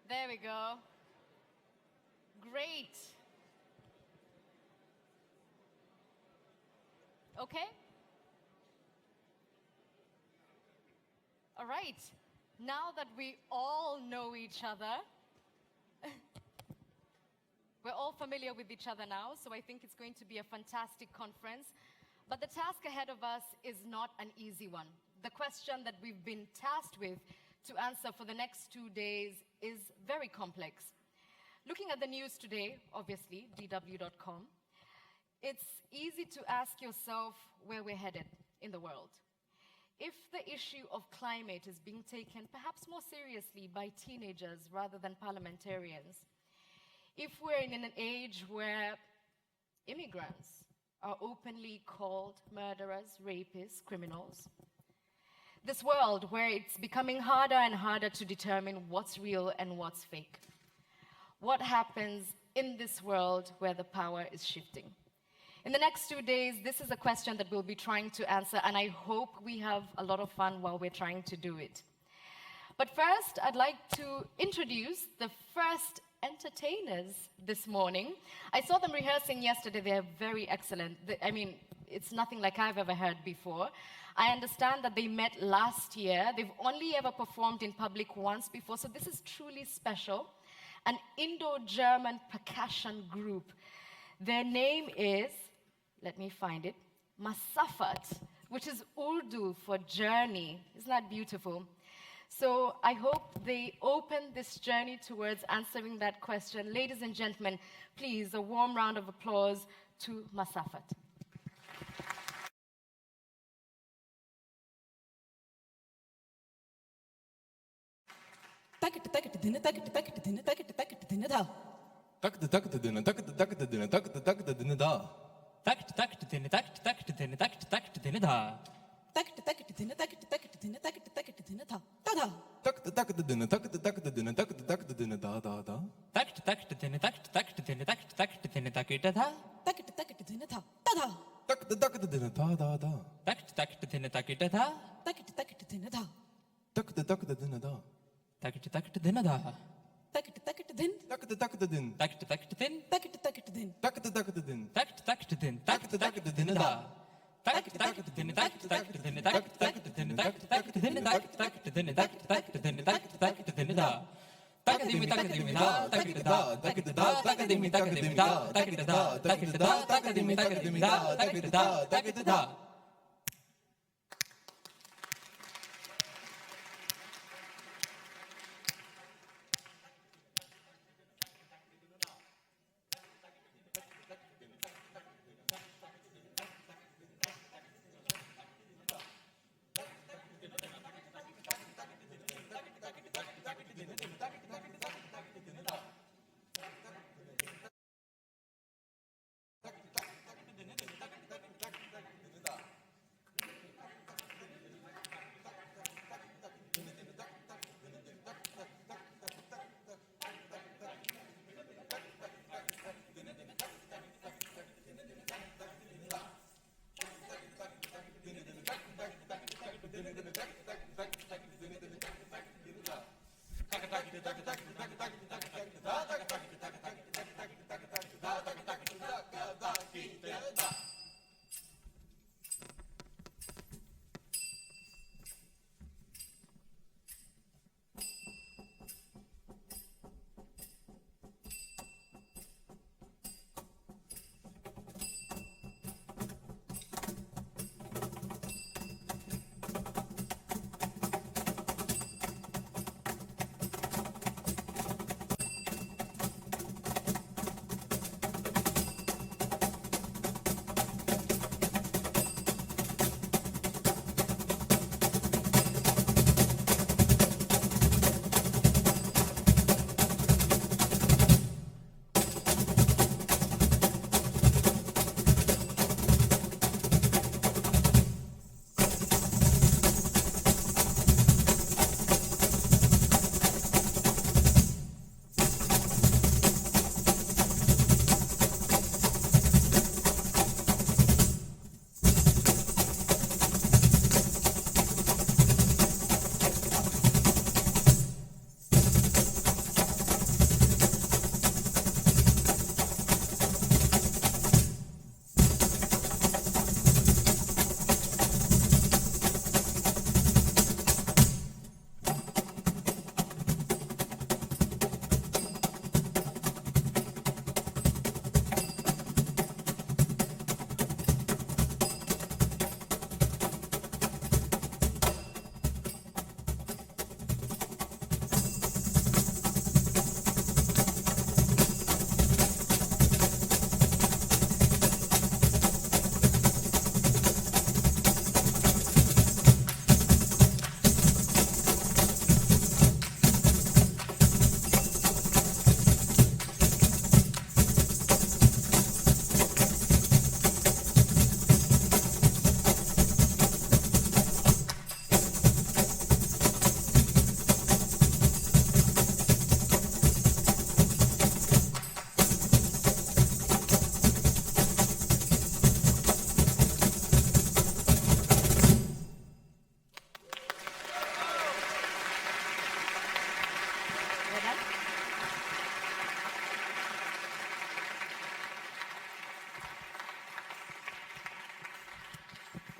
There we go. Great. Okay. All right. Now that we all know each other, we're all familiar with each other now, so I think it's going to be a fantastic conference. But the task ahead of us is not an easy one. The question that we've been tasked with to answer for the next 2 days is very complex. Looking at the news today, obviously, dw.com, it's easy to ask yourself where we're headed in the world. If the issue of climate is being taken perhaps more seriously by teenagers rather than parliamentarians, if we're in an age where immigrants are openly called murderers, rapists, criminals, this world where it's becoming harder and harder to determine what's real and what's fake. What happens in this world where the power is shifting? In the next 2 days, this is a question that we'll be trying to answer, and I hope we have a lot of fun while we're trying to do it. But first, I'd like to introduce the first entertainers this morning. I saw them rehearsing yesterday. They're very excellent. I mean, it's nothing like I've ever heard before. I understand that they met last year. They've only ever performed in public once before, so this is truly special. An Indo-German percussion group. Their name is, let me find it, Masafat, which is Urdu for journey. Isn't that beautiful? So I hope they open this journey towards answering that question. Ladies and gentlemen, please, a warm round of applause to Masafat.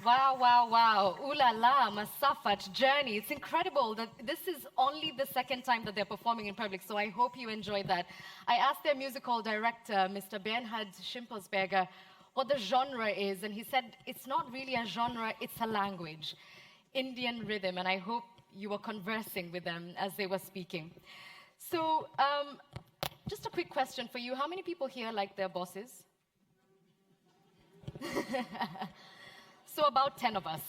Wow, wow, wow. Ooh la la, Masafat, Journey. It's incredible that this is only the second time that they're performing in public, so I hope you enjoyed that. I asked their musical director, Mr. Bernhard Schimpelsberger, what the genre is, and he said it's not really a genre, it's a language, Indian rhythm, and I hope you were conversing with them as they were speaking. So, just a quick question for you. How many people here like their bosses? So about 10 of us.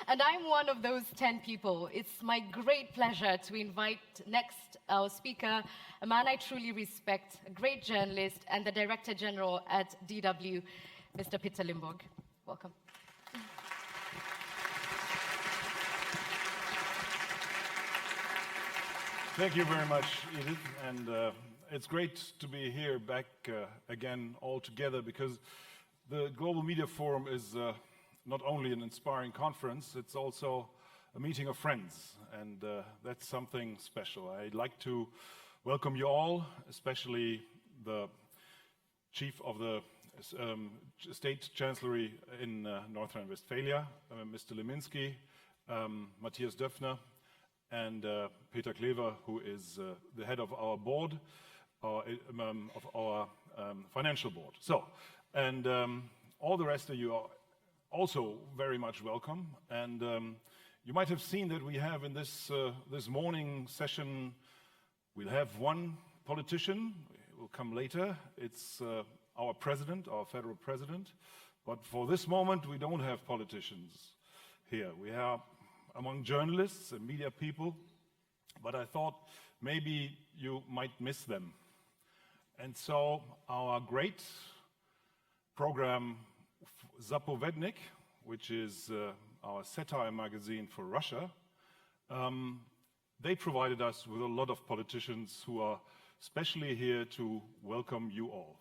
And I'm one of those 10 people. It's my great pleasure to invite next our speaker, a man I truly respect, a great journalist, and the Director General at DW, Mr. Peter Limburg. Welcome. Thank you very much, Edith, and it's great to be here back again all together, because the Global Media Forum is not only an inspiring conference, it's also a meeting of friends, and that's something special. I'd like to welcome you all, especially the Chief of the State Chancellery in North Rhine-Westphalia, Mr. Leminski, Matthias Döpfner, and Peter Klever, who is the head of our board, of our financial board. So, and all the rest of you are also very much welcome. And you might have seen that we have in this this morning session, we'll have one politician. It will come later. It's our president, our federal president. But for this moment, we don't have politicians here. We are among journalists and media people, but I thought maybe you might miss them. And so our great program, Zapovednik, which is our satire magazine for Russia, they provided us with a lot of politicians who are especially here to welcome you all.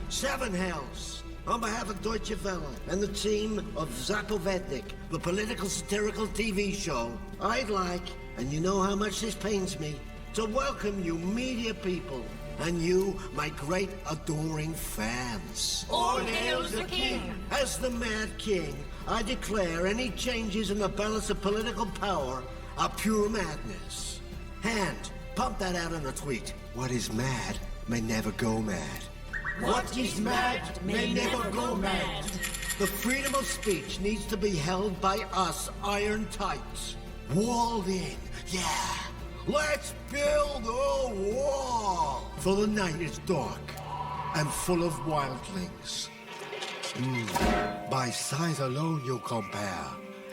Seven Hells, on behalf of Deutsche Welle and the team of Zapovednik, the political satirical TV show, I'd like, and you know how much this pains me, to welcome you media people and you, my great adoring fans. All hails the king! As the Mad King, I declare any changes in the balance of political power are pure madness. Hand, pump that out in a tweet. What is mad may never go mad. What is mad may never go mad. The freedom of speech needs to be held by us iron tights. Walled in, yeah. Let's build a wall. For the night is dark and full of wildlings. By size alone you compare.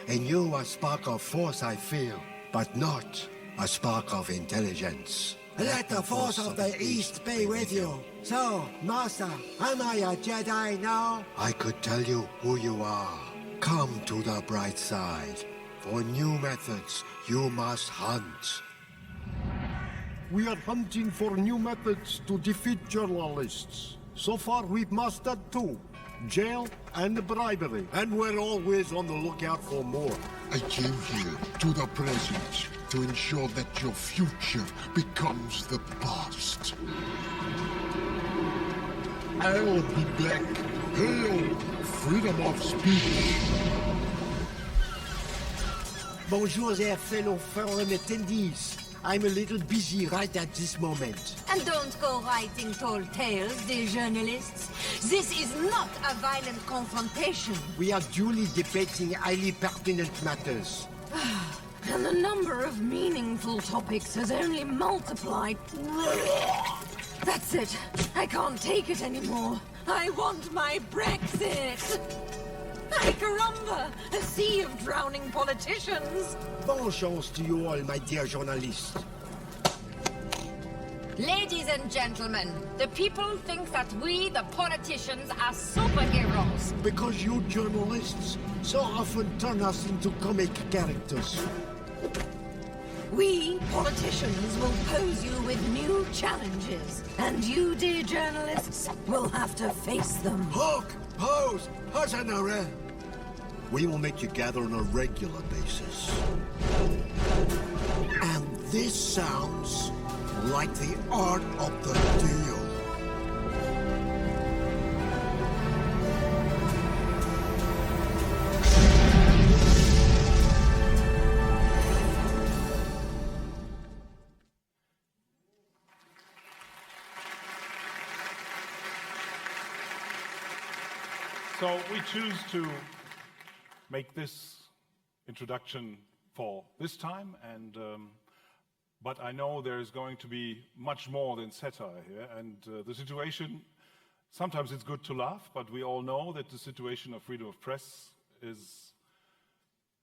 In you a spark of force I feel, but not a spark of intelligence. Let the force of the East be with you. So, Master, am I a Jedi now? I could tell you who you are. Come to the bright side. For new methods, you must hunt. We are hunting for new methods to defeat journalists. So far, we've mastered two. Jail and bribery. And we're always on the lookout for more. I came here to the present to ensure that your future becomes the past. I'll be back. Hail freedom of speech. Bonjour there, fellow foreign attendees. I'm a little busy right at this moment. And don't go writing tall tales, dear journalists. This is not a violent confrontation. We are duly debating highly pertinent matters. And the number of meaningful topics has only multiplied. That's it. I can't take it anymore. I want my Brexit. Ay caramba! A sea of drowning politicians. Bon chance to you all, my dear journalists. Ladies and gentlemen, the people think that we, the politicians, are superheroes. Because you journalists so often turn us into comic characters. We, politicians, will pose you with new challenges, and you, dear journalists, will have to face them. Hook, pose, Hasanara. We will make you gather on a regular basis. And this sounds like the art of the deal. So we choose to make this introduction for this time, but I know there is going to be much more than satire here, and the situation, sometimes it's good to laugh, but we all know that the situation of freedom of press is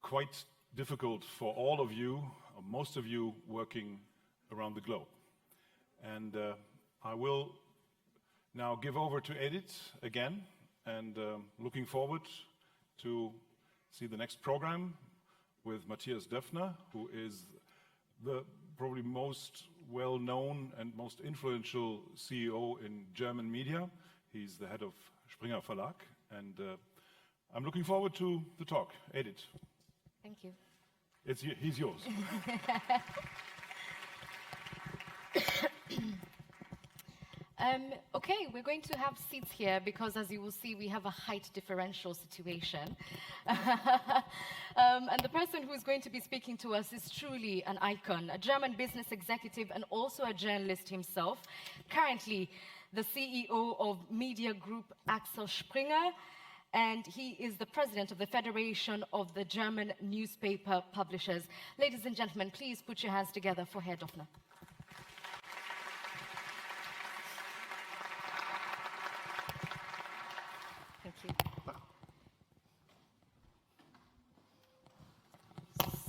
quite difficult for all of you, or most of you, working around the globe. And I will now give over to Edith again, and looking forward to see the next program with Matthias Döpfner, who is the probably most well-known and most influential CEO in German media. He's the head of Springer Verlag, and I'm looking forward to the talk. Edith. Thank you. He's yours. Okay, we're going to have seats here because, as you will see, we have a height differential situation. And the person who is going to be speaking to us is truly an icon, a German business executive and also a journalist himself, currently the CEO of Media Group Axel Springer, and he is the president of the Federation of the German Newspaper Publishers. Ladies and gentlemen, please put your hands together for Herr Döpfner. Thank you.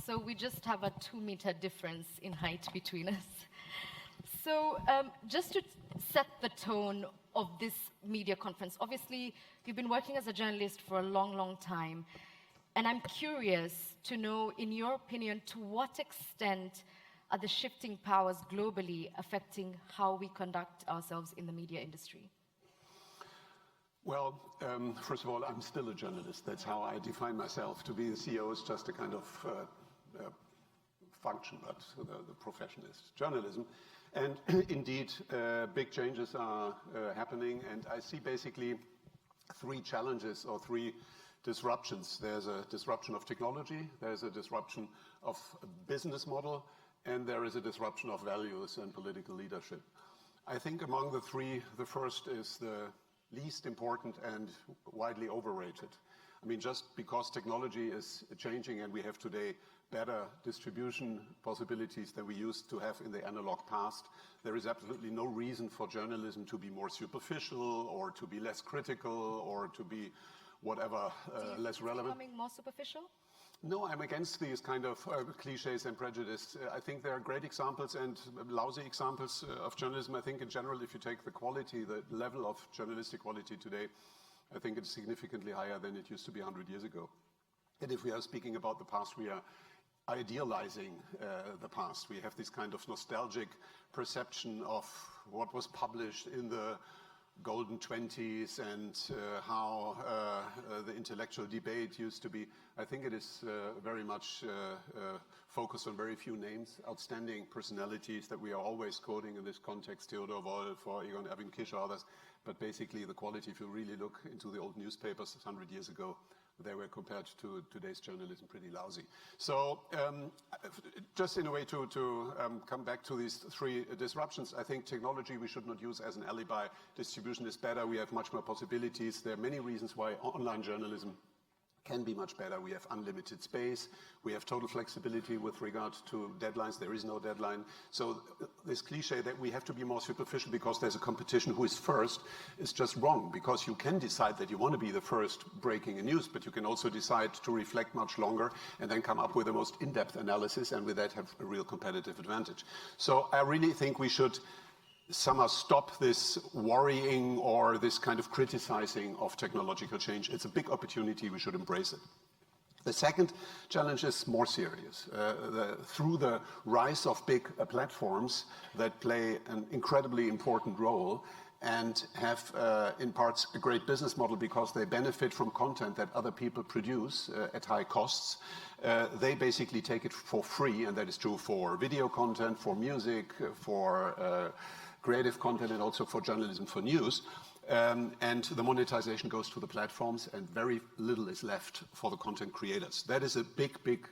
So we just have a 2-meter difference in height between us. So just to set the tone of this media conference, obviously you've been working as a journalist for a long, long time, and I'm curious to know, in your opinion, to what extent are the shifting powers globally affecting how we conduct ourselves in the media industry? Well, first of all, I'm still a journalist. That's how I define myself. To be the CEO is just a kind of function, but the profession is journalism. And indeed, big changes are happening, and I see basically 3 challenges or 3 disruptions. There's a disruption of technology, there's a disruption of a business model, and there is a disruption of values and political leadership. I think among the 3, the first is the least important and widely overrated. I mean, just because technology is changing and we have today better distribution possibilities than we used to have in the analog past, there is absolutely no reason for journalism to be more superficial or to be less critical or to be whatever, less relevant. Becoming more superficial? No, I'm against these kind of cliches and prejudice. I think there are great examples and lousy examples of journalism. I think in general, if you take the quality, the level of journalistic quality today, I think it's significantly higher than it used to be 100 years ago. And if we are speaking about the past, we are idealizing the past. We have this kind of nostalgic perception of what was published in the golden 20s and how the intellectual debate used to be. I think it is very much focused on very few names, outstanding personalities that we are always quoting in this context, Theodor Wolff or Egon Erwin Kisch or others. But basically the quality, if you really look into the old newspapers 100 years ago, they were compared to today's journalism pretty lousy. So just in a way to come back to these 3 disruptions, I think technology we should not use as an alibi. Distribution is better. We have much more possibilities. There are many reasons why online journalism can be much better. We have unlimited space. We have total flexibility with regard to deadlines. There is no deadline. So this cliche that we have to be more superficial because there's a competition who is first is just wrong, because you can decide that you want to be the first breaking a news, but you can also decide to reflect much longer and then come up with the most in-depth analysis, and with that have a real competitive advantage. So I really think we should somehow stop this worrying or this kind of criticizing of technological change. It's a big opportunity. We should embrace it. The second challenge is more serious. Through the rise of big platforms that play an incredibly important role and have, in parts, a great business model because they benefit from content that other people produce at high costs, they basically take it for free, and that is true for video content, for music, for creative content, and also for journalism, for news. And the monetization goes to the platforms, and very little is left for the content creators. That is a big, big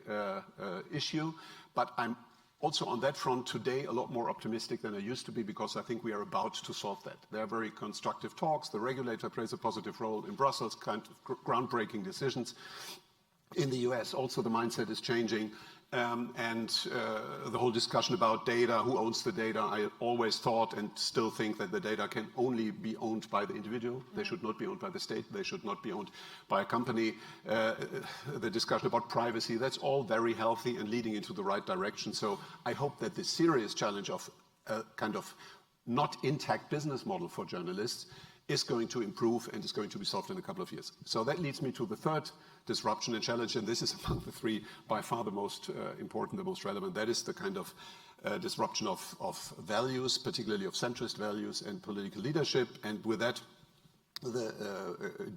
issue, but I'm also on that front today a lot more optimistic than I used to be, because I think we are about to solve that. There are very constructive talks. The regulator plays a positive role in Brussels, kind of groundbreaking decisions. In the US, also the mindset is changing. The whole discussion about data, who owns the data, I always thought and still think that the data can only be owned by the individual. They should not be owned by the state. They should not be owned by a company. The discussion about privacy, that's all very healthy and leading into the right direction. So I hope that the serious challenge of a kind of not intact business model for journalists is going to improve and is going to be solved in a couple of years. So that leads me to the third disruption and challenge, and this is among the three by far the most important, the most relevant. That is the kind of disruption of values, particularly of centrist values and political leadership, and with that, the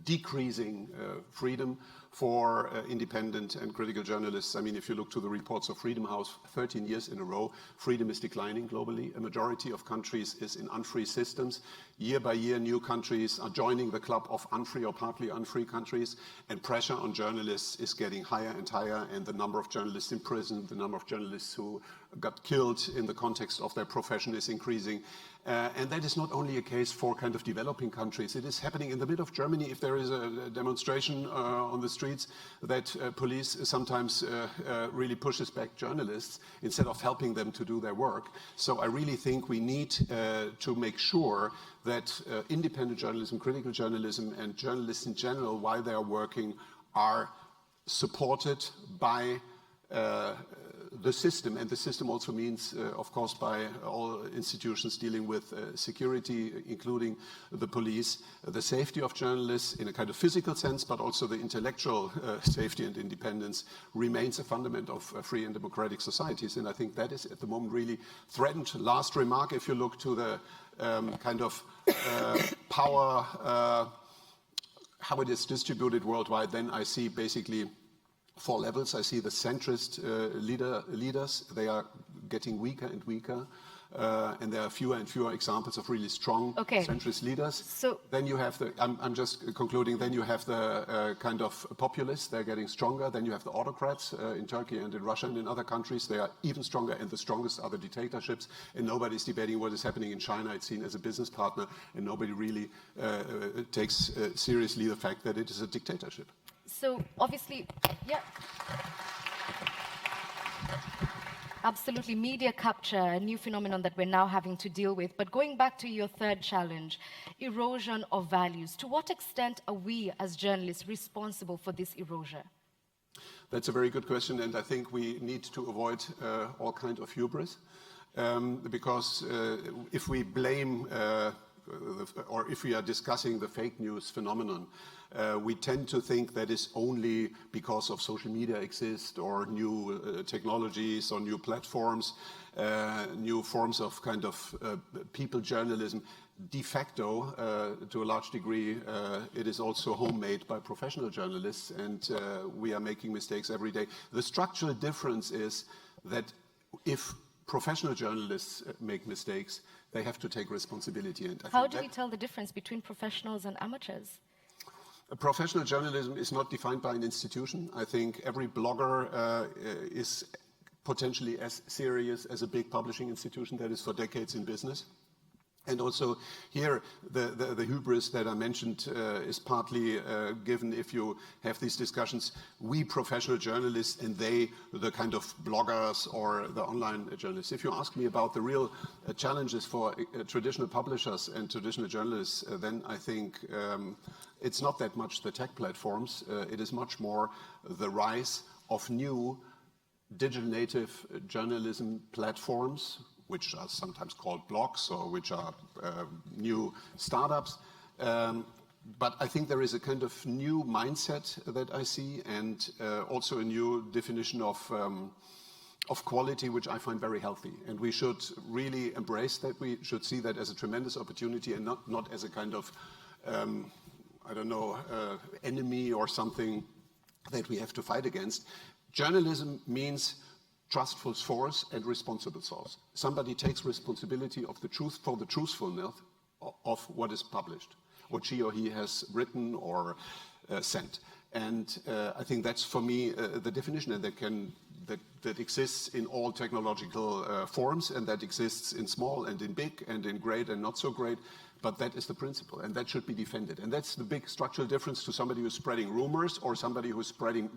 decreasing freedom for independent and critical journalists. I mean, if you look to the reports of Freedom House, 13 years in a row, freedom is declining globally. A majority of countries is in unfree systems. Year by year, new countries are joining the club of unfree or partly unfree countries, and pressure on journalists is getting higher and higher, and the number of journalists in prison, the number of journalists who got killed in the context of their profession is increasing. And that is not only a case for kind of developing countries. It is happening in the middle of Germany. If there is a demonstration on the streets, that police sometimes really pushes back journalists instead of helping them to do their work. So I really think we need to make sure that independent journalism, critical journalism, and journalists in general, while they are working, are supported by the system, and the system also means, of course, by all institutions dealing with security, including the police, the safety of journalists in a kind of physical sense, but also the intellectual safety and independence remains a fundament of free and democratic societies, and I think that is at the moment really threatened. Last remark, if you look to the kind of power, how it is distributed worldwide, then I see basically 4 levels. I see the centrist leaders. They are getting weaker and weaker, and there are fewer and fewer examples of really strong centrist leaders. So then you have the, I'm just concluding, then you have the kind of populists. They're getting stronger. Then you have the autocrats in Turkey and in Russia and in other countries. They are even stronger, and the strongest are the dictatorships, and nobody's debating what is happening in China. It's seen as a business partner, and nobody really takes seriously the fact that it is a dictatorship. So obviously, yeah. Absolutely, media capture, a new phenomenon that we're now having to deal with. But going back to your third challenge, erosion of values, to what extent are we as journalists responsible for this erosion? That's a very good question, and I think we need to avoid all kind of hubris, because if we blame or if we are discussing the fake news phenomenon, we tend to think that is only because of social media exist, or new technologies, or new platforms, new forms of kind of people journalism. De facto, to a large degree, it is also homemade by professional journalists, and we are making mistakes every day. The structural difference is that if professional journalists make mistakes, they have to take responsibility. And how do we tell the difference between professionals and amateurs? Professional journalism is not defined by an institution. I think every blogger is potentially as serious as a big publishing institution that is for decades in business. And also here, the hubris that I mentioned is partly given if you have these discussions. We professional journalists and they, the kind of bloggers or the online journalists. If you ask me about the real challenges for traditional publishers and traditional journalists, then I think it's not that much the tech platforms. It is much more the rise of new digital native journalism platforms, which are sometimes called blogs, or which are new startups, But I think there is a kind of new mindset that I see, and also a new definition of quality, which I find very healthy. And we should really embrace that. We should see that as a tremendous opportunity and not as a kind of, I don't know, enemy or something that we have to fight against. Journalism means trustful source and responsible source. Somebody takes responsibility of the truth for the truthfulness of what is published, what she or he has written or sent. And I think that's, for me, the definition, and that exists in all technological forms, and that exists in small and in big and in great and not so great. But that is the principle, and that should be defended. And that's the big structural difference to somebody who's spreading rumors or somebody who's spreading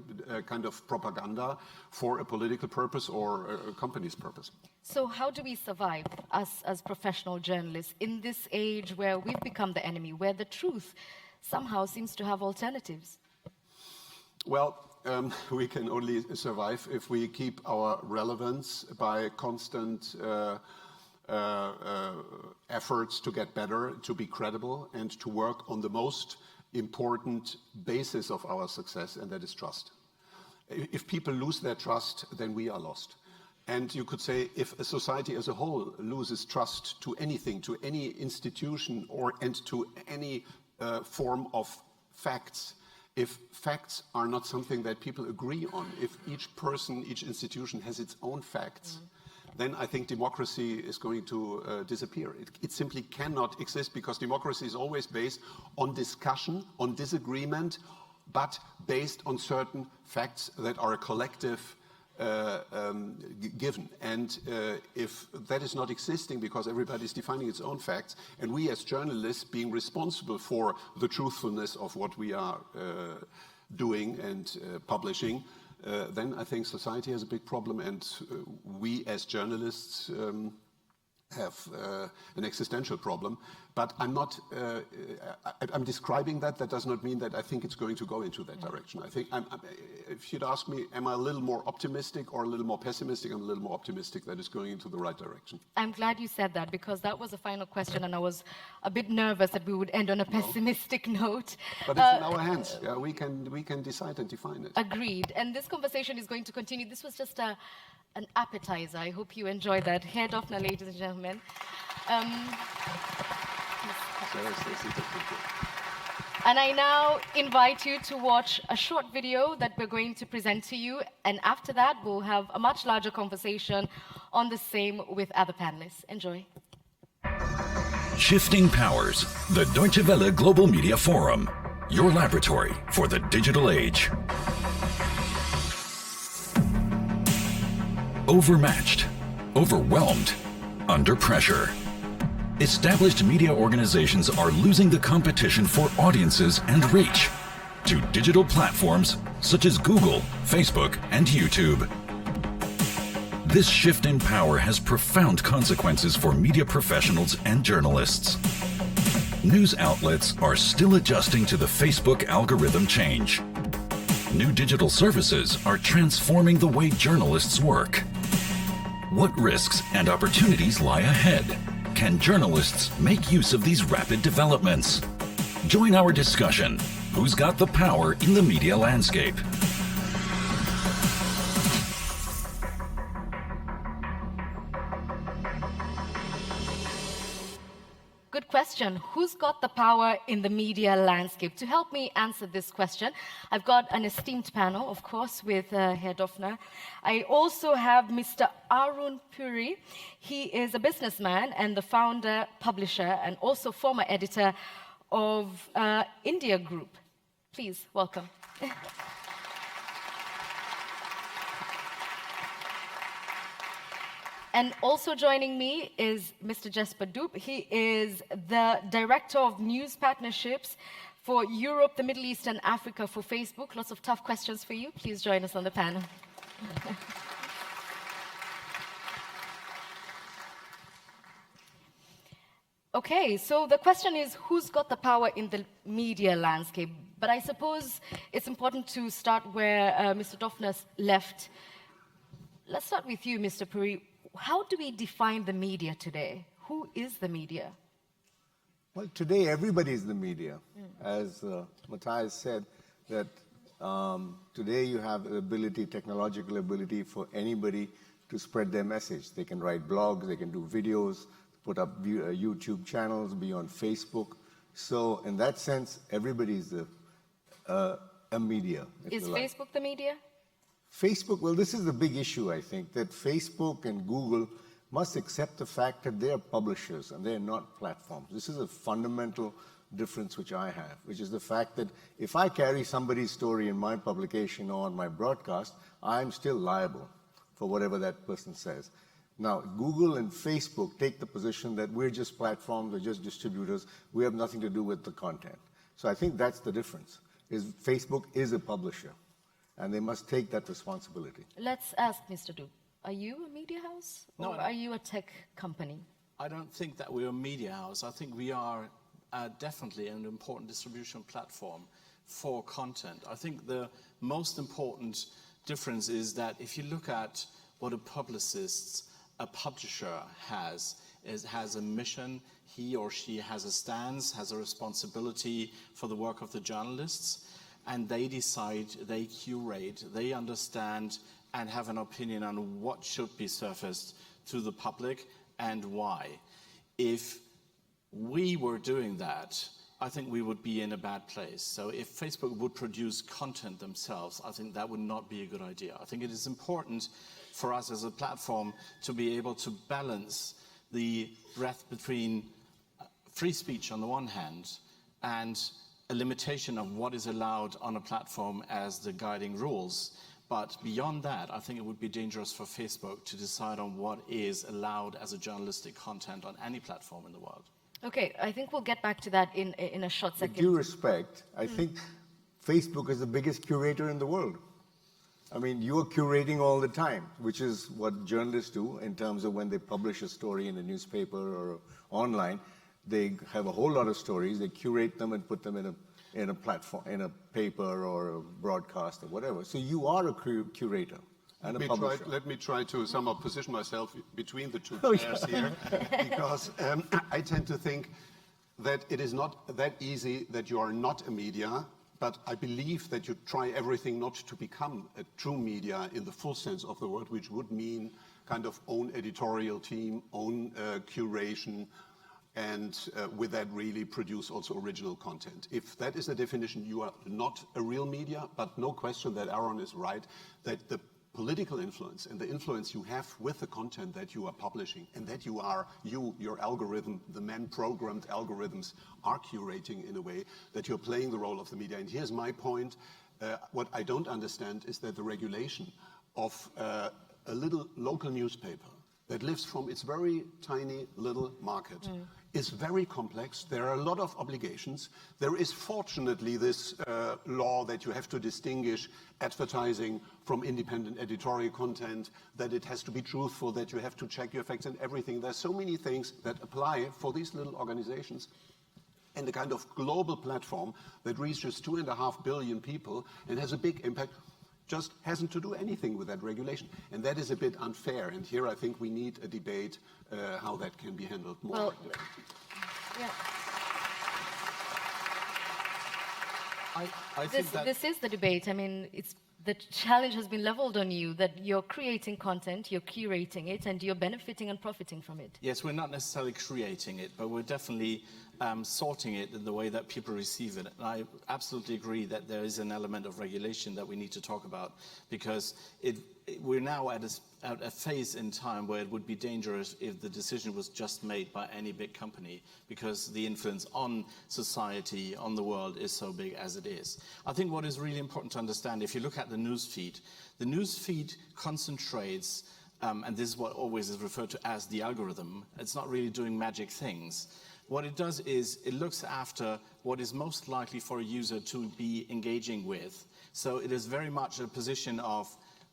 kind of propaganda for a political purpose or a company's purpose. So how do we survive, us as professional journalists, in this age where we've become the enemy, where the truth somehow seems to have alternatives? Well, we can only survive if we keep our relevance by constant efforts to get better, to be credible, and to work on the most important basis of our success, and that is trust. If people lose their trust, then we are lost. And you could say, if a society as a whole loses trust to anything, to any institution, and to any form of facts, if facts are not something that people agree on, if each person, each institution has its own facts, then I think democracy is going to disappear. It simply cannot exist, because democracy is always based on discussion, on disagreement, but based on certain facts that are a collective given. And if that is not existing because everybody is defining its own facts, and we as journalists being responsible for the truthfulness of what we are doing and publishing, then I think society has a big problem, and we as journalists have an existential problem. But I'm not, I'm describing that. That does not mean that I think it's going to go into that direction. I think, if you'd ask me, am I a little more optimistic or a little more pessimistic? I'm a little more optimistic that it's going into the right direction. I'm glad you said that, because that was the final question, and I was a bit nervous that we would end on a pessimistic note. But it's in our hands. Yeah, we can decide and define it. Agreed. And this conversation is going to continue. This was just an appetizer. I hope you enjoyed that. Herr Doffner, ladies and gentlemen. And I now invite you to watch a short video that we're going to present to you. And after that, we'll have a much larger conversation on the same with other panelists. Enjoy. Shifting Powers, the Deutsche Welle Global Media Forum, your laboratory for the digital age. Overmatched, overwhelmed, under pressure. Established media organizations are losing the competition for audiences and reach to digital platforms such as Google, Facebook, and YouTube. This shift in power has profound consequences for media professionals and journalists. News outlets are still adjusting to the Facebook algorithm change. New digital services are transforming the way journalists work. What risks and opportunities lie ahead? Can journalists make use of these rapid developments? Join our discussion. Who's got the power in the media landscape? Good question. Who's got the power in the media landscape? To help me answer this question, I've got an esteemed panel, of course, with Herr Doffner. I also have Mr. Arun Puri. He is a businessman and the founder, publisher, and also former editor of India Group. Please, welcome. And also joining me is Mr. Jesper Dub. He is the Director of News Partnerships for Europe, the Middle East, and Africa for Facebook. Lots of tough questions for you. Please join us on the panel. Okay, so the question is, who's got the power in the media landscape? But I suppose it's important to start where Mr. Doffner left. Let's start with you, Mr. Puri. How do we define the media today? Who is the media? Well, today everybody is the media. As Matthias said, that today you have the ability, technological ability for anybody to spread their message. They can write blogs, they can do videos, put up YouTube channels, be on Facebook. So in that sense, everybody is a media. Is Facebook the media? Facebook, well, this is the big issue, I think, that Facebook and Google must accept the fact that they are publishers and they are not platforms. This is a fundamental difference which I have, which is the fact that if I carry somebody's story in my publication or on my broadcast, I'm still liable for whatever that person says. Now, Google and Facebook take the position that we're just platforms, we're just distributors, we have nothing to do with the content. So I think that's the difference, is Facebook is a publisher, and they must take that responsibility. Let's ask Mr. Du. Are you a media house or are you a tech company? I don't think that we're a media house. I think we are definitely an important distribution platform for content. I think the most important difference is that if you look at what a publisher has a mission, he or she has a stance, has a responsibility for the work of the journalists, and they decide, they curate, they understand and have an opinion on what should be surfaced to the public and why. If we were doing that, I think we would be in a bad place. So if Facebook would produce content themselves, I think that would not be a good idea. I think it is important for us as a platform to be able to balance the breadth between free speech on the one hand and a limitation of what is allowed on a platform as the guiding rules. But beyond that, I think it would be dangerous for Facebook to decide on what is allowed as a journalistic content on any platform in the world. Okay, I think we'll get back to that in a short second. With due respect, I think Facebook is the biggest curator in the world. I mean, you're curating all the time, which is what journalists do in terms of when they publish a story in a newspaper or online. They have a whole lot of stories, they curate them and put them in a platform, in a paper or a broadcast or whatever. So you are a curator and a publisher. Let me try to somehow position myself between the two chairs here, because I tend to think that it is not that easy that you are not a media, but I believe that you try everything not to become a true media in the full sense of the word, which would mean kind of own editorial team, own curation, and with that really produce also original content. If that is the definition, you are not a real media, but no question that Aaron is right, that the political influence and the influence you have with the content that you are publishing and that your algorithm, the man-programmed algorithms are curating in a way that you're playing the role of the media. And here's my point. What I don't understand is that the regulation of a little local newspaper that lives from its very tiny little market is very complex. There are a lot of obligations. There is fortunately this law that you have to distinguish advertising from independent editorial content, that it has to be truthful, that you have to check your facts and everything. There's so many things that apply for these little organizations. And the kind of global platform that reaches 2.5 billion people and has a big impact just hasn't to do anything with that regulation. And that is a bit unfair. And here I think we need a debate how that can be handled more. Yeah. I think this is the debate. I mean, the challenge has been leveled on you that you're creating content, you're curating it, and you're benefiting and profiting from it. Yes, we're not necessarily creating it, but we're definitely sorting it in the way that people receive it. And I absolutely agree that there is an element of regulation that we need to talk about, because we're now at a phase in time where it would be dangerous if the decision was just made by any big company, because the influence on society, on the world, is so big as it is. I think what is really important to understand, if you look at the newsfeed concentrates, and this is what always is referred to as the algorithm. It's not really doing magic things. What it does is it looks after what is most likely for a user to be engaging with. So it is very much a position of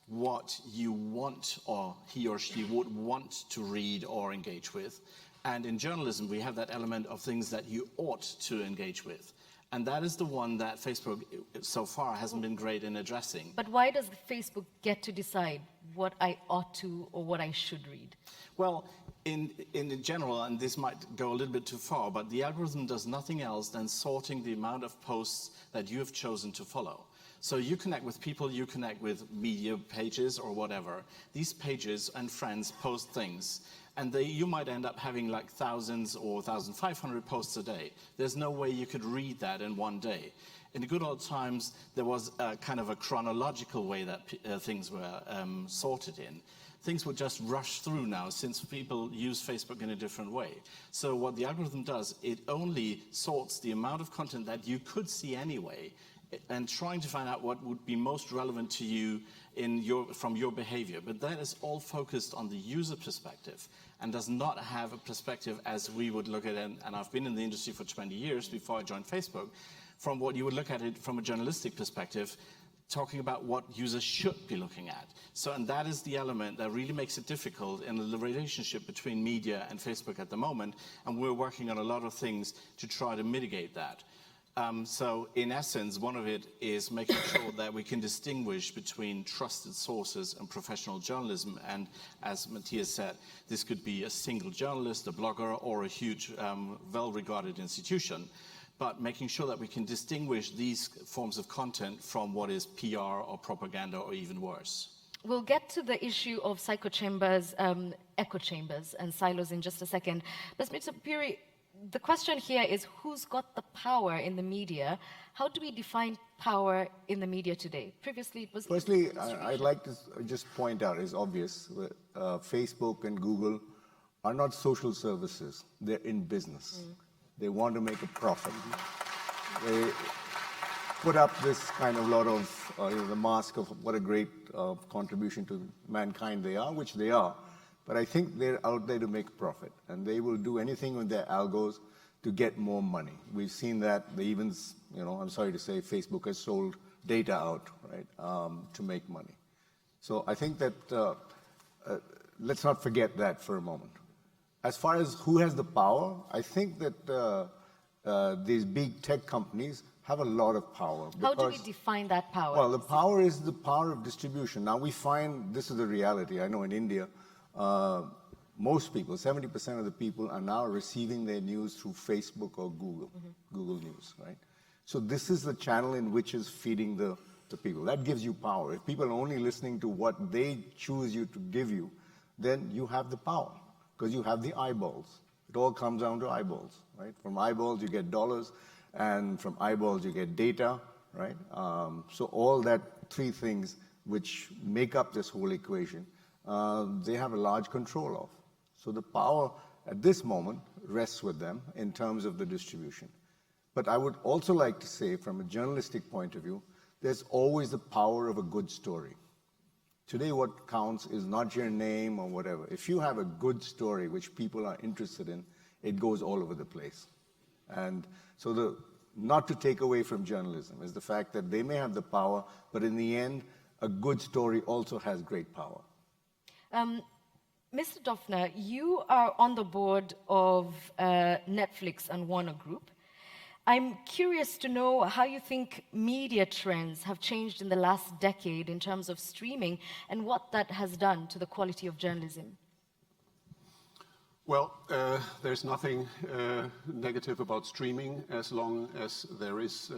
what you want, or he or she would want to read or engage with. And in journalism, we have that element of things that you ought to engage with. And that is the one that Facebook so far hasn't been great in addressing. But why does Facebook get to decide what I ought to or what I should read? Well, in general, and this might go a little bit too far, but the algorithm does nothing else than sorting the amount of posts that you have chosen to follow. So you connect with people, you connect with media pages or whatever. These pages and friends post things, and you might end up having like thousands or 1,500 posts a day. There's no way you could read that in one day. In the good old times, there was a kind of a chronological way that things were sorted in. Things would just rush through now since people use Facebook in a different way. So what the algorithm does, it only sorts the amount of content that you could see anyway, and trying to find out what would be most relevant to you from your behavior. But that is all focused on the user perspective and does not have a perspective as we would look at it, and I've been in the industry for 20 years before I joined Facebook, from what you would look at it from a journalistic perspective, talking about what users should be looking at. So, and that is the element that really makes it difficult in the relationship between media and Facebook at the moment, and we're working on a lot of things to try to mitigate that. So in essence, one of it is making sure that we can distinguish between trusted sources and professional journalism. And as Matthias said, this could be a single journalist, a blogger, or a huge, well-regarded institution. But making sure that we can distinguish these forms of content from what is PR or propaganda or even worse. We'll get to the issue of psycho chambers, echo chambers, and silos in just a second. But Mr. Puri, the question here is who's got the power in the media? How do we define power in the media today? Previously, it was... Firstly, I'd like to just point out, it's obvious, Facebook and Google are not social services. They're in business. They want to make a profit. They put up this kind of lot of, the mask of what a great contribution to mankind they are, which they are. But I think they're out there to make a profit, and they will do anything with their algos to get more money. We've seen that. They even, I'm sorry to say, Facebook has sold data out, right, to make money. So I think that, let's not forget that for a moment. As far as who has the power, I think that these big tech companies have a lot of power. How do we define that power? Well, the power is the power of distribution. Now we find, this is the reality, I know in India, most people, 70% of the people are now receiving their news through Facebook or Google, Google News, right? So this is the channel in which is feeding the people. That gives you power. If people are only listening to what they choose you to give you, then you have the power, because you have the eyeballs. It all comes down to eyeballs, right? From eyeballs you get dollars, and from eyeballs you get data, right? So all that three things which make up this whole equation, they have a large control of. So the power at this moment rests with them in terms of the distribution. But I would also like to say, from a journalistic point of view, there's always the power of a good story. Today what counts is not your name or whatever. If you have a good story which people are interested in, it goes all over the place. And so not to take away from journalism is the fact that they may have the power, but in the end, a good story also has great power. Mr. Döpfner, you are on the board of Netflix and Warner Group. I'm curious to know how you think media trends have changed in the last decade in terms of streaming and what that has done to the quality of journalism. Well, there's nothing negative about streaming as long as there is,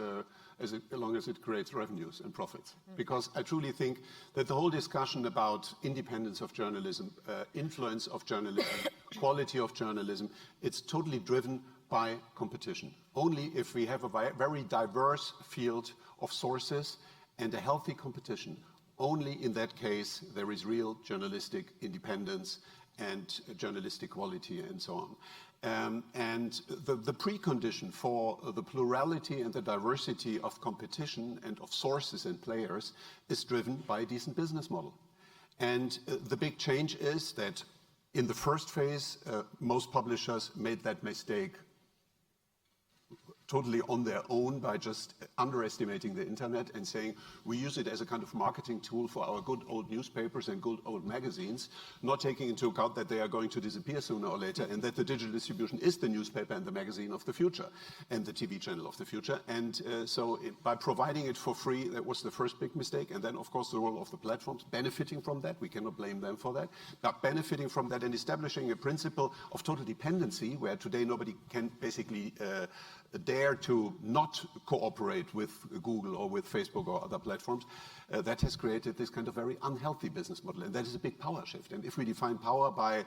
as long as it creates revenues and profits. Because I truly think that the whole discussion about independence of journalism, influence of journalism, quality of journalism, it's totally driven by competition. Only if we have a very diverse field of sources and a healthy competition, only in that case there is real journalistic independence and journalistic quality and so on. And the precondition for the plurality and the diversity of competition and of sources and players is driven by a decent business model. And the big change is that in the first phase, most publishers made that mistake totally on their own by just underestimating the internet and saying we use it as a kind of marketing tool for our good old newspapers and good old magazines, not taking into account that they are going to disappear sooner or later and that the digital distribution is the newspaper and the magazine of the future and the TV channel of the future. And by providing it for free, that was the first big mistake. And then, of course, the role of the platforms benefiting from that. We cannot blame them for that. But benefiting from that and establishing a principle of total dependency where today nobody can basically dare to not cooperate with Google or with Facebook or other platforms, that has created this kind of very unhealthy business model. And that is a big power shift. And if we define power by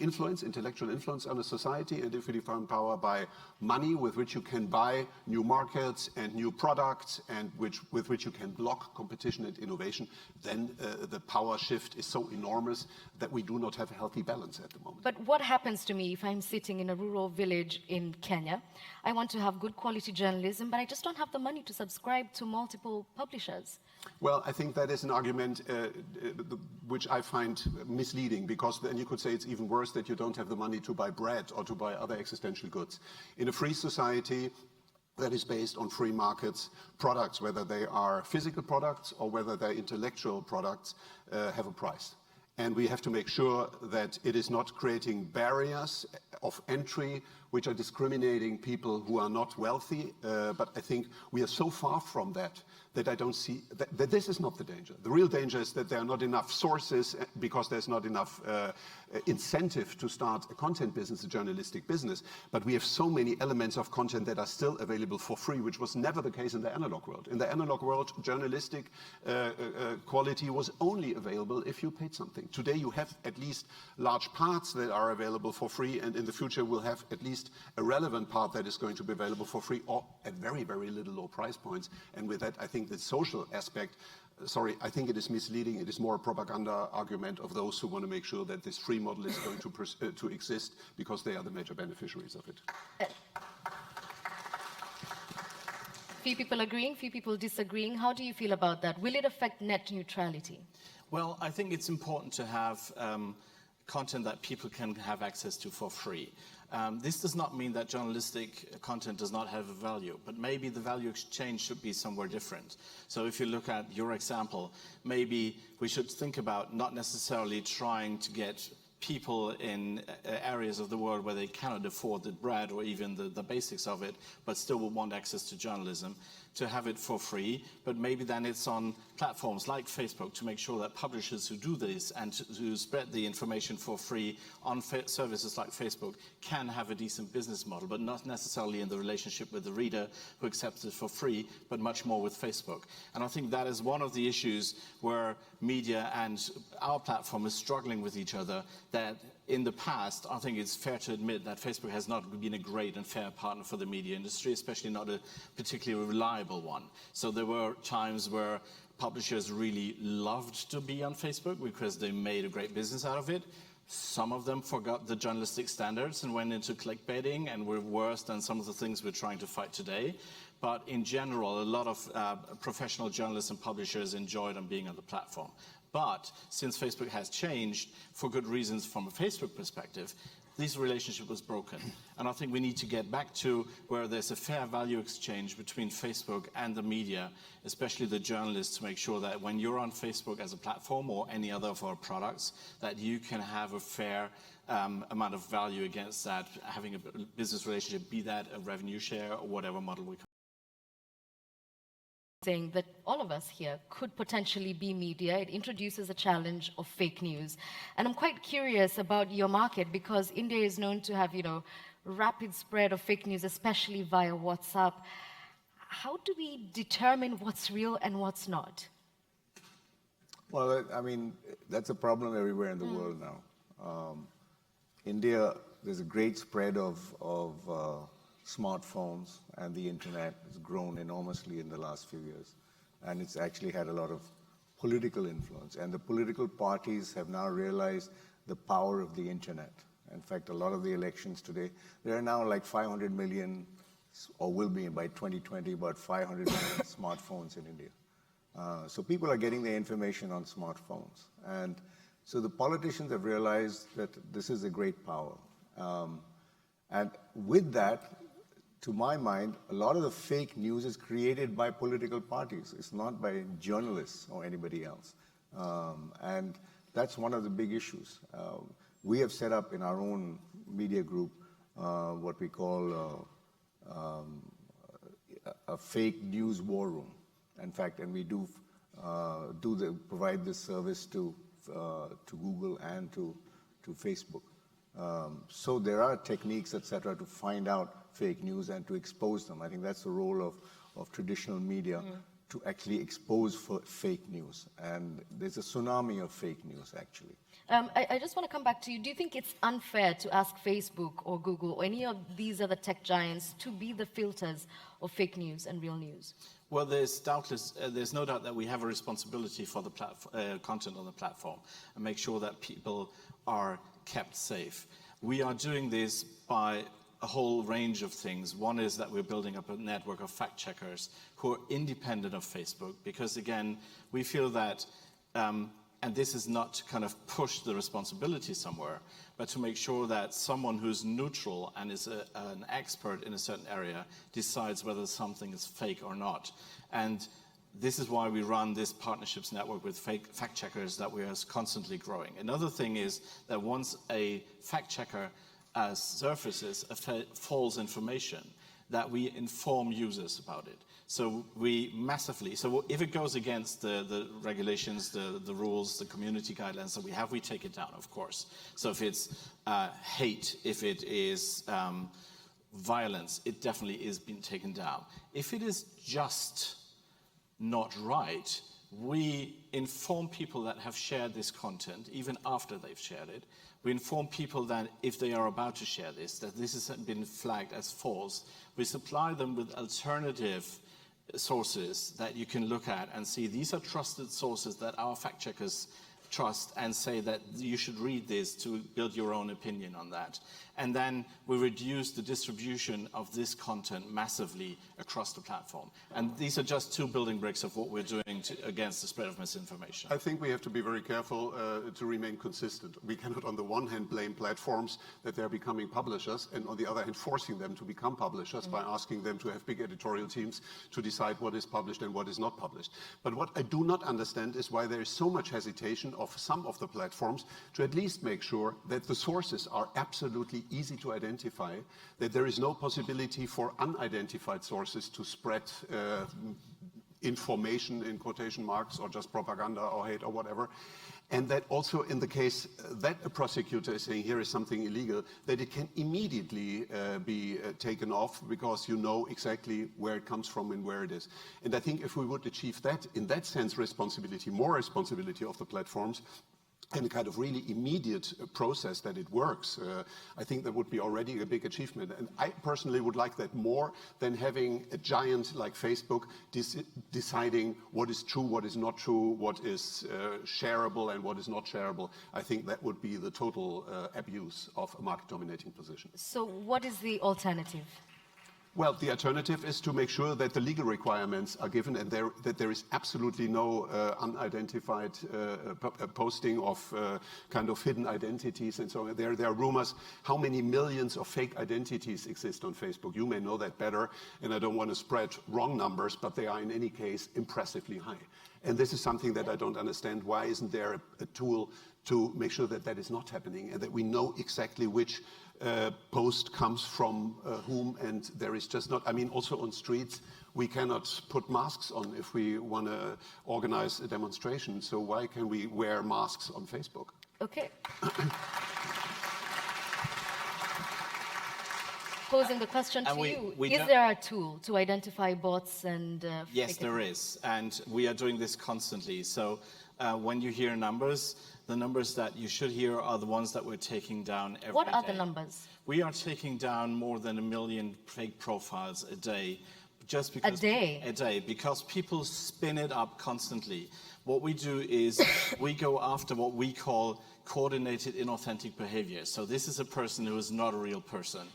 influence, intellectual influence on a society, and if we define power by money with which you can buy new markets and new products and with which you can block competition and innovation, then the power shift is so enormous that we do not have a healthy balance at the moment. But what happens to me if I'm sitting in a rural village in Kenya? I want to have good quality journalism, but I just don't have the money to subscribe to multiple publishers. Well, I think that is an argument which I find misleading, because then you could say it's even worse that you don't have the money to buy bread or to buy other existential goods. In a free society that is based on free markets, products, whether they are physical products or whether they're intellectual products, have a price. And we have to make sure that it is not creating barriers of entry which are discriminating people who are not wealthy. But I think we are so far from that that I don't see that this is not the danger. The real danger is that there are not enough sources because there's not enough incentive to start a content business, a journalistic business. But we have so many elements of content that are still available for free, which was never the case in the analog world. In the analog world, journalistic quality was only available if you paid something. Today you have at least large parts that are available for free, and in the future we'll have at least a relevant part that is going to be available for free or at very, very little low price points. And with that, I think the social aspect, I think it is misleading. It is more a propaganda argument of those who want to make sure that this free model is going to exist because they are the major beneficiaries of it. Few people agreeing, few people disagreeing. How do you feel about that? Will it affect net neutrality? Well, I think it's important to have content that people can have access to for free. This does not mean that journalistic content does not have a value, but maybe the value exchange should be somewhere different. So if you look at your example, maybe we should think about not necessarily trying to get people in areas of the world where they cannot afford the bread or even the basics of it, but still will want access to journalism, to have it for free. But maybe then it's on platforms like Facebook to make sure that publishers who do this and to spread the information for free on services like Facebook can have a decent business model, but not necessarily in the relationship with the reader who accepts it for free, but much more with Facebook. And I think that is one of the issues where media and our platform is struggling with each other, that in the past, I think it's fair to admit that Facebook has not been a great and fair partner for the media industry, especially not a particularly reliable one. So there were times where publishers really loved to be on Facebook because they made a great business out of it. Some of them forgot the journalistic standards and went into clickbaiting and were worse than some of the things we're trying to fight today. But in general, a lot of professional journalists and publishers enjoyed on being on the platform. But since Facebook has changed, for good reasons from a Facebook perspective, this relationship was broken. And I think we need to get back to where there's a fair value exchange between Facebook and the media, especially the journalists, to make sure that when you're on Facebook as a platform or any other of our products, that you can have a fair amount of value against that, having a business relationship, be that a revenue share or whatever model we saying that all of us here could potentially be media. It introduces a challenge of fake news. And I'm quite curious about your market, because India is known to have, rapid spread of fake news, especially via WhatsApp. How do we determine what's real and what's not? Well, I mean, that's a problem everywhere in the world now. India, there's a great spread of smartphones, and the internet has grown enormously in the last few years. And it's actually had a lot of political influence. And the political parties have now realized the power of the internet. In fact, a lot of the elections today, there are now like 500 million, or will be by 2020, about 500 million smartphones in India. So people are getting their information on smartphones. And so the politicians have realized that this is a great power. And with that, to my mind, a lot of the fake news is created by political parties. It's not by journalists or anybody else. And that's one of the big issues. We have set up in our own media group what we call a fake news war room. In fact, and we do provide this service to Google and to Facebook. So there are techniques, etc., to find out fake news and to expose them. I think that's the role of traditional media, to actually expose fake news. And there's a tsunami of fake news, actually. I just want to come back to you. Do you think it's unfair to ask Facebook or Google or any of these other tech giants to be the filters of fake news and real news? Well, there's no doubt that we have a responsibility for the content on the platform and make sure that people are kept safe. We are doing this by a whole range of things. One is that we're building up a network of fact checkers who are independent of Facebook, because again, we feel that, and this is not to kind of push the responsibility somewhere, but to make sure that someone who's neutral and is an expert in a certain area decides whether something is fake or not. And this is why we run this partnerships network with fact checkers that we are constantly growing. Another thing is that once a fact checker surfaces a false information, that we inform users about it. So we massively, so if it goes against the regulations, the rules, the community guidelines that we have, we take it down, of course. So if it's hate, if it is violence, it definitely is being taken down. If it is just not right, we inform people that have shared this content, even after they've shared it. We inform people that if they are about to share this, that this has been flagged as false. We supply them with alternative sources that you can look at and see these are trusted sources that our fact checkers trust, and say that you should read this to build your own opinion on that. And then we reduce the distribution of this content massively across the platform. And these are just two building bricks of what we're doing against the spread of misinformation. I think we have to be very careful to remain consistent. We cannot on the one hand blame platforms that they're becoming publishers, and on the other hand forcing them to become publishers by asking them to have big editorial teams to decide what is published and what is not published. But what I do not understand is why there is so much hesitation of some of the platforms to at least make sure that the sources are absolutely easy to identify, that there is no possibility for unidentified sources to spread information in quotation marks, or just propaganda or hate or whatever. And that also in the case that a prosecutor is saying here is something illegal, that it can immediately be taken off, because you know exactly where it comes from and where it is. And I think if we would achieve that, in that sense, responsibility, more responsibility of the platforms, and a kind of really immediate process that it works, I think that would be already a big achievement. And I personally would like that more than having a giant like Facebook deciding what is true, what is not true, what is shareable and what is not shareable. I think that would be the total abuse of a market-dominating position. So what is the alternative? Well, the alternative is to make sure that the legal requirements are given, and that there is absolutely no unidentified posting of kind of hidden identities and so on. There are rumors how many millions of fake identities exist on Facebook. You may know that better, and I don't want to spread wrong numbers, but they are in any case impressively high. And this is something that I don't understand. Why isn't there a tool to make sure that that is not happening, and that we know exactly which post comes from whom, and there is just not, I mean, also on streets, we cannot put masks on if we want to organize a demonstration. So why can we wear masks on Facebook? Okay. Posing the question to you, is there a tool to identify bots and Yes, there is, and we are doing this constantly. So when you hear numbers, the numbers that you should hear are the ones that we're taking down every day. What are the numbers? We are taking down more than 1 million fake profiles a day. Just because a day, because people spin it up constantly. What we do is we go after what we call coordinated inauthentic behavior. So this is a person who is not a real person.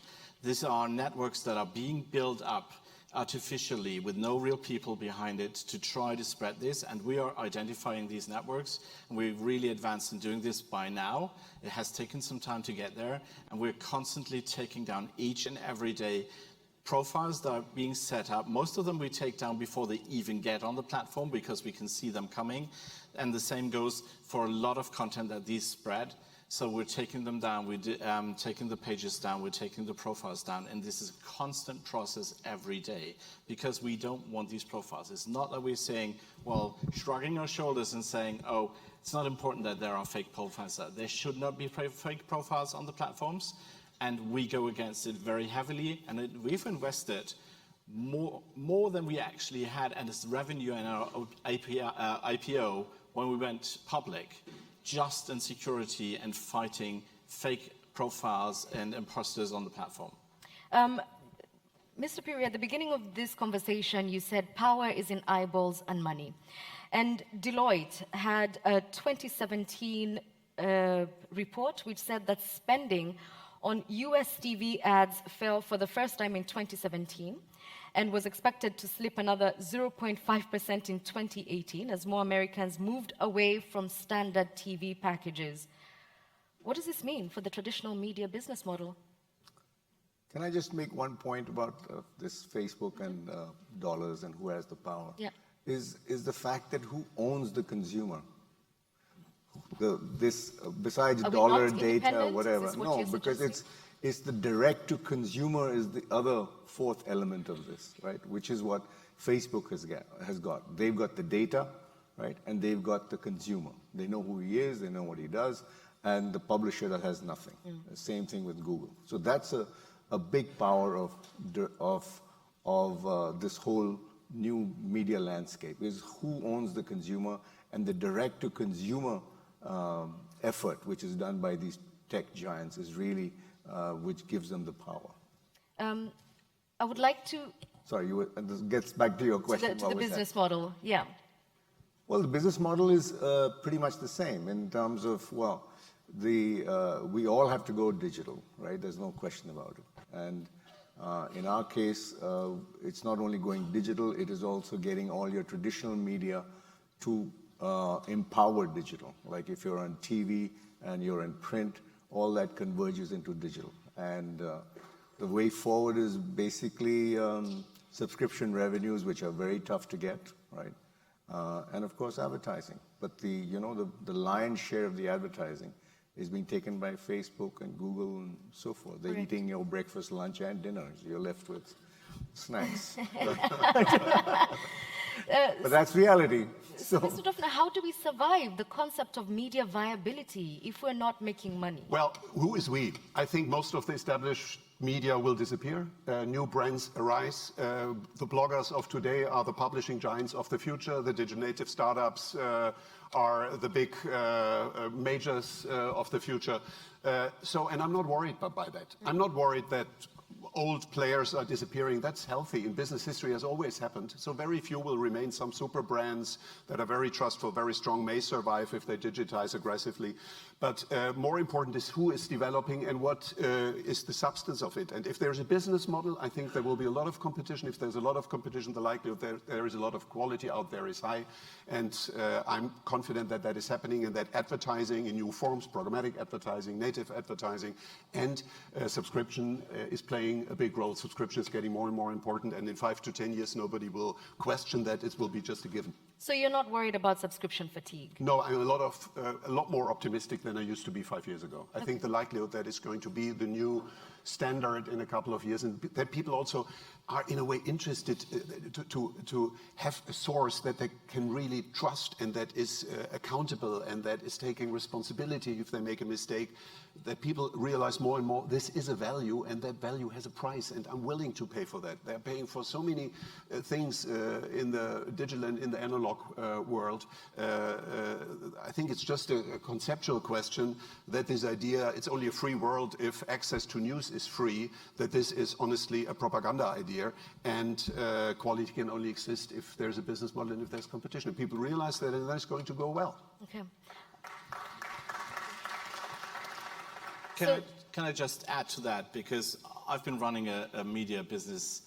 These are networks that are being built up artificially with no real people behind it to try to spread this, and we are identifying these networks, and we've really advanced in doing this by now. It has taken some time to get there, and we're constantly taking down each and every day profiles that are being set up. Most of them we take down before they even get on the platform because we can see them coming. And the same goes for a lot of content that these spread. So we're taking them down, we're taking the pages down, we're taking the profiles down, and this is a constant process every day because we don't want these profiles. It's not that we're saying, well, shrugging our shoulders and saying, oh, it's not important that there are fake profiles. There should not be fake profiles on the platforms, and we go against it very heavily, and we've invested more than we actually had as revenue in our IPO when we went public, just in security and fighting fake profiles and imposters on the platform. Mr. Piri, at the beginning of this conversation, you said power is in eyeballs and money. And Deloitte had a 2017 report which said that spending on US TV ads fell for the first time in 2017 and was expected to slip another 0.5% in 2018 as more Americans moved away from standard TV packages. What does this mean for the traditional media business model? Can I just make one point about this Facebook and dollars and who has the power? Yeah. Is the fact that who owns the consumer? Besides dollar data, whatever. No, because it's the direct to consumer is the other fourth element of this, right? Which is what Facebook has got. They've got the data, right? And they've got the consumer. They know who he is, they know what he does, and the publisher that has nothing. The same thing with Google. So that's a big power of this whole new media landscape, is who owns the consumer, and the direct to consumer effort, which is done by these tech giants, is really which gives them the power. I would like to... Sorry, this gets back to your question. To the business model, yeah. Well, the business model is pretty much the same in terms of, well, we all have to go digital, right? There's no question about it. And in our case, it's not only going digital, it is also getting all your traditional media to empower digital. Like if you're on TV and you're in print, all that converges into digital. And the way forward is basically subscription revenues, which are very tough to get, right? And of course, advertising. But the lion's share of the advertising is being taken by Facebook and Google and so forth. They're eating your breakfast, lunch, and dinner. So you're left with snacks. But that's reality. So, Mr. Dufner, how do we survive the concept of media viability if we're not making money? Well, who is we? I think most of the established media will disappear. New brands arise. The bloggers of today are the publishing giants of the future. The digital native startups are the big majors of the future. And I'm not worried by that. I'm not worried that old players are disappearing. That's healthy. In business history has always happened. So very few will remain. Some super brands that are very trustful, very strong may survive if they digitize aggressively. But more important is who is developing and what is the substance of it. And if there's a business model, I think there will be a lot of competition. If there's a lot of competition, the likelihood there is a lot of quality out there is high. And I'm confident that that is happening and that advertising in new forms, programmatic advertising, native advertising, and subscription is playing a big role. Subscription is getting more and more important. And in 5 to 10 years, nobody will question that. It will be just a given. So you're not worried about subscription fatigue? No, I'm a lot more optimistic than I used to be 5 years ago. I think the likelihood that it's going to be the new standard in a couple of years, and that people also are in a way interested to have a source that they can really trust and that is accountable and that is taking responsibility if they make a mistake, that people realize more and more this is a value and that value has a price and I'm willing to pay for that. They're paying for so many things in the digital and in the analog world. I think it's just a conceptual question that this idea, it's only a free world if access to news is free, that this is honestly a propaganda idea, and quality can only exist if there's a business model and if there's competition. And people realize that and that's going to go well. Okay. Can I just add to that? Because I've been running a media business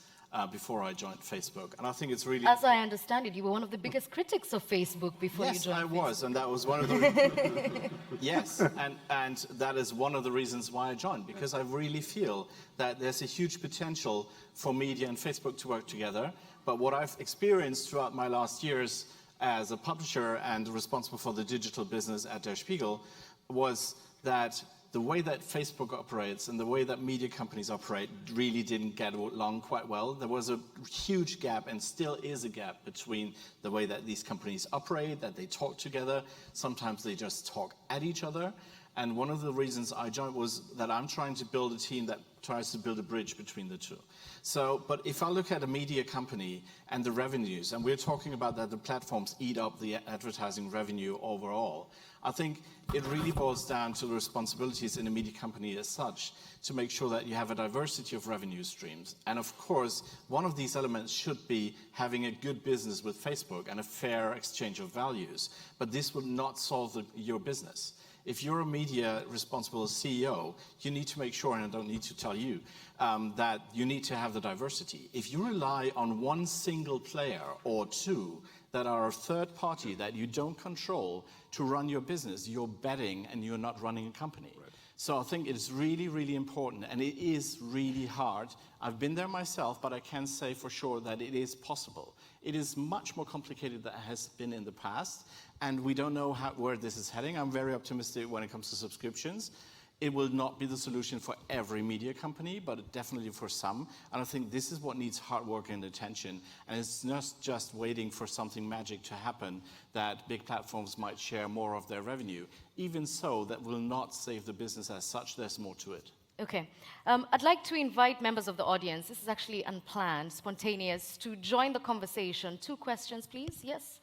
before I joined Facebook. And I think it's really... As I understand it, you were one of the biggest critics of Facebook before you joined Facebook. Yes, I was, and that was one of the... Yes, and that is one of the reasons why I joined, because I really feel that there's a huge potential for media and Facebook to work together. But what I've experienced throughout my last years as a publisher and responsible for the digital business at Der Spiegel was that the way that Facebook operates and the way that media companies operate really didn't get along quite well. There was a huge gap, and still is a gap, between the way that these companies operate, that they talk together. Sometimes they just talk at each other. And one of the reasons I joined was that I'm trying to build a team that tries to build a bridge between the two. So, but if I look at a media company and the revenues, and we're talking about that the platforms eat up the advertising revenue overall, I think it really boils down to the responsibilities in a media company as such to make sure that you have a diversity of revenue streams. And of course, one of these elements should be having a good business with Facebook and a fair exchange of values. But this will not solve your business. If you're a media responsible CEO, you need to make sure, and I don't need to tell you, that you need to have the diversity. If you rely on one single player or two that are a third party that you don't control to run your business, you're betting and you're not running a company. Right. So I think it's really, really important, and it is really hard. I've been there myself, but I can say for sure that it is possible. It is much more complicated than it has been in the past, and we don't know where this is heading. I'm very optimistic when it comes to subscriptions. It will not be the solution for every media company, but definitely for some. And I think this is what needs hard work and attention. And it's not just waiting for something magic to happen that big platforms might share more of their revenue. Even so, that will not save the business as such. There's more to it. Okay. I'd like to invite members of the audience, this is actually unplanned, spontaneous, to join the conversation. 2 questions, please. Yes?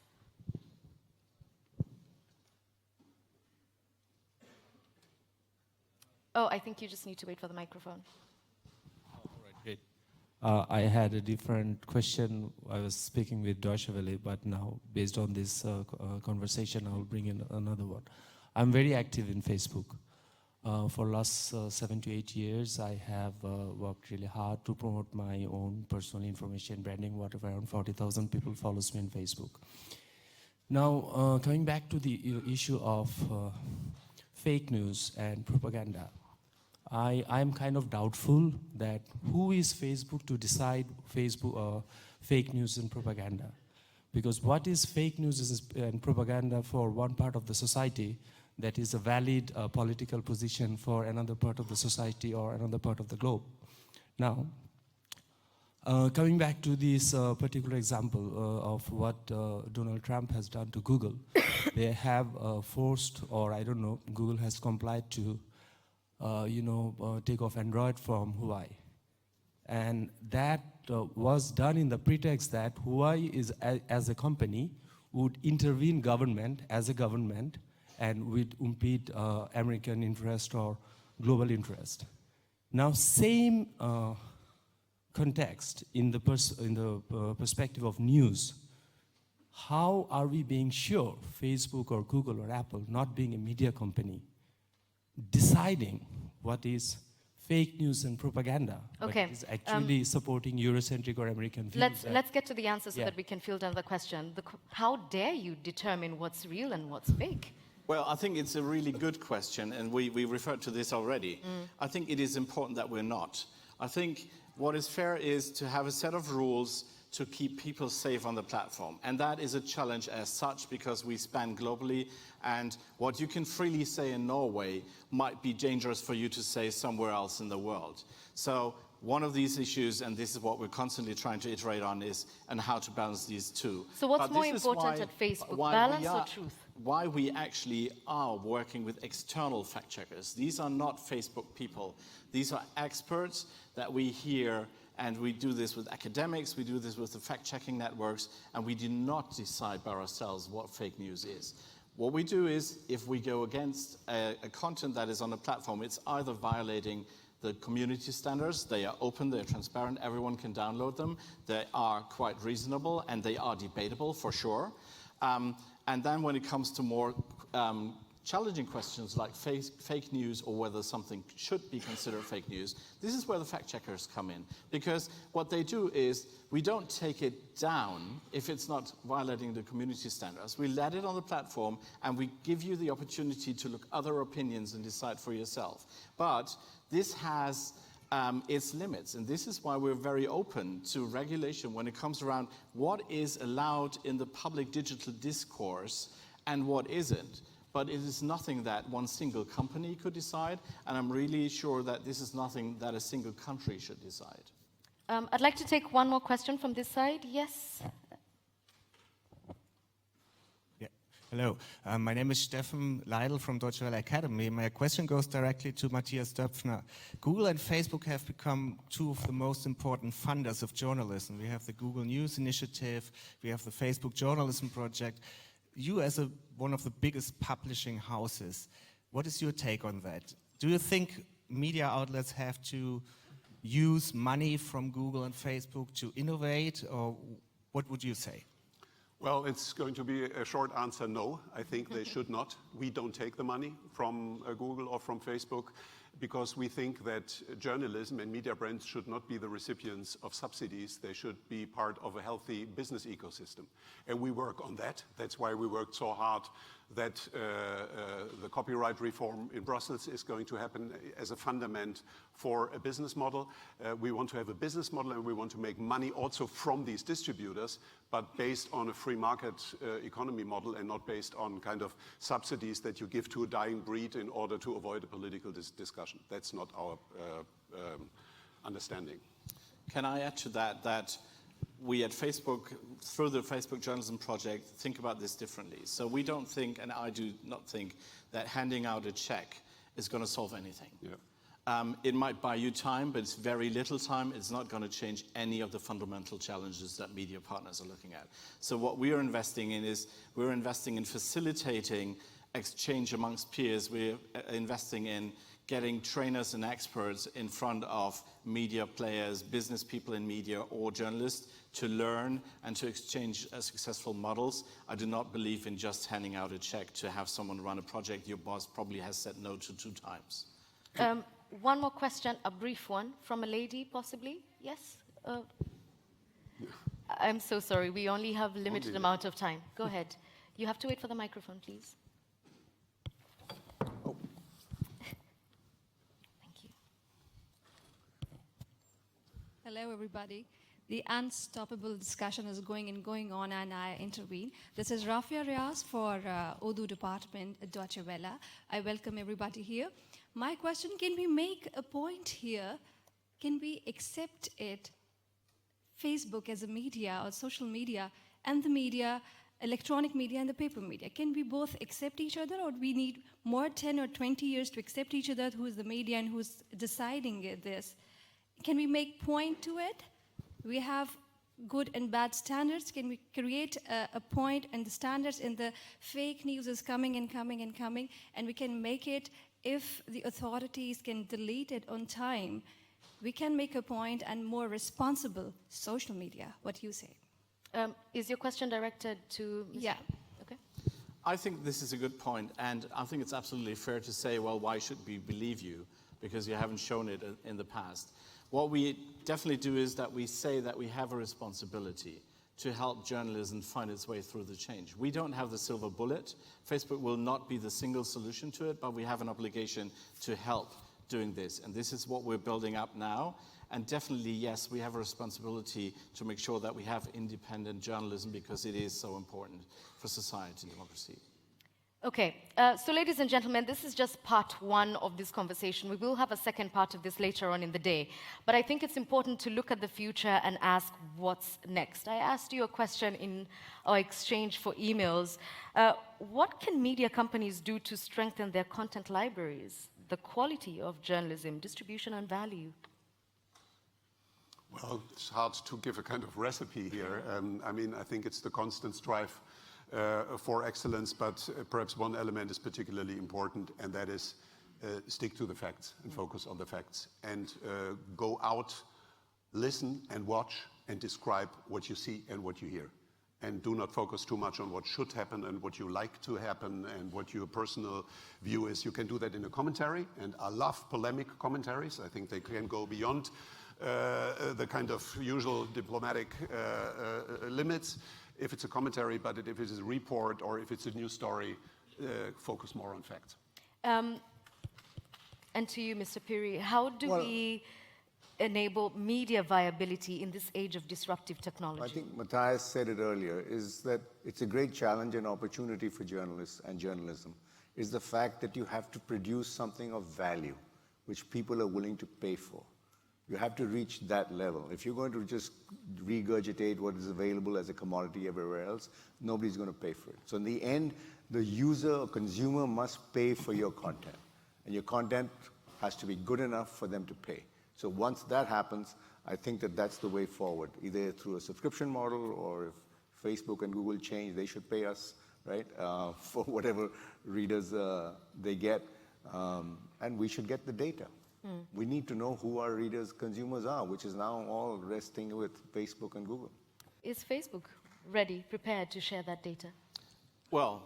Oh, I think you just need to wait for the microphone. All right, great. I had a different question. I was speaking with Deutsche Welle, but now, based on this conversation, I will bring in another one. I'm very active in Facebook. For last 7 to 8 years, I have worked really hard to promote my own personal information, branding, whatever. Around 40,000 people follows me on Facebook. Now, coming back to the issue of fake news and propaganda, I'm kind of doubtful that who is Facebook to decide fake news and propaganda? Because what is fake news and propaganda for one part of the society that is a valid political position for another part of the society or another part of the globe? Now, coming back to this particular example of what Donald Trump has done to Google, they have forced, or I don't know, Google has complied to, take off Android from Huawei. And that was done in the pretext that Huawei is, as a company, would intervene government as a government and would impede American interest or global interest. Now, same context in the perspective of news. How are we being sure, Facebook or Google or Apple, not being a media company, deciding what is fake news and propaganda, okay. but is actually supporting Eurocentric or American views? Let's get to the answer so that we can field another question. How dare you determine what's real and what's fake? Well, I think it's a really good question, and we referred to this already. I think it is important that we're not. I think what is fair is to have a set of rules to keep people safe on the platform. And that is a challenge as such, because we span globally, and what you can freely say in Norway might be dangerous for you to say somewhere else in the world. So one of these issues, and this is what we're constantly trying to iterate on, is and how to balance these two. So what's more important at Facebook, balance or truth? Why we actually are working with external fact checkers. These are not Facebook people. These are experts that we hear, and we do this with academics, we do this with the fact-checking networks, and we do not decide by ourselves what fake news is. What we do is, if we go against a content that is on a platform, it's either violating the community standards, they are open, they're transparent, everyone can download them, they are quite reasonable, and they are debatable for sure. And then when it comes to more challenging questions like fake news or whether something should be considered fake news, this is where the fact checkers come in. Because what they do is we don't take it down if it's not violating the community standards. We let it on the platform and we give you the opportunity to look other opinions and decide for yourself. But this has its limits, and this is why we're very open to regulation when it comes around what is allowed in the public digital discourse and what isn't. But it is nothing that one single company could decide, and I'm really sure that this is nothing that a single country should decide. I'd like to take one more question from this side. Yes? Hello, my name is Steffen Leidl from Deutsche Welle Academy. My question goes directly to Matthias Döpfner. Google and Facebook have become two of the most important funders of journalism. We have the Google News Initiative, we have the Facebook Journalism Project. You as one of the biggest publishing houses, what is your take on that? Do you think media outlets have to use money from Google and Facebook to innovate, or what would you say? Well, it's going to be a short answer, no. I think they should not. We don't take the money from Google or from Facebook because we think that journalism and media brands should not be the recipients of subsidies. They should be part of a healthy business ecosystem. And we work on that. That's why we worked so hard that the copyright reform in Brussels is going to happen as a fundament for a business model. We want to have a business model and we want to make money also from these distributors, but based on a free market economy model and not based on kind of subsidies that you give to a dying breed in order to avoid a political discussion. That's not our understanding. Can I add to that, that we at Facebook, through the Facebook Journalism Project, think about this differently. So we don't think, and I do not think, that handing out a check is going to solve anything. Yeah. It might buy you time, but it's very little time. It's not going to change any of the fundamental challenges that media partners are looking at. So what we are investing in is, we're investing in facilitating exchange amongst peers. We're investing in getting trainers and experts in front of media players, business people in media, or journalists to learn and to exchange successful models. I do not believe in just handing out a check to have someone run a project your boss probably has said no to 2 times. One more question, a brief one, from a lady, possibly? Yes? I'm so sorry, we only have a limited amount of time. Go ahead. You have to wait for the microphone, please. Hello, everybody. The unstoppable discussion is going on, and I intervene. This is Rafia Riaz for Urdu Department at Deutsche Welle. I welcome everybody here. My question, can we make a point here? Can we accept it, Facebook as a media or social media, and the media, electronic media and the paper media? Can we both accept each other, or do we need more 10 or 20 years to accept each other, who's the media and who's deciding this? Can we make point to it? We have good and bad standards. Can we create a point and the standards, and the fake news is coming and coming and coming, and we can make it, if the authorities can delete it on time, we can make a point and more responsible social media. What do you say? Is your question directed to Mr. Yeah. Okay. I think this is a good point, and I think it's absolutely fair to say, well, why should we believe you? Because you haven't shown it in the past. What we definitely do is that we say that we have a responsibility to help journalism find its way through the change. We don't have the silver bullet. Facebook will not be the single solution to it, but we have an obligation to help doing this. And this is what we're building up now. And definitely, yes, we have a responsibility to make sure that we have independent journalism, because it is so important for society and democracy. Okay, so ladies and gentlemen, this is just part 1 of this conversation. We will have a second part of this later on in the day. But I think it's important to look at the future and ask what's next. I asked you a question in our exchange for emails. What can media companies do to strengthen their content libraries, the quality of journalism, distribution and value? Well, it's hard to give a kind of recipe here. I mean, I think it's the constant strive for excellence, but perhaps one element is particularly important, and that is stick to the facts and focus on the facts, and go out, listen and watch and describe what you see and what you hear. and do not focus too much on what should happen and what you like to happen and what your personal view is. You can do that in a commentary, and I love polemic commentaries. I think they can go beyond the kind of usual diplomatic limits if it's a commentary, but if it is a report or if it's a news story, focus more on facts. And to you, Mr. Piri, how do we enable media viability in this age of disruptive technology? I think Matthias said it earlier, is that it's a great challenge and opportunity for journalists and journalism, is the fact that you have to produce something of value, which people are willing to pay for. You have to reach that level. If you're going to just regurgitate what is available as a commodity everywhere else, nobody's going to pay for it. So in the end, the user or consumer must pay for your content. And your content has to be good enough for them to pay. So once that happens, I think that that's the way forward, either through a subscription model, or if Facebook and Google change, they should pay us, right, for whatever readers they get. And we should get the data. We need to know who our readers, consumers are, which is now all resting with Facebook and Google. Is Facebook ready, prepared to share that data? Well,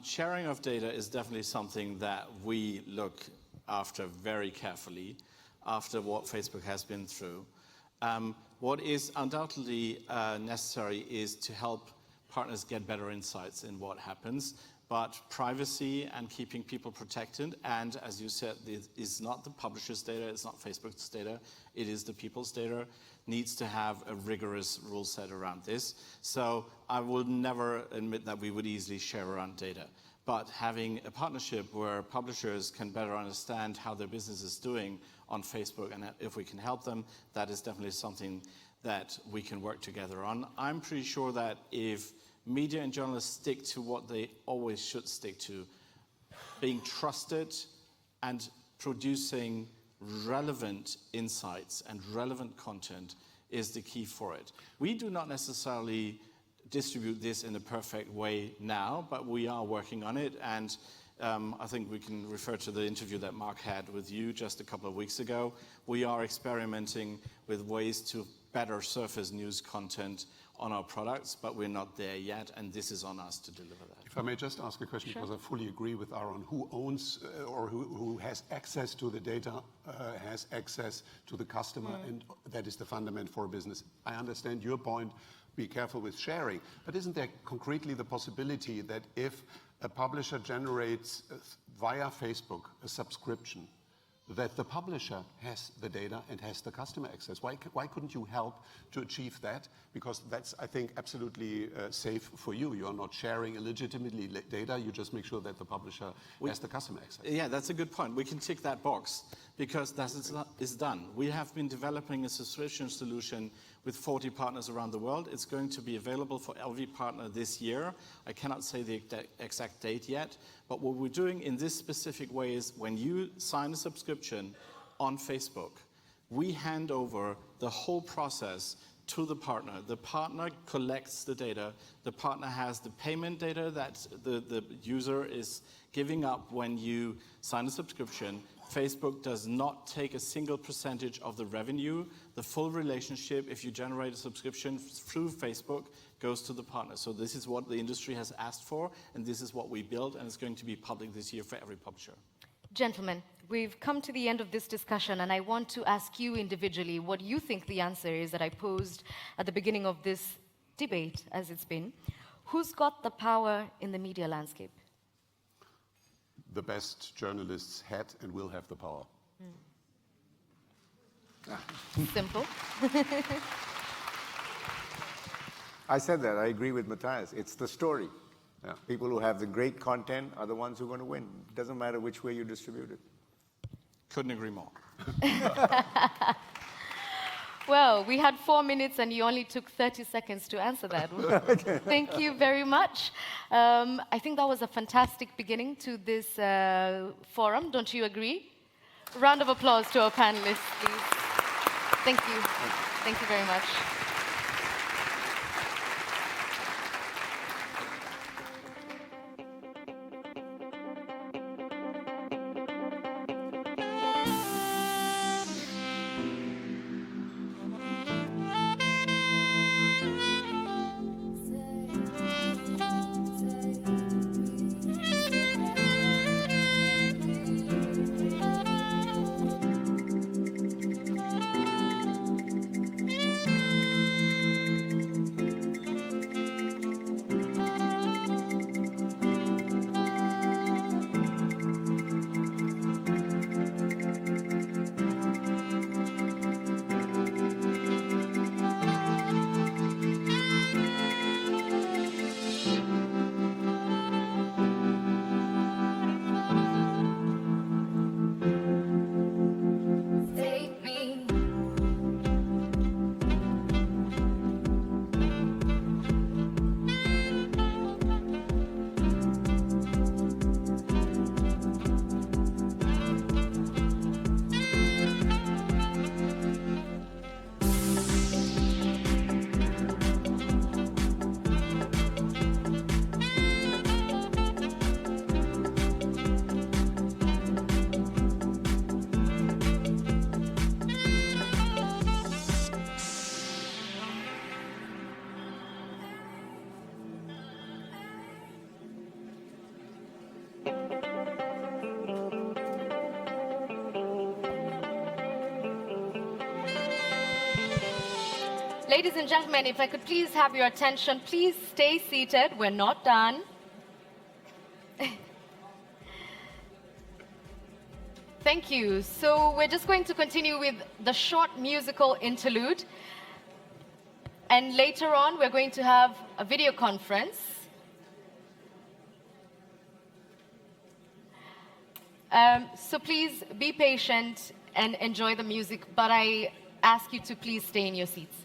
sharing of data is definitely something that we look after very carefully after what Facebook has been through. What is undoubtedly necessary is to help partners get better insights in what happens, but privacy and keeping people protected, and as you said, it is not the publisher's data, it's not Facebook's data, it is the people's data, needs to have a rigorous rule set around this. So I will never admit that we would easily share around data. But having a partnership where publishers can better understand how their business is doing on Facebook, and if we can help them, that is definitely something that we can work together on. I'm pretty sure that if media and journalists stick to what they always should stick to, being trusted and producing relevant insights and relevant content is the key for it. We do not necessarily distribute this in a perfect way now, but we are working on it, and I think we can refer to the interview that Mark had with you just a couple of weeks ago. We are experimenting with ways to better surface news content on our products, but we're not there yet, and this is on us to deliver that. If I may just ask a question, because I fully agree with Aaron, who owns or who has access to the data, has access to the customer, and that is the fundament for a business. I understand your point, be careful with sharing, but isn't there concretely the possibility that if a publisher generates via Facebook a subscription, that the publisher has the data and has the customer access? Why couldn't you help to achieve that? Because that's, I think, absolutely safe for you. You are not sharing illegitimately data. You just make sure that the publisher has the customer access. Yeah, that's a good point. We can tick that box because that is done. We have been developing a subscription solution with 40 partners around the world. It's going to be available for every partner this year. I cannot say the exact date yet, but what we're doing in this specific way is when you sign a subscription on Facebook, we hand over the whole process to the partner. The partner collects the data. The partner has the payment data that the user is giving up when you sign a subscription. Facebook does not take a single percentage of the revenue. The full relationship, if you generate a subscription through Facebook, goes to the partner. So this is what the industry has asked for, and this is what we built, and it's going to be public this year for every publisher. Gentlemen, we've come to the end of this discussion, and I want to ask you individually what you think the answer is that I posed at the beginning of this debate, as it's been. Who's got the power in the media landscape? The best journalists had and will have the power. Simple. I said that. I agree with Matthias. It's the story. Yeah. People who have the great content are the ones who are going to win. It doesn't matter which way you distribute it. Couldn't agree more. Well, we had 4 minutes and you only took 30 seconds to answer that. Thank you very much. I think that was a fantastic beginning to this forum. Don't you agree? Round of applause to our panelists, please. Thank you. Thank you very much. Ladies and gentlemen, if I could please have your attention, please stay seated. We're not done. Thank you. So we're just going to continue with the short musical interlude. And later on, we're going to have a video conference. So please be patient and enjoy the music, but I ask you to please stay in your seats.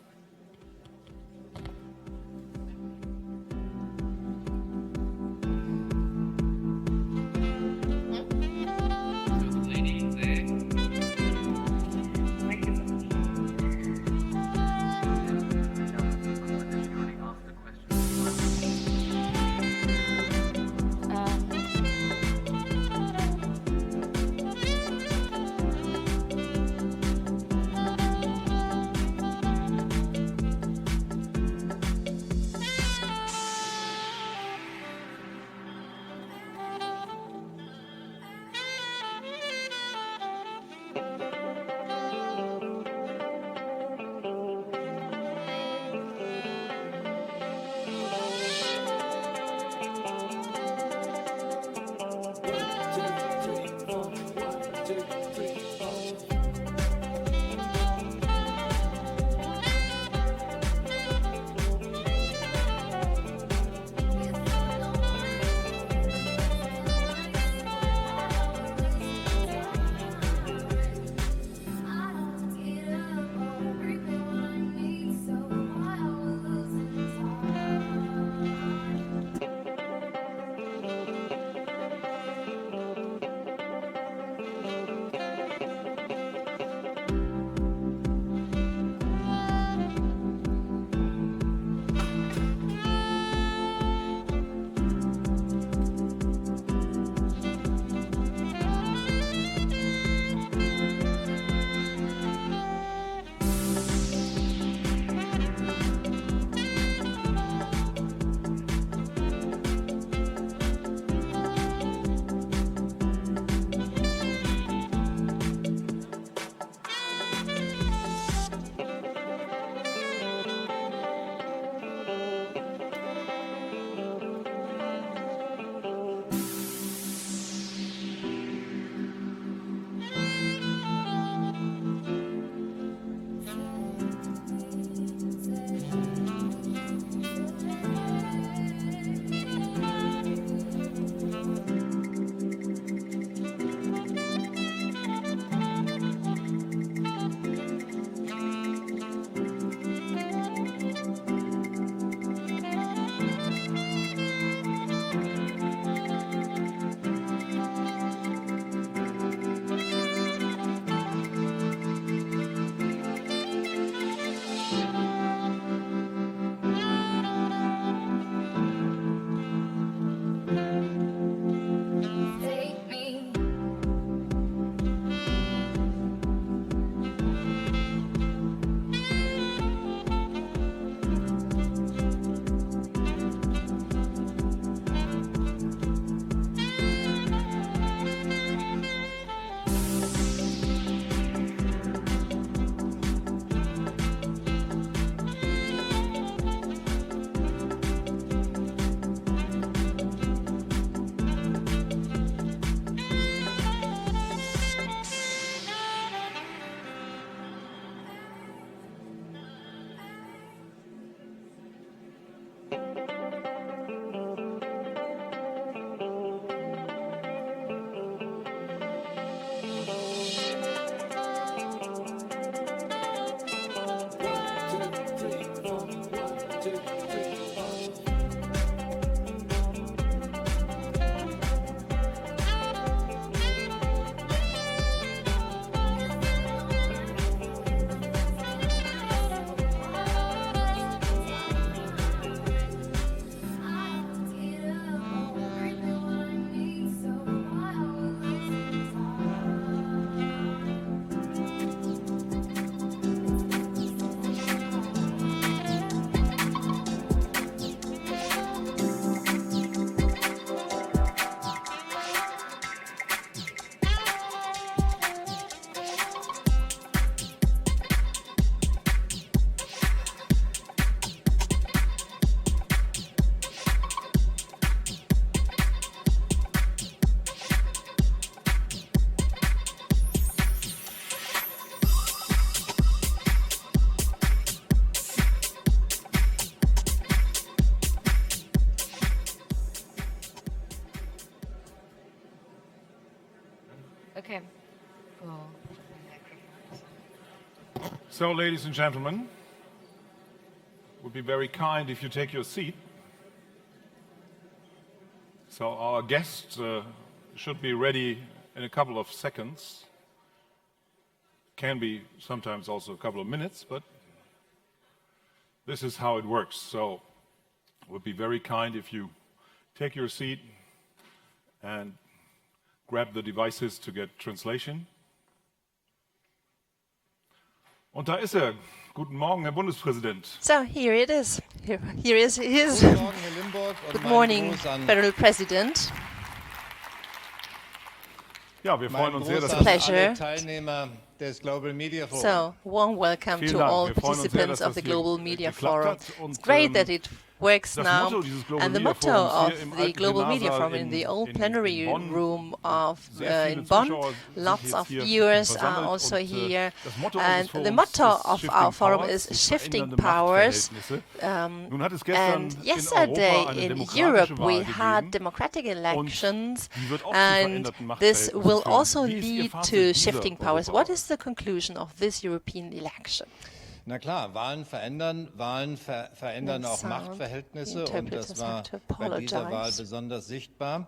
Okay. So, ladies and gentlemen, it would be very kind if you take your seat. So our guest should be ready in a couple of seconds. Can be sometimes also a couple of minutes, but this is how it works. So it would be very kind if you take your seat and grab the devices to get translation. Und da ist er. Guten Morgen, Herr Bundespräsident. So here it is. Here is his. Good morning, Federal President. Ja, wir freuen uns sehr, dass Pleasure. Teilnehmer des Global Media Forum. So, warm welcome Vielen to Dank. all Wir freuen uns sehr, participants dass of the das hier Global Media geklappt Forum. hat. Und, It's great that it works das now. Motto dieses Global And the Media motto Forums of hier im the alten Global Media Plenarsaal Forum in the old plenary Bonn. room of Sehr in viele Bonn. Zuschauer sind Lots jetzt of hier viewers are versammelt also und, here. das Motto And unseres the Forums motto ist of Shifting our forum Powers, is Shifting verändernde Powers. Machtverhältnisse. Nun hat es gestern And in yesterday Europa eine in demokratische Europe Wahl we gegeben. had democratic elections, die wird auch zu and veränderten this Machtverhältnissen will führen. also Wie ist Ihr lead Fazit to dieser shifting powers. Europawahl? What is the conclusion of this European election? Na klar, Wahlen verändern, verändern No auch sound. Machtverhältnisse The und das interpreters war have to bei dieser Wahl apologize. besonders sichtbar.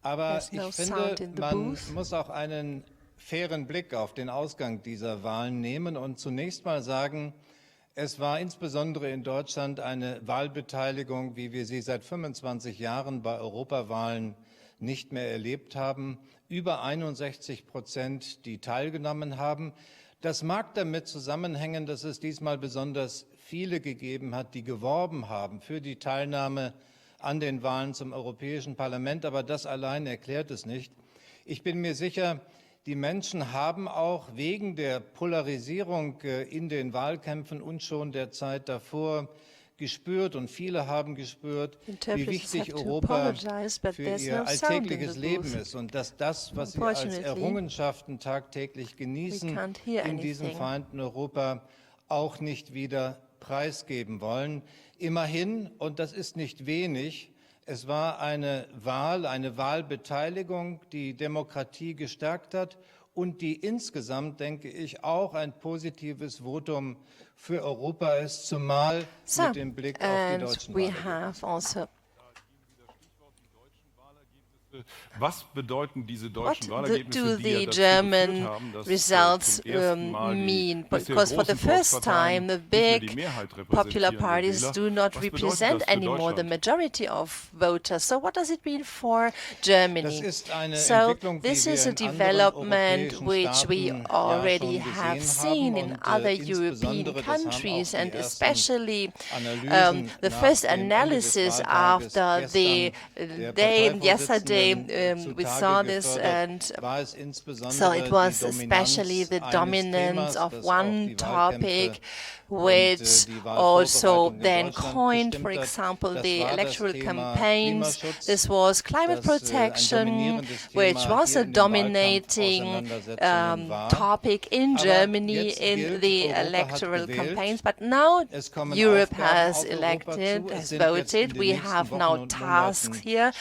Aber There's no ich finde, sound in the man booth. muss auch einen fairen Blick auf den Ausgang dieser Wahlen nehmen und zunächst mal sagen, es war insbesondere in Deutschland eine Wahlbeteiligung, wie wir sie seit 25 Jahren bei Europawahlen nicht mehr erlebt haben. Über 61%, die teilgenommen haben. Das mag damit zusammenhängen, dass es diesmal besonders viele gegeben hat, die geworben haben für die Teilnahme an den Wahlen zum Europäischen Parlament. Aber das allein erklärt es nicht. Ich bin mir sicher, die Menschen haben auch wegen der Polarisierung in den Wahlkämpfen und schon der Zeit davor gespürt und viele haben gespürt, wie wichtig Europa für ihr alltägliches Leben ist und dass das, was sie als Errungenschaften tagtäglich genießen, in diesem vereinten Europa auch nicht wieder preisgeben wollen. Immerhin, und das ist nicht wenig, es war eine Wahl, eine Wahlbeteiligung, die Demokratie gestärkt hat und die insgesamt, denke ich, auch ein positives Votum für Europa ist, zumal mit dem Blick auf die deutschen Wahlergebnisse. Was bedeuten diese deutschen What Wahlergebnisse, do die the dazu German geführt haben, dass results zum ersten Mal mean? die bisher Because for the großen first Volksparteien time, the nicht mehr die big Mehrheit popular repräsentieren der parties Wähler? do not Was bedeutet represent das für anymore the Deutschland? majority of voters. So what does it mean for Germany? Das ist eine So Entwicklung, die this wir is a in anderen development europäischen which we Staaten already schon have gesehen seen haben in und, other insbesondere, European das haben countries auch die and ersten especially Analysen the nach first dem Ende des analysis Wahltages after the gestern day der yesterday Parteivorsitzenden we zutage saw this gefördert, and war es insbesondere so it was die especially the Dominanz dominance eines Themas, of das one auch die topic Wahlkämpfe which die also Wahlvorbereitung in then Deutschland coined, bestimmt for hat. example, Das the war das electoral Thema campaigns. Klimaschutz, This was climate das, ein protection, dominierendes which Thema was hier a in den dominating Wahlkampfauseinandersetzungen war. topic in Aber Germany jetzt in gilt, the Europa hat electoral gewählt. campaigns. But now Es kommen Europe Aufgaben has auf Europa elected, zu. Es has sind jetzt in voted. den We nächsten have Wochen now und tasks Monaten here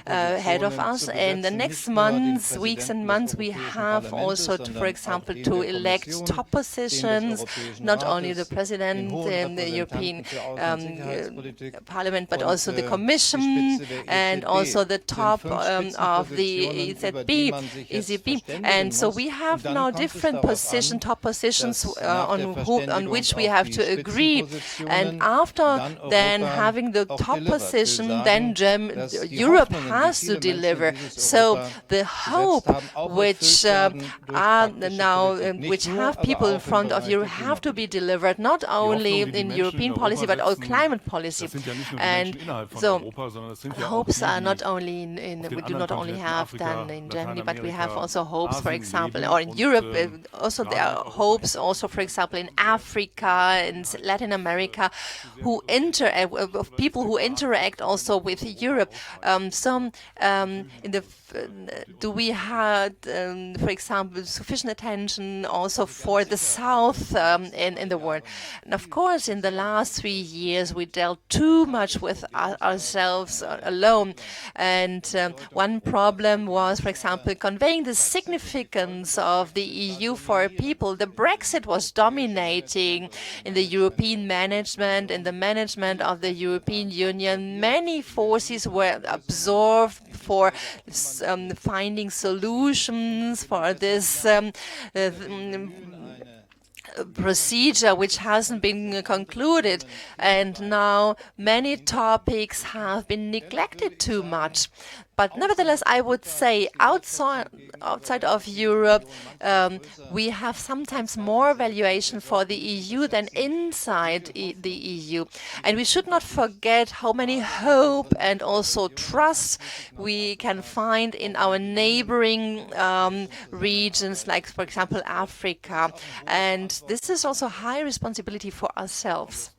ahead of Spitzenpositionen us. zu In the besetzen, next nicht nur den months, weeks and Präsidenten months, des we Europäischen have Parlaments, also, sondern for auch example, den to der elect Kommission, top den des positions, Europäischen not only the Rates, President, den hohen the European Repräsentanten für Außen- und Sicherheitspolitik Parliament, but und, also the die Commission Spitze der and EZB. also the Sind top 5 of the Spitzenpositionen, über EZB, die man sich jetzt verständigen and so muss. we Und have dann now kommt es different darauf an, top positions dass nach der on Verständigung which we auf have die to agree, and Spitzenpositionen after dann then Europa having the auch top delivert. position, Will then sagen, dass die Europe Hoffnungen, die has to viele Menschen in deliver. dieses So Europa the gesetzt hope haben, auch which erfüllt werden durch are praktische now Politik. Nicht which nur, have aber people auch in im front of Bereich you der have to be Klimapolitik. delivered not only Hoffnung, die die in Menschen European in policy Europa but also setzen, climate policy. das sind ja nicht nur die And Menschen innerhalb von so Europa, sondern es sind ja auch hopes die, are die not only auf in den we do anderen not only Kontinenten, have Afrika, done in Germany, but we have Lateinamerika, also hopes, for Asien example, leben or in und, Europe. Also gerade there are auch hopes also, for example, in Africa and Latin America, of people who interact also with Europe. Some do we have, for example, sufficient attention also for the South in the world? And of course, in the last 3 years, we dealt too much with ourselves alone. And one problem was, for example, conveying the significance of the EU for people. The Brexit was dominating in the European management, in the management of the European Union. Many forces were absorbed for finding solutions for this procedure which hasn't been concluded, and now many topics have been neglected too much. But nevertheless, I would say outside of Europe, we have sometimes more valuation for the EU than inside the EU. And we should not forget how many hope and also trust we can find in our neighboring regions, like, for example, Africa. And this is also high responsibility for ourselves.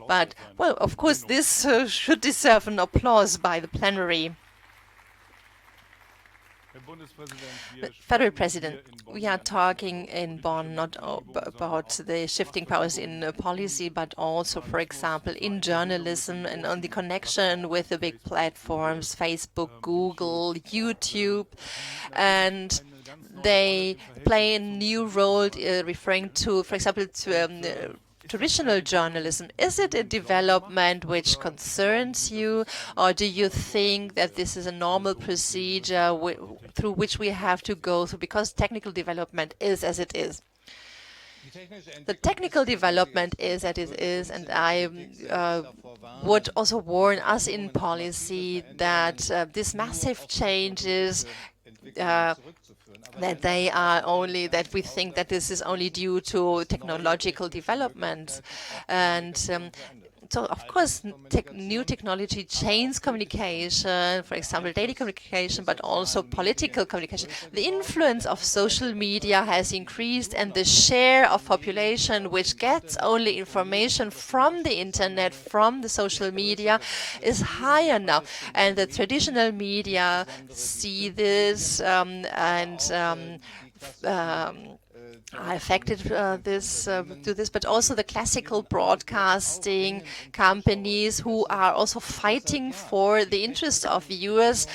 But, well, of course, this should deserve an applause by the plenary. Federal President, we are talking in Bonn not about the shifting powers in policy, but also, for example, in journalism and on the connection with the big platforms, Facebook, Google, YouTube, and they play a new role referring to, for example, to traditional journalism. Is it a development which concerns you, or do you think that this is a normal procedure through which we have to go through because technical development is as it is? The technical development is as it is, and I would also warn us in policy that these massive changes that we think that this is only due to technological developments. And so, of course, new technology changes communication, for example, daily communication, but also political communication. The influence of social media has increased, and the share of population which gets only information from the internet, from the social media, is higher now. And the traditional media see this are affected to this, but also the classical broadcasting companies who are also fighting for the interests of viewers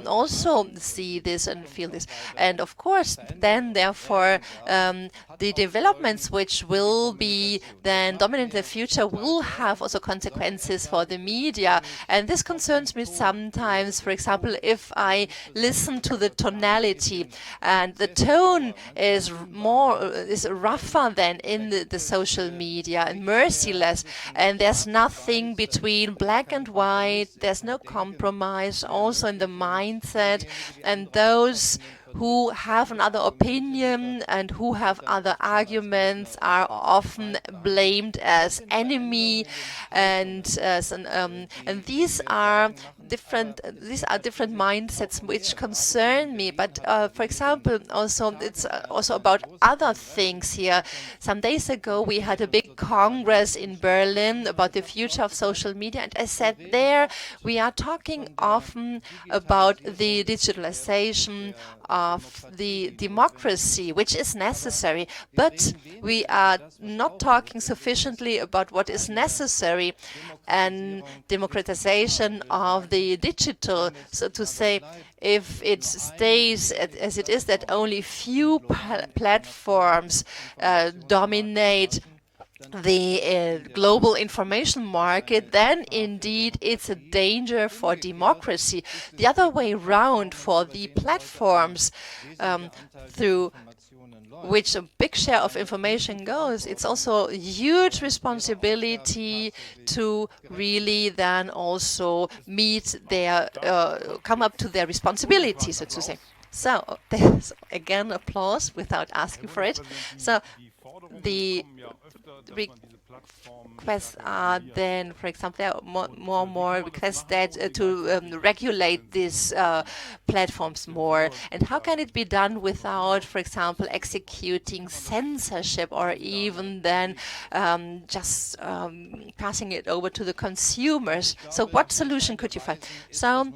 also see this and feel this. And of course, then therefore, the developments which will be then dominant in the future will have also consequences for the media. And this concerns me sometimes. For example, if I listen to the tonality, and the tone is rougher than in the social media and merciless, and there's nothing between black and white, there's no compromise also in the mindset, and those who have another opinion and who have other arguments are often blamed as enemy, and these are different mindsets which concern me. But for example, also it's also about other things here. Some days ago we had a big congress in Berlin about the future of social media, and I said there we are talking often about the digitalization of the democracy, which is necessary, but we are not talking sufficiently about what is necessary, and democratization of the digital, so to say. If it stays as it is, that only few platforms dominate the global information market, then indeed it's a danger for democracy. The other way round, for the platforms through which a big share of information goes, it's also a huge responsibility to really then also meet their, come up to their responsibilities, so to say. So there's again applause without asking for it. So the requests are then, for example, there are more and more requests that to regulate these platforms more. And how can it be done without, for example, executing censorship or even then just passing it over to the consumers? So what solution could you find? So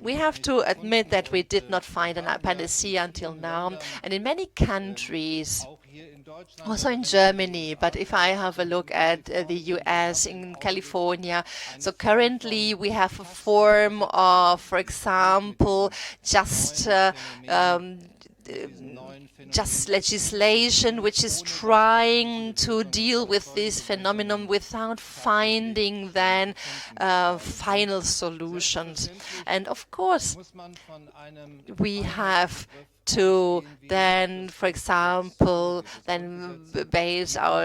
we have to admit that we did not find an panacea until now. And in many countries, also in Germany, but if I have a look at the US, in California, so currently we have a form of, for example, just legislation which is trying to deal with this phenomenon without finding then final solutions. And of course, we have to then, for example, then base our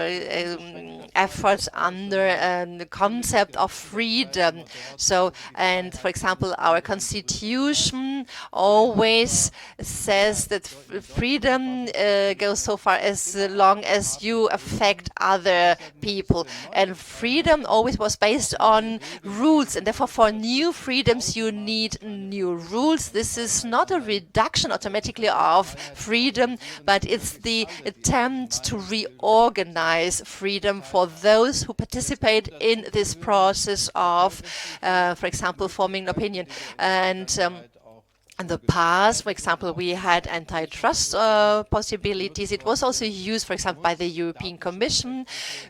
efforts under the concept of freedom. So, and for example, our constitution always says that freedom goes so far as long as you affect other people. And freedom always was based on rules, and therefore for new freedoms you need new rules. This is not a reduction automatically of freedom, but it's the attempt to reorganize freedom for those who participate in this process of, for example, forming an opinion. And in the past, for example, we had antitrust possibilities. It was also used, for example, by the European Commission.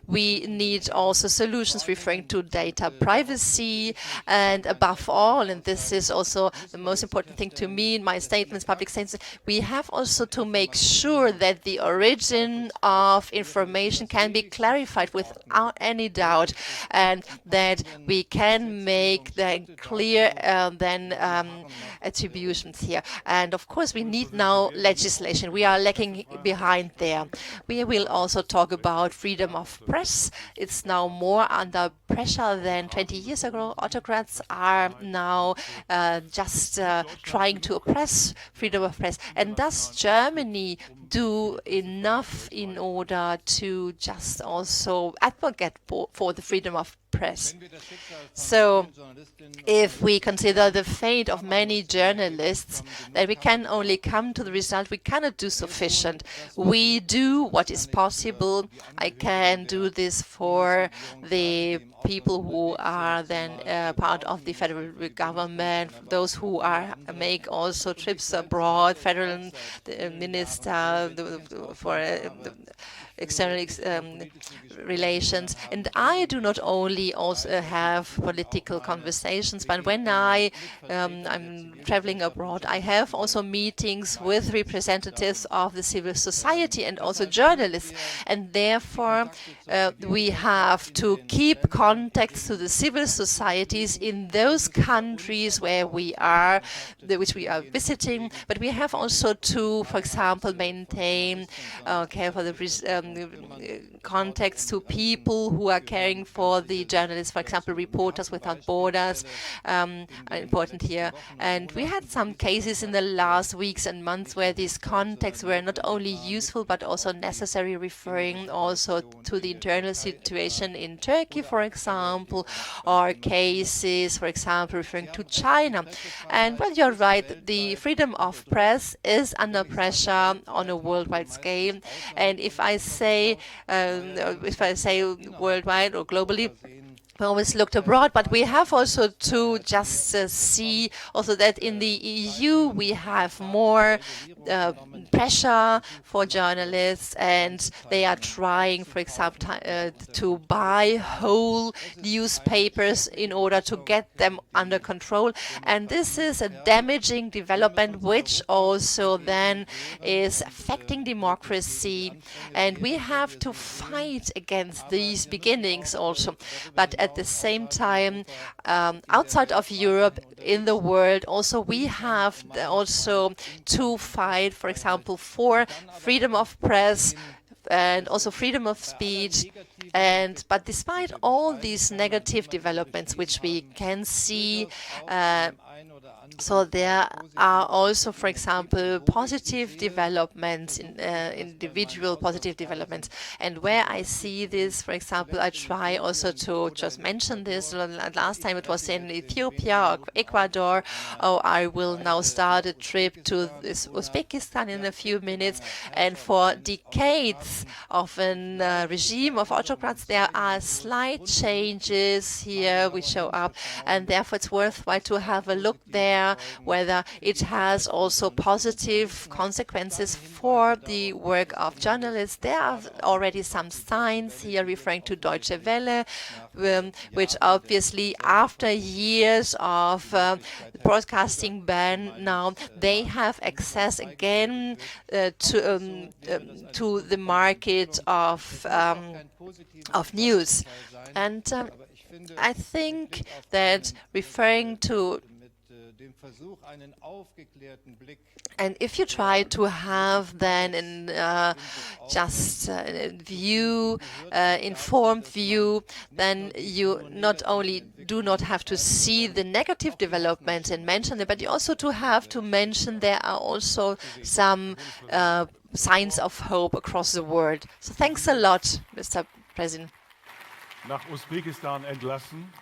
We need also solutions referring to data privacy. And above all, and this is also the most important thing to me in my statements, public statements, we have also to make sure that the origin of information can be clarified without any doubt, and that we can make the clear attribution here. And of course, we need now legislation. We are lacking behind there. We will also talk about freedom of press. It's now more under pressure than 20 years ago. Autocrats are now just trying to oppress freedom of press. And does Germany do enough in order to just also advocate for the freedom of press? So if we consider the fate of many journalists, then we can only come to the result we cannot do sufficient. We do what is possible. I can do this for the people who are then part of the federal government, those who make also trips abroad, federal minister for external relations. And I do not only also have political conversations, but when I'm traveling abroad, I have also meetings with representatives of the civil society and also journalists. And therefore, we have to keep contacts to the civil societies in those countries where we are, which we are visiting. But we have also to, for example, maintain care for the contacts to people who are caring for the journalists, for example, Reporters Without Borders, are important here. And we had some cases in the last weeks and months where these contacts were not only useful but also necessary, referring also to the internal situation in Turkey, for example, or cases, for example, referring to China. And well, you're right, the freedom of press is under pressure on a worldwide scale. And if I say worldwide or globally, we always looked abroad, but we have also to just see also that in the EU we have more pressure for journalists, and they are trying, for example, to buy whole newspapers in order to get them under control. And this is a damaging development which also then is affecting democracy. And we have to fight against these beginnings also. But at the same time, outside of Europe, in the world, also we have also to fight, for example, for freedom of press and also freedom of speech. But despite all these negative developments which we can see, So there are also, for example, positive developments, individual positive developments. And where I see this, for example, I try also to just mention this. Last time it was in Ethiopia or Ecuador. Oh, I will now start a trip to Uzbekistan in a few minutes. And for decades of a regime of autocrats, there are slight changes here which show up. And therefore it's worthwhile to have a look there, whether it has also positive consequences for the work of journalists. There are already some signs here referring to Deutsche Welle, which obviously after years of broadcasting ban now, they have access again to the market of news. And I think that referring to, and if you try to have then informed view, then you not only do not have to see the negative developments and mention them, but you also have to mention there are also some signs of hope across the world. So thanks a lot, Mr. President. Nach Usbekistan entlassen.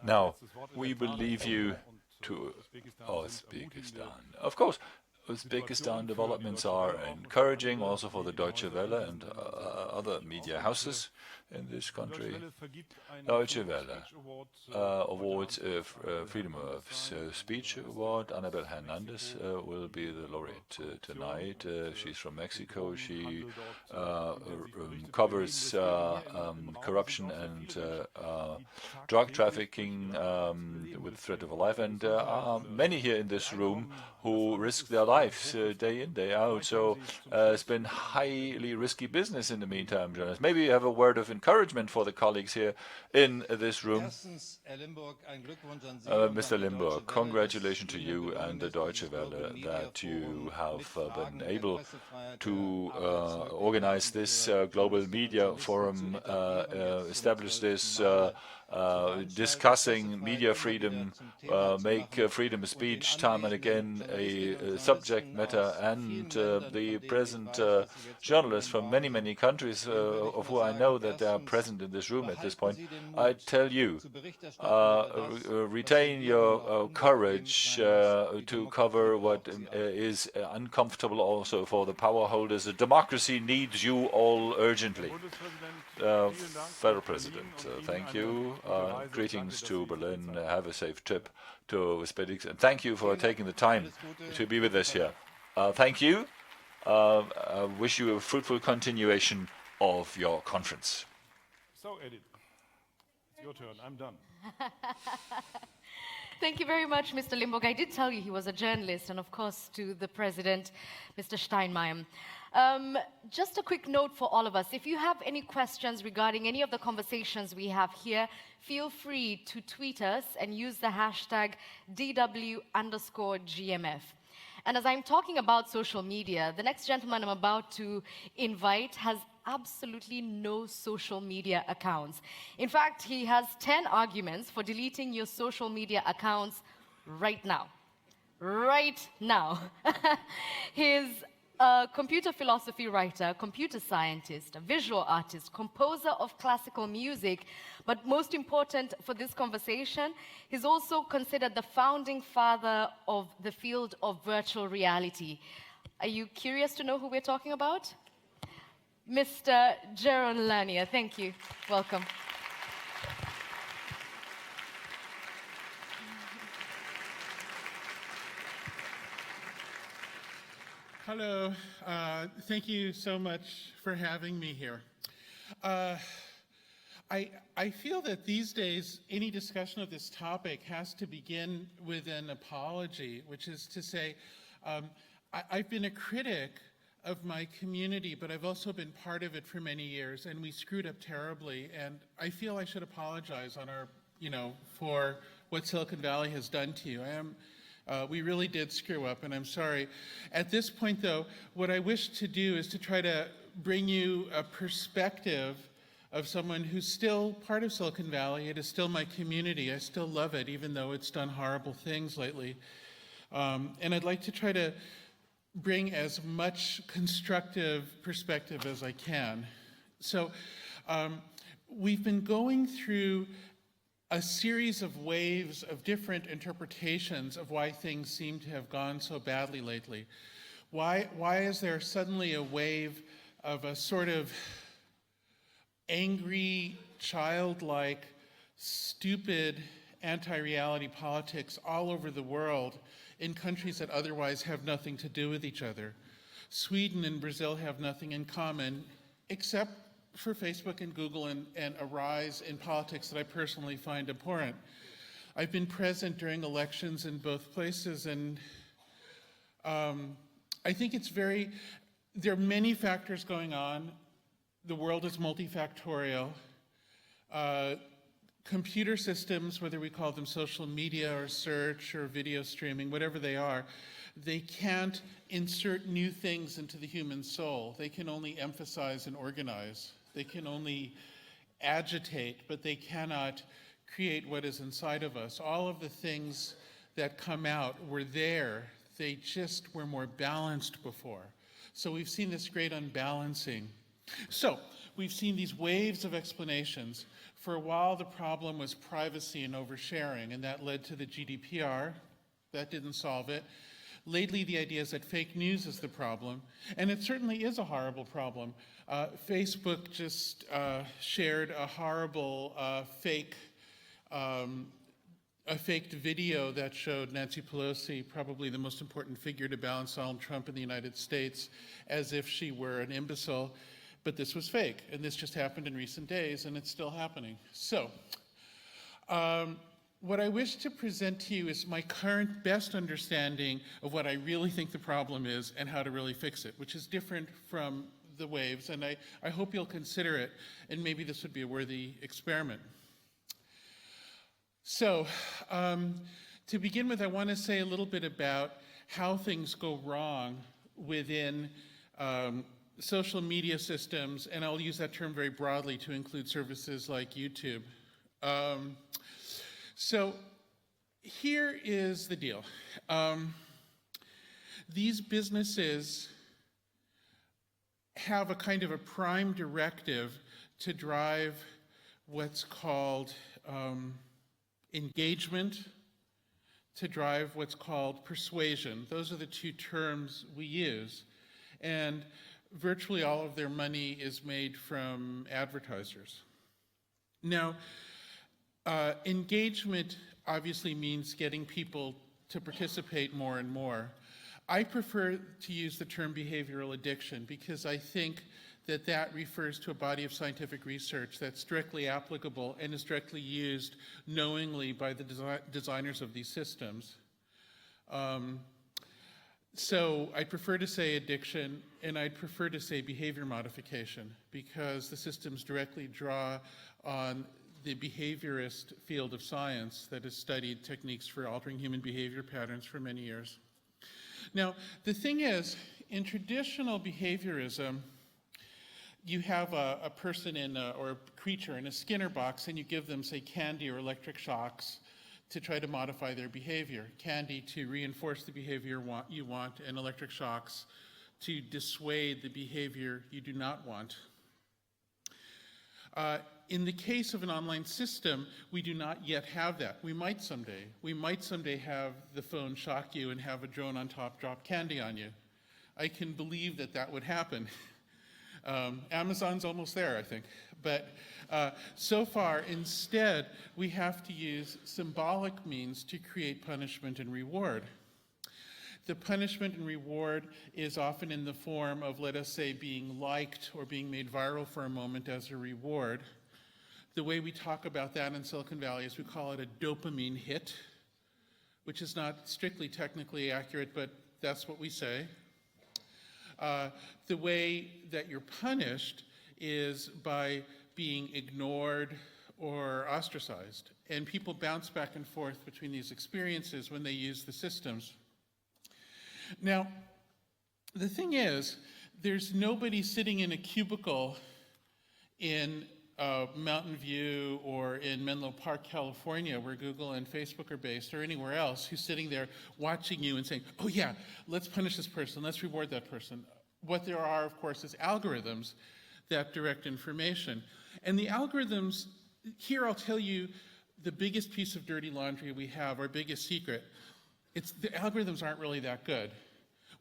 Now, we will leave you to Uzbekistan. Of course, Uzbekistan developments are encouraging also for the Deutsche Welle and other media houses in this country. Deutsche Welle awards Freedom of Speech Award. Anabel Hernandez will be the laureate tonight. She's from Mexico. She covers corruption and drug trafficking with threat of life. And many here in this room who risk their lives day in, day out. So it's been highly risky business in the meantime, journalists. Maybe you have a word of encouragement for the colleagues here in this room. Mr. Limburg, congratulations to you and the Deutsche Welle that you have been able to organize this global media forum, establish this discussing media freedom, make freedom of speech time and again a subject matter, and the present journalists from many, many countries of who I know that they are present in this room at this point, I tell you, retain your courage to cover what is uncomfortable also for the power holders. The democracy needs you all urgently. Federal President, thank you. Greetings to Berlin. Have a safe trip to Uzbekistan. Thank you for taking the time to be with us here. Thank you. I wish you a fruitful continuation of your conference. So, Edith, it's your turn. I'm done. Thank you very much, Mr. Limburg. I did tell you he was a journalist, and of course to the President, Mr. Steinmeier. Just a quick note for all of us. If you have any questions regarding any of the conversations we have here, feel free to tweet us and use the hashtag DW_GMF. And as I'm talking about social media, the next gentleman I'm about to invite has absolutely no social media accounts. In fact, he has 10 arguments for deleting your social media accounts right now. Right now. His a computer philosophy writer, computer scientist, a visual artist, composer of classical music, but most important for this conversation, he's also considered the founding father of the field of virtual reality. Are you curious to know who we're talking about? Mr. Jaron Lanier, thank you. Welcome. Hello, thank you so much for having me here. I feel that these days any discussion of this topic has to begin with an apology, which is to say, I've been a critic of my community, but I've also been part of it for many years, and we screwed up terribly, and I feel I should apologize on our, for what Silicon Valley has done to you. We really did screw up, and I'm sorry. At this point, though, what I wish to do is to try to bring you a perspective of someone who's still part of Silicon Valley. It is still my community. I still love it, even though it's done horrible things lately. And I'd like to try to bring as much constructive perspective as I can. So we've been going through a series of waves of different interpretations of why things seem to have gone so badly lately. Why is there suddenly a wave of a sort of angry, childlike, stupid anti-reality politics all over the world in countries that otherwise have nothing to do with each other? Sweden and Brazil have nothing in common except for Facebook and Google and a rise in politics that I personally find abhorrent. I've been present during elections in both places, and I think there are many factors going on. The world is multifactorial. Computer systems, whether we call them social media or search or video streaming, whatever they are, they can't insert new things into the human soul. They can only emphasize and organize. They can only agitate, but they cannot create what is inside of us. All of the things that come out were there. They just were more balanced before. So we've seen this great unbalancing. So we've seen these waves of explanations. For a while, the problem was privacy and oversharing, and that led to the GDPR. That didn't solve it. Lately, the idea is that fake news is the problem, and it certainly is a horrible problem. Facebook just shared a horrible a faked video that showed Nancy Pelosi, probably the most important figure to balance Donald Trump in the United States, as if she were an imbecile. But this was fake, and this just happened in recent days, and it's still happening. So, what I wish to present to you is my current best understanding of what I really think the problem is and how to really fix it, which is different from the waves, and I hope you'll consider it, and maybe this would be a worthy experiment. So, to begin with, I want to say a little bit about how things go wrong within social media systems, and I'll use that term very broadly to include services like YouTube. So here is the deal. These businesses have a kind of a prime directive to drive what's called engagement, to drive what's called persuasion. Those are the two terms we use. And virtually all of their money is made from advertisers. Now, engagement obviously means getting people to participate more and more. I prefer to use the term behavioral addiction because I think that that refers to a body of scientific research that's directly applicable and is directly used knowingly by the designers of these systems. So I'd prefer to say addiction, and I'd prefer to say behavior modification, because the systems directly draw on the behaviorist field of science that has studied techniques for altering human behavior patterns for many years. Now, the thing is, in traditional behaviorism, you have a person or a creature in a Skinner box, and you give them, say, candy or electric shocks to try to modify their behavior. Candy to reinforce the behavior you want, and electric shocks to dissuade the behavior you do not want. In the case of an online system, we do not yet have that. We might someday. We might someday have the phone shock you and have a drone on top drop candy on you. I can believe that that would happen. Amazon's almost there, I think. But so far, instead, we have to use symbolic means to create punishment and reward. The punishment and reward is often in the form of, let us say, being liked or being made viral for a moment as a reward. The way we talk about that in Silicon Valley is we call it a dopamine hit, which is not strictly technically accurate, but that's what we say. The way that you're punished is by being ignored or ostracized. And people bounce back and forth between these experiences when they use the systems. Now, the thing is, there's nobody sitting in a cubicle in Mountain View or in Menlo Park, California, where Google and Facebook are based, or anywhere else, who's sitting there watching you and saying, oh yeah, let's punish this person, let's reward that person. What there are, of course, is algorithms that direct information. And the algorithms, here I'll tell you the biggest piece of dirty laundry we have, our biggest secret. It's the algorithms aren't really that good.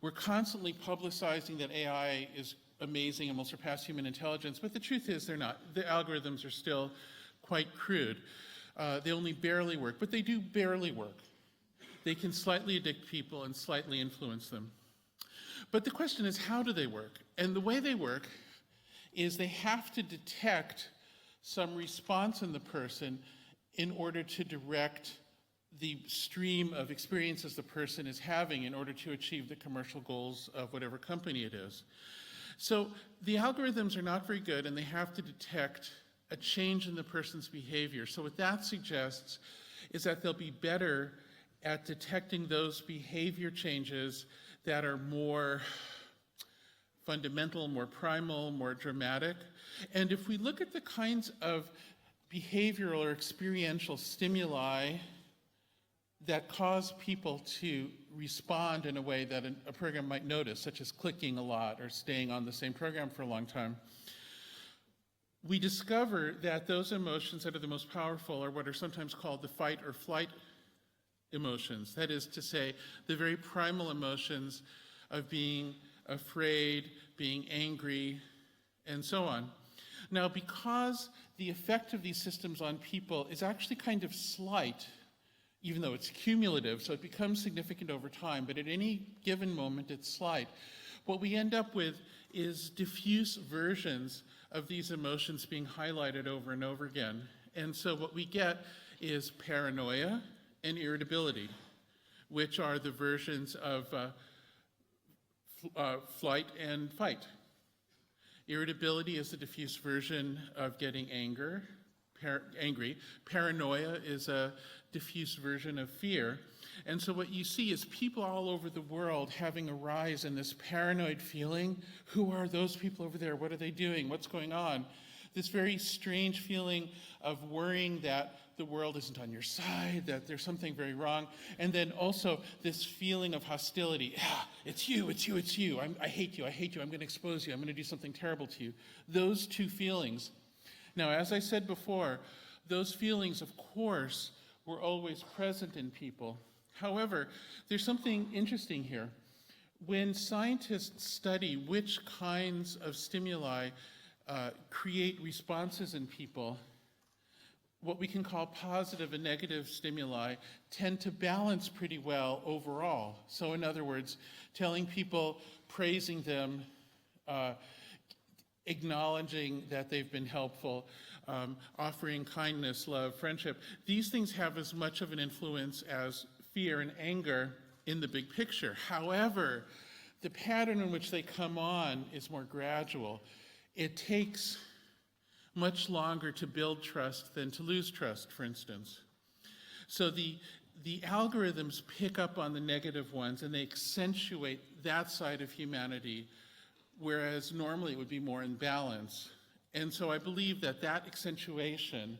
We're constantly publicizing that AI is amazing and will surpass human intelligence, but the truth is they're not. The algorithms are still quite crude. They only barely work, but they do barely work. They can slightly addict people and slightly influence them. But the question is, how do they work? And the way they work is they have to detect some response in the person in order to direct the stream of experiences the person is having in order to achieve the commercial goals of whatever company it is. So the algorithms are not very good, and they have to detect a change in the person's behavior. So what that suggests is that they'll be better at detecting those behavior changes that are more fundamental, more primal, more dramatic. And if we look at the kinds of behavioral or experiential stimuli that cause people to respond in a way that a program might notice, such as clicking a lot or staying on the same program for a long time, we discover that those emotions that are the most powerful are what are sometimes called the fight or flight emotions. That is to say, the very primal emotions of being afraid, being angry, and so on. Now, because the effect of these systems on people is actually kind of slight, even though it's cumulative, so it becomes significant over time, but at any given moment it's slight. What we end up with is diffuse versions of these emotions being highlighted over and over again. And so what we get is paranoia and irritability, which are the versions of flight and fight. Irritability is the diffuse version of getting angry. Paranoia is a diffuse version of fear. And so what you see is people all over the world having a rise in this paranoid feeling. Who are those people over there? What are they doing? What's going on? This very strange feeling of worrying that the world isn't on your side, that there's something very wrong. And then also this feeling of hostility. Ah, it's you, it's you, it's you. I hate you, I'm going to expose you, I'm going to do something terrible to you. Those two feelings. Now, as I said before, those feelings, of course, were always present in people. However, there's something interesting here. When scientists study which kinds of stimuli create responses in people, what we can call positive and negative stimuli tend to balance pretty well overall. So in other words, telling people, praising them, acknowledging that they've been helpful, offering kindness, love, friendship, these things have as much of an influence as fear and anger in the big picture. However, the pattern in which they come on is more gradual. It takes much longer to build trust than to lose trust, for instance. So the algorithms pick up on the negative ones and they accentuate that side of humanity, whereas normally it would be more in balance. And so I believe that that accentuation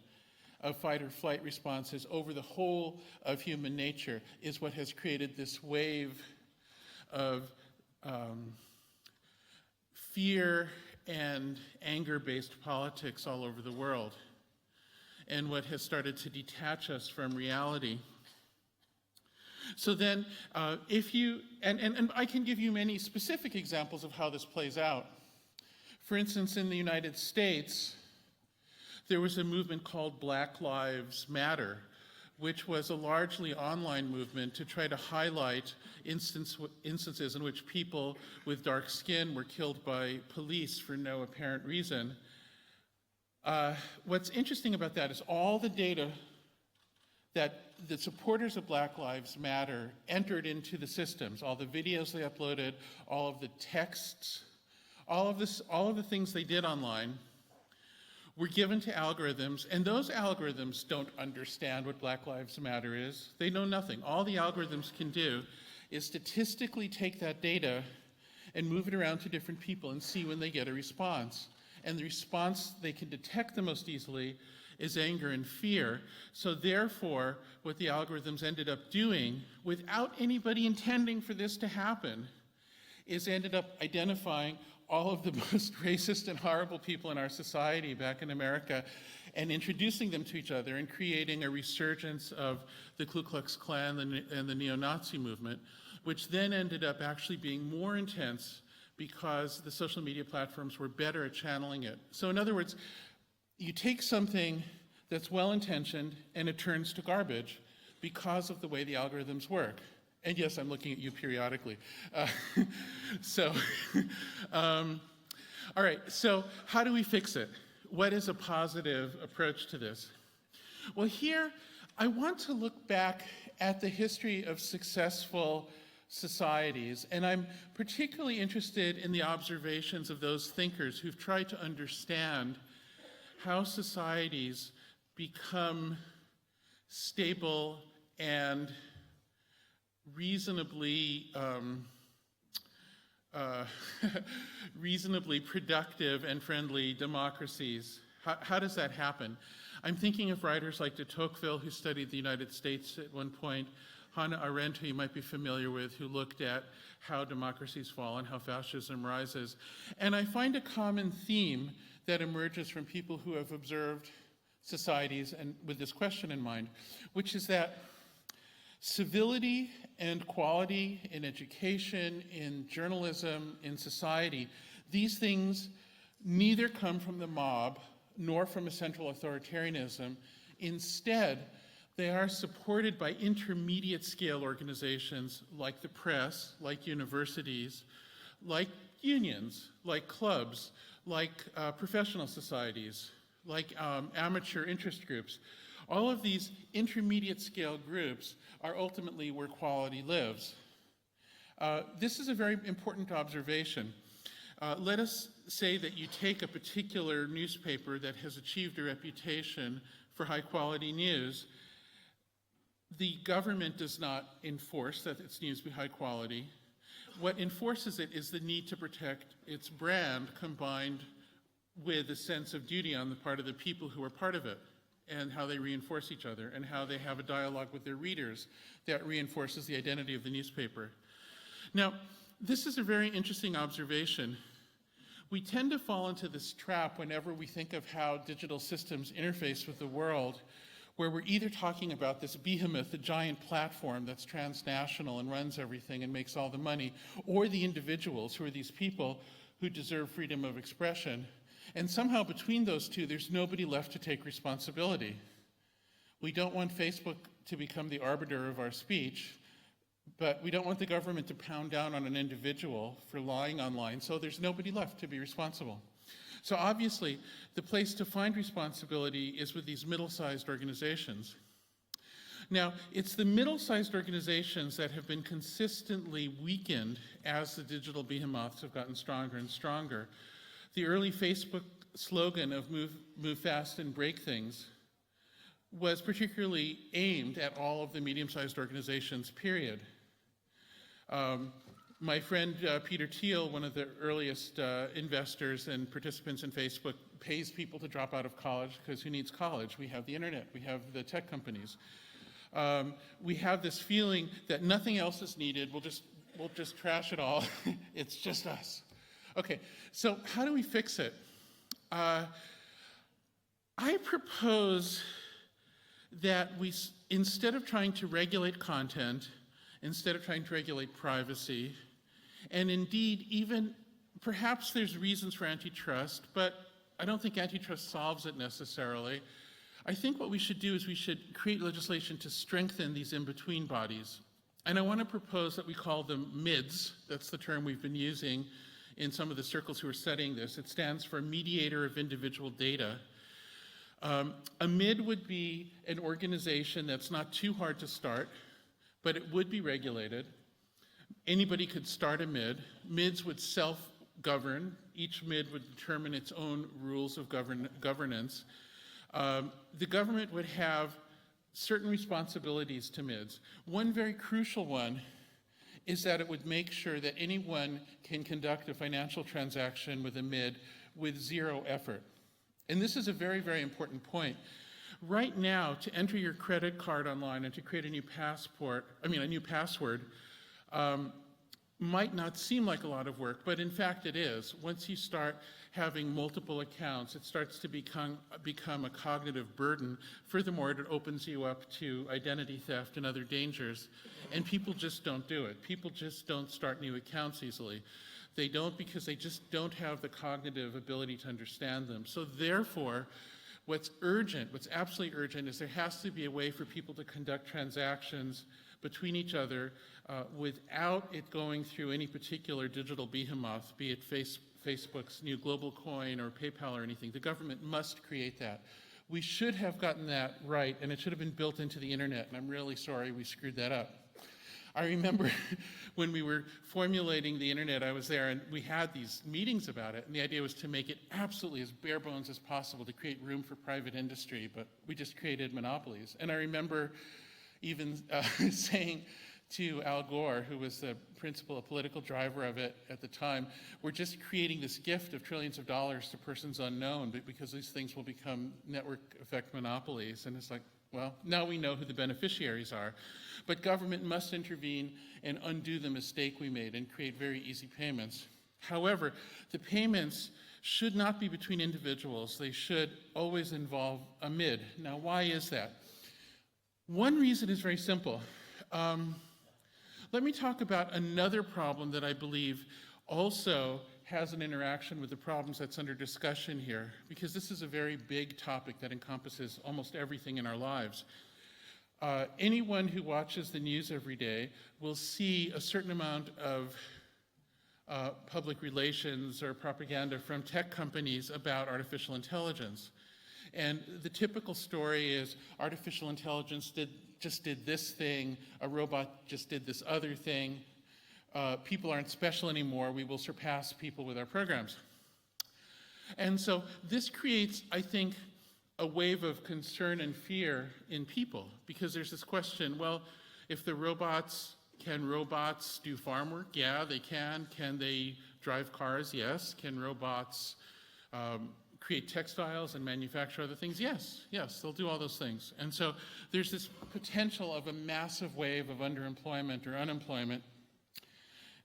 of fight or flight responses over the whole of human nature is what has created this wave of fear and anger-based politics all over the world, and what has started to detach us from reality. So then, if you, and I can give you many specific examples of how this plays out. For instance, in the United States, there was a movement called Black Lives Matter, which was a largely online movement to try to highlight instances in which people with dark skin were killed by police for no apparent reason. What's interesting about that is all the data that the supporters of Black Lives Matter entered into the systems, all the videos they uploaded, all of the texts, all of the things they did online, were given to algorithms, and those algorithms don't understand what Black Lives Matter is. They know nothing. All the algorithms can do is statistically take that data and move it around to different people and see when they get a response. and the response they can detect the most easily is anger and fear. So therefore, what the algorithms ended up doing, without anybody intending for this to happen, is ended up identifying all of the most racist and horrible people in our society back in America and introducing them to each other and creating a resurgence of the Ku Klux Klan and the neo-Nazi movement, which then ended up actually being more intense because the social media platforms were better at channeling it. So in other words, you take something that's well-intentioned and it turns to garbage because of the way the algorithms work. And yes, I'm looking at you periodically. All right, so how do we fix it? What is a positive approach to this? Well, here, I want to look back at the history of successful societies, and I'm particularly interested in the observations of those thinkers who've tried to understand how societies become stable and reasonably reasonably productive and friendly democracies. How does that happen? I'm thinking of writers like de Tocqueville, who studied the United States at one point, Hannah Arendt, who you might be familiar with, who looked at how democracies fall and how fascism rises. And I find a common theme that emerges from people who have observed societies and with this question in mind, which is that civility and quality in education, in journalism, in society, these things neither come from the mob nor from a central authoritarianism. Instead, they are supported by intermediate scale organizations like the press, like universities, like unions, like clubs, like professional societies, like amateur interest groups. All of these intermediate scale groups are ultimately where quality lives. This is a very important observation. Let us say that you take a particular newspaper that has achieved a reputation for high quality news. The government does not enforce that its news be high quality. What enforces it is the need to protect its brand combined with a sense of duty on the part of the people who are part of it, and how they reinforce each other, and how they have a dialogue with their readers that reinforces the identity of the newspaper. Now, this is a very interesting observation. We tend to fall into this trap whenever we think of how digital systems interface with the world, where we're either talking about this behemoth, the giant platform that's transnational and runs everything and makes all the money, or the individuals who are these people who deserve freedom of expression. And somehow between those two, there's nobody left to take responsibility. We don't want Facebook to become the arbiter of our speech, but we don't want the government to pound down on an individual for lying online, so there's nobody left to be responsible. So obviously, the place to find responsibility is with these middle-sized organizations. Now, it's the middle-sized organizations that have been consistently weakened as the digital behemoths have gotten stronger and stronger. The early Facebook slogan of move fast and break things was particularly aimed at all of the medium-sized organizations, period. My friend Peter Thiel, one of the earliest investors and participants in Facebook, pays people to drop out of college because who needs college? We have the internet, we have the tech companies. We have this feeling that nothing else is needed, we'll just trash it all, it's just us. Okay, so how do we fix it? I propose that we, instead of trying to regulate content, instead of trying to regulate privacy, and indeed even perhaps there's reasons for antitrust, but I don't think antitrust solves it necessarily. I think what we should do is we should create legislation to strengthen these in-between bodies. And I want to propose that we call them MIDs. That's the term we've been using in some of the circles who are studying this. It stands for Mediator of Individual Data. A MID would be an organization that's not too hard to start, but it would be regulated. Anybody could start a MID. MIDs would self-govern. Each MID would determine its own rules of governance. The government would have certain responsibilities to MIDs. One very crucial one is that it would make sure that anyone can conduct a financial transaction with a MID with zero effort. And this is a very, very important point. Right now, to enter your credit card online and to create a new password, might not seem like a lot of work, but in fact it is. Once you start having multiple accounts, it starts to become a cognitive burden. Furthermore, it opens you up to identity theft and other dangers, and people just don't do it. People just don't start new accounts easily. They don't because they just don't have the cognitive ability to understand them. So therefore, what's urgent, what's absolutely urgent, is there has to be a way for people to conduct transactions between each other without it going through any particular digital behemoth, be it Facebook's new global coin or PayPal or anything. The government must create that. We should have gotten that right, and it should have been built into the internet, and I'm really sorry we screwed that up. I remember when we were formulating the internet, I was there, and we had these meetings about it, and the idea was to make it absolutely as bare bones as possible to create room for private industry, but we just created monopolies. And I remember even saying to Al Gore, who was the principal political driver of it at the time, we're just creating this gift of trillions of dollars to persons unknown because these things will become network effect monopolies. And it's like, well, now we know who the beneficiaries are. But government must intervene and undo the mistake we made and create very easy payments. However, the payments should not be between individuals. They should always involve a MID. Now, why is that? One reason is very simple. Let me talk about another problem that I believe also has an interaction with the problems that's under discussion here, because this is a very big topic that encompasses almost everything in our lives. Anyone who watches the news every day will see a certain amount of public relations or propaganda from tech companies about artificial intelligence. And the typical story is artificial intelligence just did this thing, a robot just did this other thing, people aren't special anymore, we will surpass people with our programs. And so this creates, I think, a wave of concern and fear in people, because there's this question, well, if the can robots do farm work? Yeah, they can. Can they drive cars? Yes. Can robots create textiles and manufacture other things? Yes, they'll do all those things. And so there's this potential of a massive wave of underemployment or unemployment,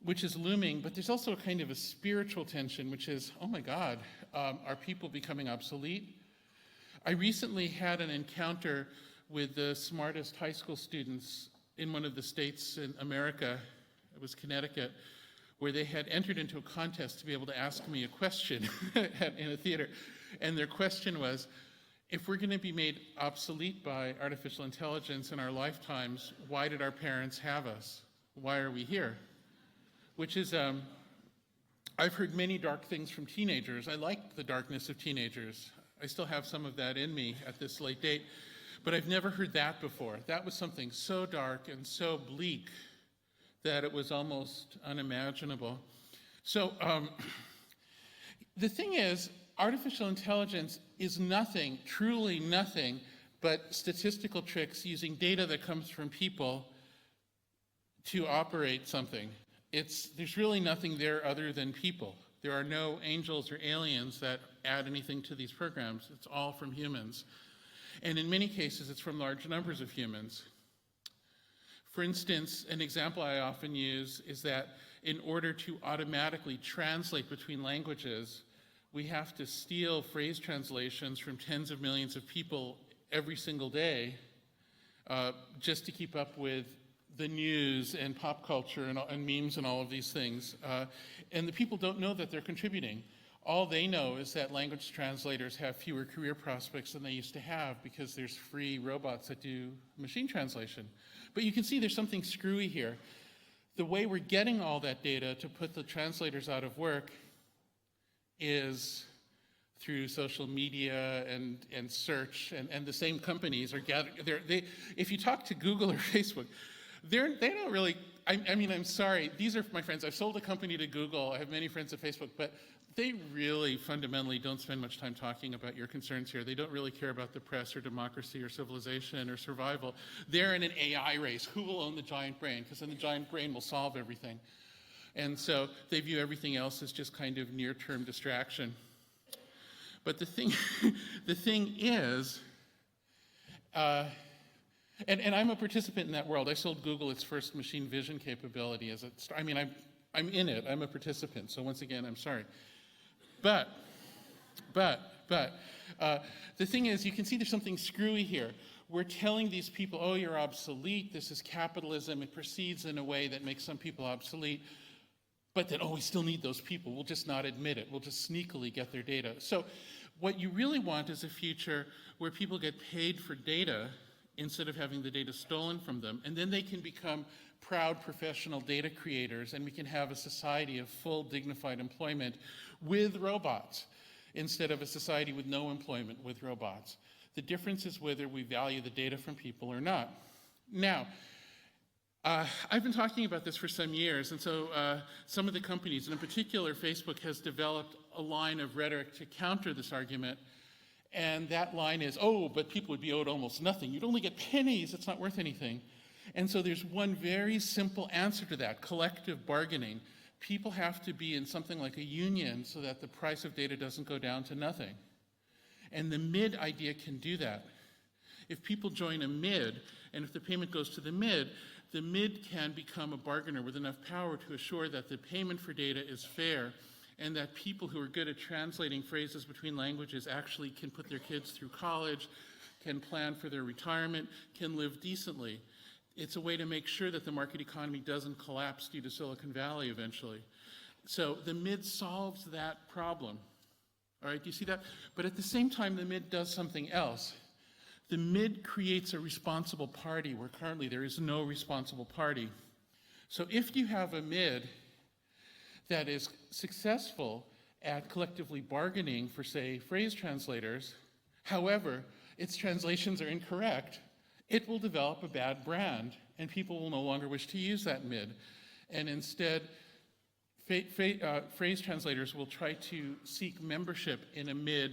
which is looming, but there's also a kind of a spiritual tension, which is, oh my God, are people becoming obsolete? I recently had an encounter with the smartest high school students in one of the states in America, it was Connecticut, where they had entered into a contest to be able to ask me a question in a theater. And their question was, if we're going to be made obsolete by artificial intelligence in our lifetimes, why did our parents have us? Why are we here? Which is, I've heard many dark things from teenagers. I like the darkness of teenagers. I still have some of that in me at this late date, but I've never heard that before. That was something so dark and so bleak that it was almost unimaginable. So the thing is, artificial intelligence is nothing, truly nothing, but statistical tricks using data that comes from people to operate something. There's really nothing there other than people. There are no angels or aliens that add anything to these programs. It's all from humans. And in many cases, it's from large numbers of humans. For instance, an example I often use is that in order to automatically translate between languages, we have to steal phrase translations from tens of millions of people every single day just to keep up with the news and pop culture and memes and all of these things. And the people don't know that they're contributing. All they know is that language translators have fewer career prospects than they used to have because there's free robots that do machine translation. But you can see there's something screwy here. The way we're getting all that data to put the translators out of work is through social media and search, and the same companies are gathering. If you talk to Google or Facebook, they don't really, I mean, I'm sorry, these are my friends. I've sold a company to Google. I have many friends at Facebook, but they really fundamentally don't spend much time talking about your concerns here. They don't really care about the press or democracy or civilization or survival. They're in an AI race. Who will own the giant brain? Because then the giant brain will solve everything. And so they view everything else as just kind of near-term distraction. But the thing, the thing is, and I'm a participant in that world. I sold Google its first machine vision capability as I mean, I'm in it. I'm a participant. So once again, I'm sorry. But the thing is, you can see there's something screwy here. We're telling these people, oh, you're obsolete. This is capitalism. It proceeds in a way that makes some people obsolete. But then, oh, we still need those people. We'll just not admit it. We'll just sneakily get their data. So what you really want is a future where people get paid for data instead of having the data stolen from them. And then they can become proud professional data creators, and we can have a society of full dignified employment with robots instead of a society with no employment with robots. The difference is whether we value the data from people or not. Now, I've been talking about this for some years, and so some of the companies, and in particular Facebook, has developed a line of rhetoric to counter this argument. And that line is, oh, but people would be owed almost nothing. You'd only get pennies. It's not worth anything. And so there's one very simple answer to that: collective bargaining. People have to be in something like a union so that the price of data doesn't go down to nothing. And the MID idea can do that. If people join a MID, and if the payment goes to the MID can become a bargainer with enough power to assure that the payment for data is fair, and that people who are good at translating phrases between languages actually can put their kids through college, can plan for their retirement, can live decently. It's a way to make sure that the market economy doesn't collapse due to Silicon Valley eventually. So the MID solves that problem. All right, do you see that? But at the same time, the MID does something else. The MID creates a responsible party where currently there is no responsible party. So if you have a MID that is successful at collectively bargaining for, say, phrase translators, however, its translations are incorrect, it will develop a bad brand, and people will no longer wish to use that MID. And instead, phrase translators will try to seek membership in a MID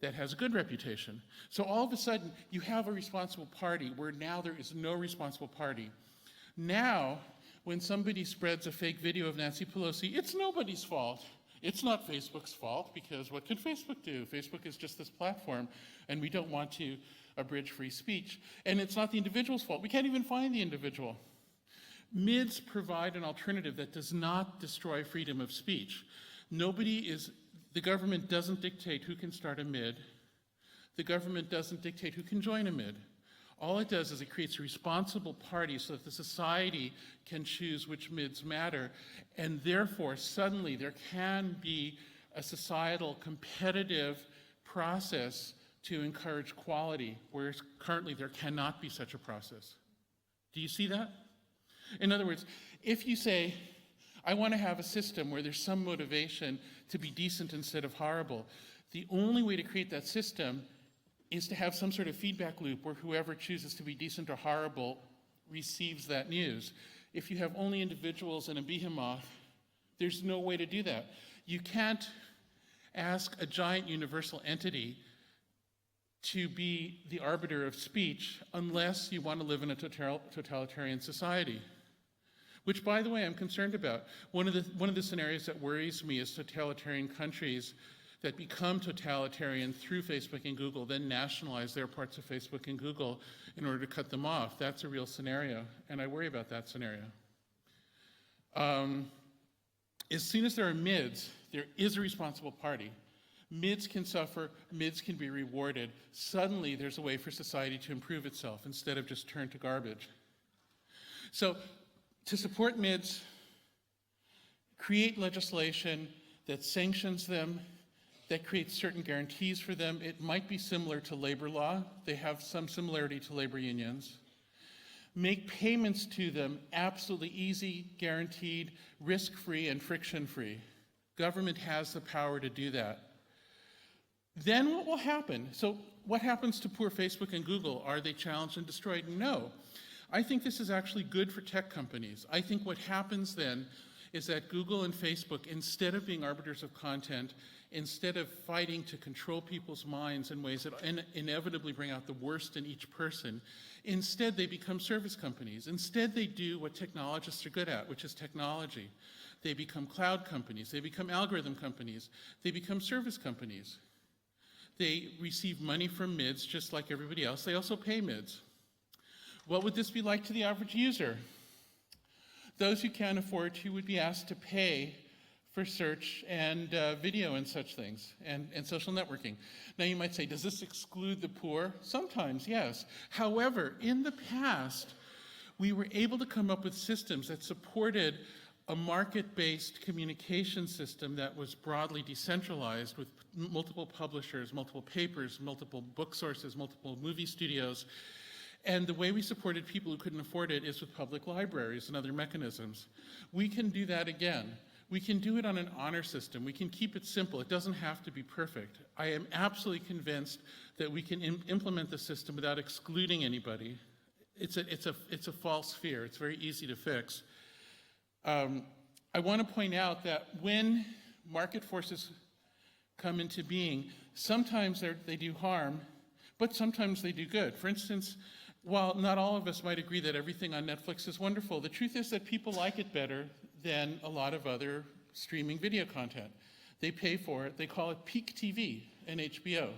that has a good reputation. So all of a sudden, you have a responsible party where now there is no responsible party. Now, when somebody spreads a fake video of Nancy Pelosi, it's nobody's fault. It's not Facebook's fault, because what could Facebook do? Facebook is just this platform, and we don't want to abridge free speech. And it's not the individual's fault. We can't even find the individual. MIDs provide an alternative that does not destroy freedom of speech. The government doesn't dictate who can start a MID. The government doesn't dictate who can join a MID. All it does is it creates a responsible party so that the society can choose which MIDs matter, and therefore suddenly there can be a societal competitive process to encourage quality, whereas currently there cannot be such a process. Do you see that? In other words, if you say, I want to have a system where there's some motivation to be decent instead of horrible, the only way to create that system is to have some sort of feedback loop where whoever chooses to be decent or horrible receives that news. If you have only individuals in a behemoth, there's no way to do that. You can't ask a giant universal entity to be the arbiter of speech unless you want to live in a totalitarian society. Which, by the way, I'm concerned about. One of the scenarios that worries me is totalitarian countries that become totalitarian through Facebook and Google, then nationalize their parts of Facebook and Google in order to cut them off. That's a real scenario, and I worry about that scenario. As soon as there are MIDs, there is a responsible party. MIDs can suffer, MIDs can be rewarded. Suddenly, there's a way for society to improve itself instead of just turn to garbage. So, to support MIDs, create legislation that sanctions them, that creates certain guarantees for them. It might be similar to labor law. They have some similarity to labor unions. Make payments to them absolutely easy, guaranteed, risk-free, and friction-free. Government has the power to do that. Then what will happen? So what happens to poor Facebook and Google? Are they challenged and destroyed? No. I think this is actually good for tech companies. I think what happens then is that Google and Facebook, instead of being arbiters of content instead of fighting to control people's minds in ways that inevitably bring out the worst in each person, instead they become service companies. Instead they do what technologists are good at, which is technology. They become cloud companies, they become algorithm companies, they become service companies. They receive money from MIDs just like everybody else. They also pay MIDs. What would this be like to the average user? Those who can't afford to would be asked to pay for search and video and such things, and social networking. Now you might say, does this exclude the poor? Sometimes, yes. However, in the past, we were able to come up with systems that supported a market-based communication system that was broadly decentralized with multiple publishers, multiple papers, multiple book sources, multiple movie studios. And the way we supported people who couldn't afford it is with public libraries and other mechanisms. We can do that again. We can do it on an honor system. We can keep it simple. It doesn't have to be perfect. I am absolutely convinced that we can implement the system without excluding anybody. It's a false fear. It's very easy to fix. I want to point out that when market forces come into being, sometimes they do harm, but sometimes they do good. For instance, while not all of us might agree that everything on Netflix is wonderful, the truth is that people like it better than a lot of other streaming video content. They pay for it. They call it peak TV and HBO.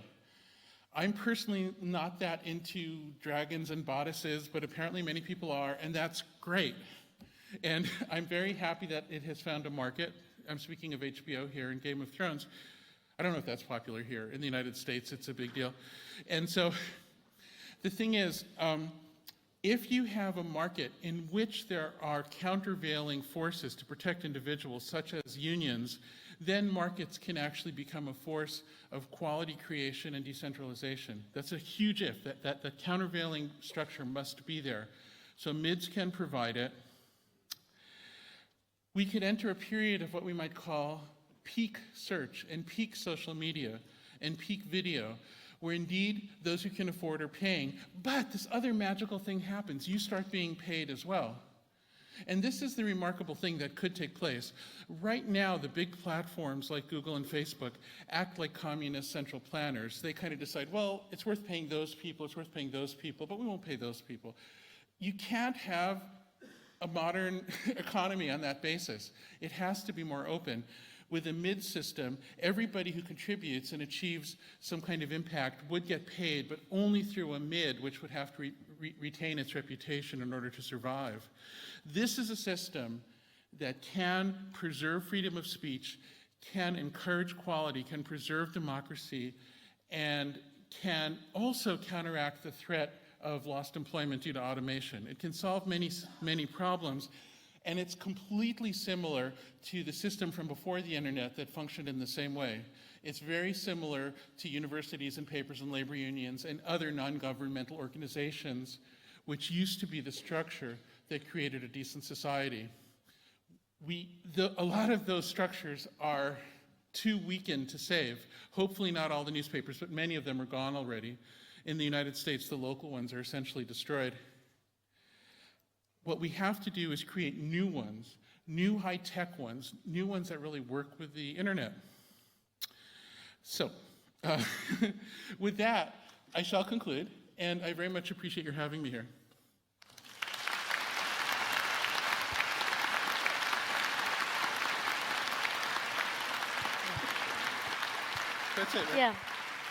I'm personally not that into dragons and bodices, but apparently many people are, and that's great. And I'm very happy that it has found a market. I'm speaking of HBO here and Game of Thrones. I don't know if that's popular here. In the United States, it's a big deal. And so the thing is, if you have a market in which there are countervailing forces to protect individuals, such as unions, then markets can actually become a force of quality creation and decentralization. That's a huge if, that countervailing structure must be there. So MIDs can provide it. We could enter a period of what we might call peak search and peak social media and peak video, where indeed those who can afford are paying, but this other magical thing happens. You start being paid as well. And this is the remarkable thing that could take place. Right now, the big platforms like Google and Facebook act like communist central planners. They kind of decide, well, it's worth paying those people, it's worth paying those people, but we won't pay those people. You can't have a modern economy on that basis. It has to be more open. With a MID system, everybody who contributes and achieves some kind of impact would get paid, but only through a MID, which would have to retain its reputation in order to survive. This is a system that can preserve freedom of speech, can encourage quality, can preserve democracy, and can also counteract the threat of lost employment due to automation. It can solve many problems, and it's completely similar to the system from before the internet that functioned in the same way. It's very similar to universities and papers and labor unions and other non-governmental organizations, which used to be the structure that created a decent society. A lot of those structures are too weakened to save. Hopefully not all the newspapers, but many of them are gone already. In the United States, the local ones are essentially destroyed. What we have to do is create new ones, new high-tech ones, new ones that really work with the internet. So, with that, I shall conclude, and I very much appreciate your having me here. That's it, right? Yeah.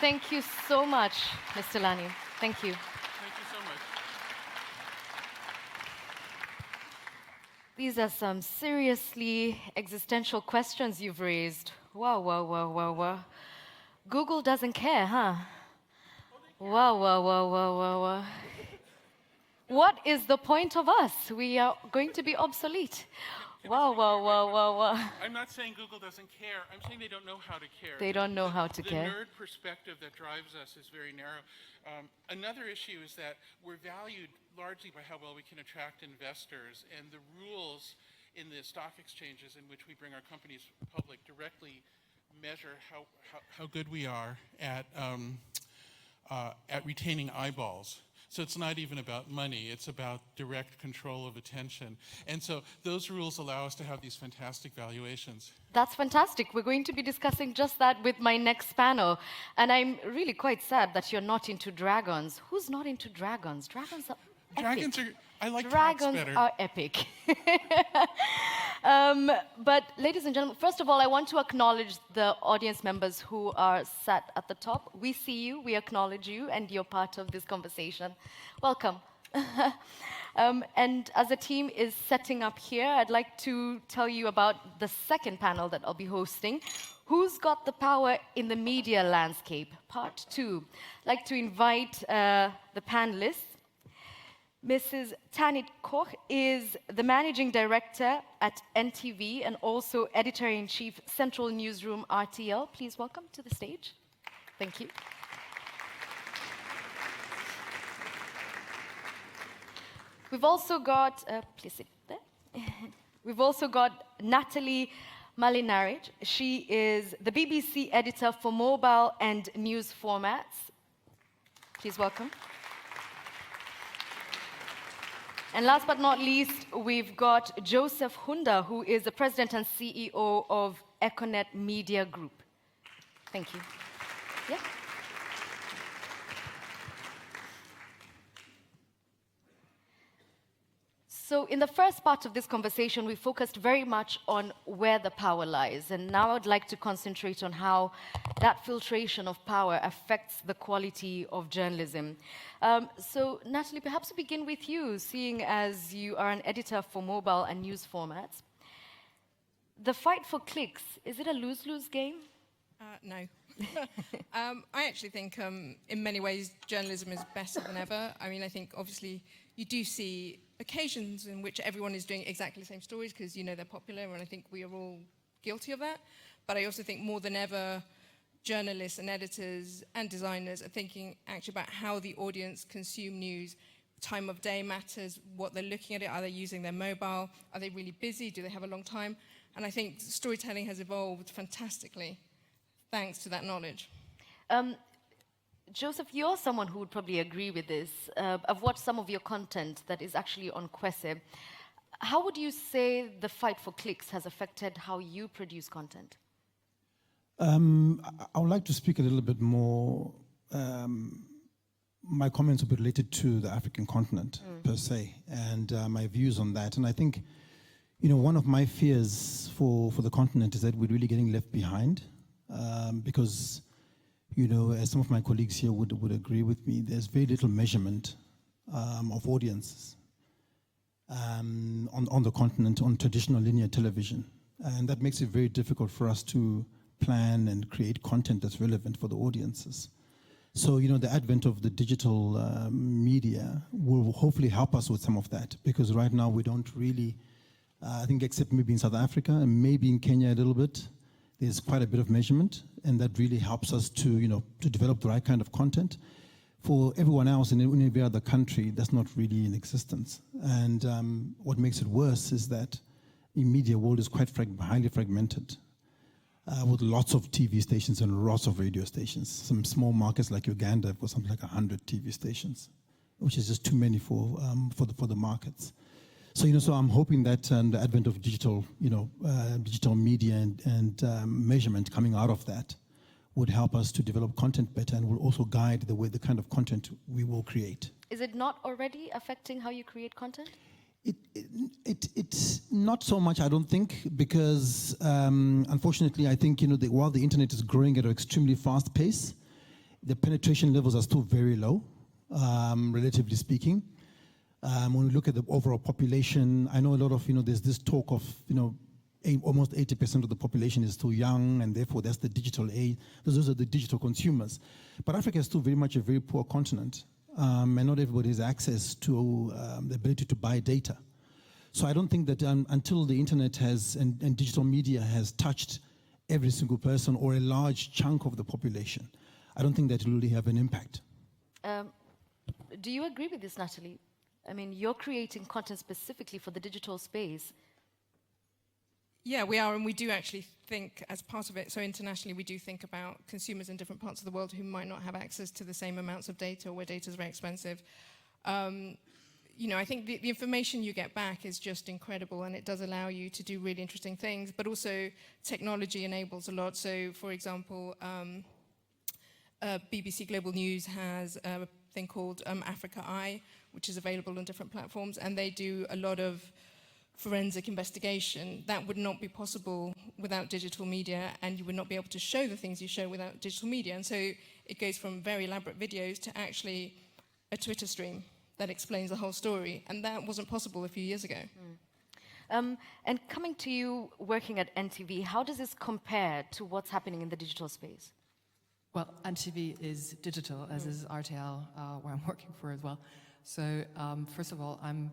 Thank you so much, Mr. Lani. Thank you. Thank you so much. These are some seriously existential questions you've raised. Wow, wow, wow, wow, wow. Google doesn't care, huh? Wow, wow, wow, wow, wow, wow. What is the point of us? We are going to be obsolete. Wow, wow, wow, wow, wow. I'm not saying Google doesn't care. I'm saying they don't know how to care. They don't know how to care. The nerd perspective that drives us is very narrow. Another issue is that we're valued largely by how well we can attract investors, and the rules in the stock exchanges in which we bring our companies public directly measure how good we are at retaining eyeballs. So it's not even about money, it's about direct control of attention. And so those rules allow us to have these fantastic valuations. That's fantastic. We're going to be discussing just that with my next panel. And I'm really quite sad that you're not into dragons. Who's not into dragons? Dragons are Dragons epic. are, I like Dragons cats better. are epic. But ladies and gentlemen, first of all, I want to acknowledge the audience members who are sat at the top. We see you, we acknowledge you, and you're part of this conversation. Welcome. And as the team is setting up here, I'd like to tell you about the second panel that I'll be hosting. Who's got the power in the media landscape? Part 2. I'd like to invite the panelists. Mrs. Tanit Koch is the managing director at NTV and also editor-in-chief, Central Newsroom RTL. Please welcome to the stage. Thank you. We've also got, please sit there. We've also got Natalie Malinaric. She is the BBC editor for mobile and news formats. Please welcome. And last but not least, we've got Joseph Hunda, who is the president and CEO of Econet Media Group. Thank you. Yeah. So in the first part of this conversation, we focused very much on where the power lies. And now I'd like to concentrate on how that filtration of power affects the quality of journalism. So Natalie, perhaps we begin with you, seeing as you are an editor for mobile and news formats. The fight for clicks, is it a lose-lose game? No. I actually think in many ways journalism is better than ever. I mean, I think obviously you do see occasions in which everyone is doing exactly the same stories because you know they're popular, and I think we are all guilty of that. But I also think more than ever, journalists and editors and designers are thinking actually about how the audience consume news. Time of day matters, what they're looking at it, are they using their mobile, are they really busy, do they have a long time? And I think storytelling has evolved fantastically thanks to that knowledge. Joseph, you're someone who would probably agree with this. I've watched some of your content that is actually on Kwese. How would you say the fight for clicks has affected how you produce content? I would like to speak a little bit more. My comments will be related to the African continent per se, and my views on that. And I think, you know, one of my fears for the continent is that we're really getting left behind, because, you know, as some of my colleagues here would agree with me, there's very little measurement of audiences on the continent, on traditional linear television. And that makes it very difficult for us to plan and create content that's relevant for the audiences. So, you know, the advent of the digital media will hopefully help us with some of that, because right now we don't really, I think except maybe in South Africa and maybe in Kenya a little bit, there's quite a bit of measurement, and that really helps us to, you know, to develop the right kind of content. For everyone else in every other country, that's not really in existence. And what makes it worse is that the media world is quite highly fragmented, with lots of TV stations and lots of radio stations. Some small markets like Uganda have got something like 100 TV stations, which is just too many for the markets. So, you know, so I'm hoping that the advent of digital, you know, digital media and measurement coming out of that would help us to develop content better, and will also guide the kind of content we will create. Is it not already affecting how you create content? It's not so much, I don't think, because unfortunately, I think, you know, while the internet is growing at an extremely fast pace, the penetration levels are still very low, relatively speaking. When we look at the overall population, I know a lot of, you know, there's this talk of, you know, almost 80% of the population is still young, and therefore that's the digital age. Those are the digital consumers. But Africa is still very much a very poor continent, and not everybody has access to the ability to buy data. So I don't think that until the internet has and digital media has touched every single person or a large chunk of the population, I don't think that it will really have an impact. Do you agree with this, Natalie? I mean, you're creating content specifically for the digital space. Yeah, we are, and we do actually think as part of it, so internationally we do think about consumers in different parts of the world who might not have access to the same amounts of data, or where data is very expensive. You know, I think the information you get back is just incredible, and it does allow you to do really interesting things, but also technology enables a lot. So, for example, BBC Global News has a thing called Africa Eye, which is available on different platforms, and they do a lot of forensic investigation. That would not be possible without digital media, and you would not be able to show the things you show without digital media. And so it goes from very elaborate videos to actually a Twitter stream that explains the whole story, and that wasn't possible a few years ago. And coming to you working at NTV, how does this compare to what's happening in the digital space? Well, NTV is digital, as is RTL, where I'm working for as well. So first of all, I'm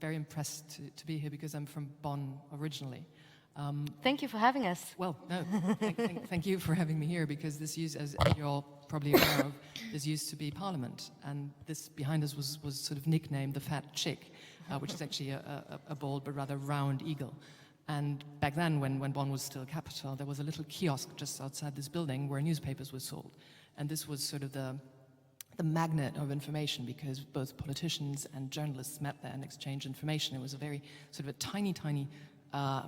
very impressed to be here because I'm from Bonn originally. Thank you for having us. Well, no, thank you for having me here, because this used, as you're all probably aware of, this used to be Parliament, and this behind us was sort of nicknamed the Fat Chick, which is actually a bald but rather round eagle. And back then, when Bonn was still capital, there was a little kiosk just outside this building where newspapers were sold. And this was sort of the magnet of information, because both politicians and journalists met there and exchanged information. It was a very sort of a tiny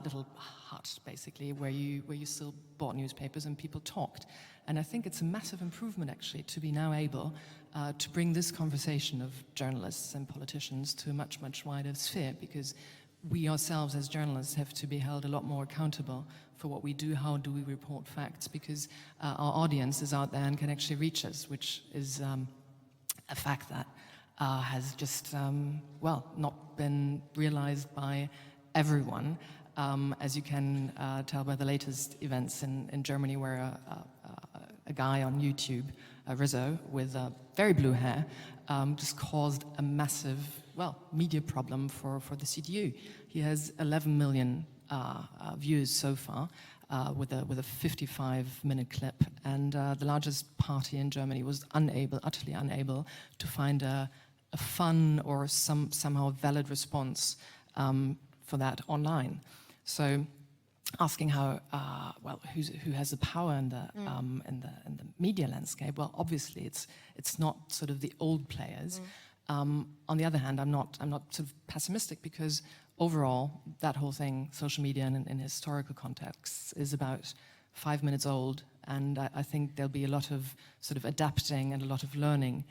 little hut, basically, where you still bought newspapers and people talked. And I think it's a massive improvement, actually, to be now able to bring this conversation of journalists and politicians to a much wider sphere, because we ourselves as journalists have to be held a lot more accountable for what we do. How do we report facts? Because our audience is out there and can actually reach us, which is a fact that has just, well, not been realized by everyone, as you can tell by the latest events in Germany, where a guy on YouTube, Rizzo, with very blue hair, just caused a massive, well, media problem for the CDU. He has 11 million views so far, with a 55-minute clip, and the largest party in Germany was utterly unable to find a fun or somehow valid response for that online. So, asking how who has the power in the media landscape? Well, obviously it's not sort of the old players. On the other hand, I'm not sort of pessimistic, because overall that whole thing, social media in historical contexts, is about 5 minutes old, and I think there'll be a lot of sort of adapting and a lot of learning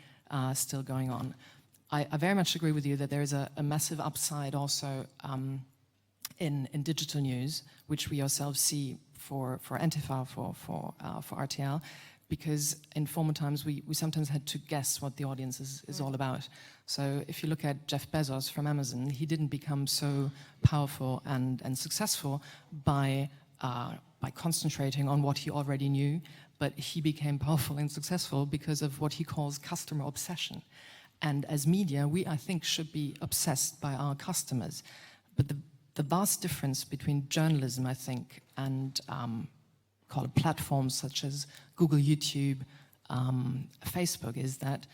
still going on. I very much agree with you that there is a massive upside also in digital news, which we ourselves see for NTV, for RTL, because in former times we sometimes had to guess what the audience is all about. So if you look at Jeff Bezos from Amazon, he didn't become so powerful and successful by concentrating on what he already knew, but he became powerful and successful because of what he calls customer obsession. And as media, we, I think, should be obsessed by our customers. But the vast difference between journalism, I think, and call it platforms such as Google, YouTube, Facebook, is that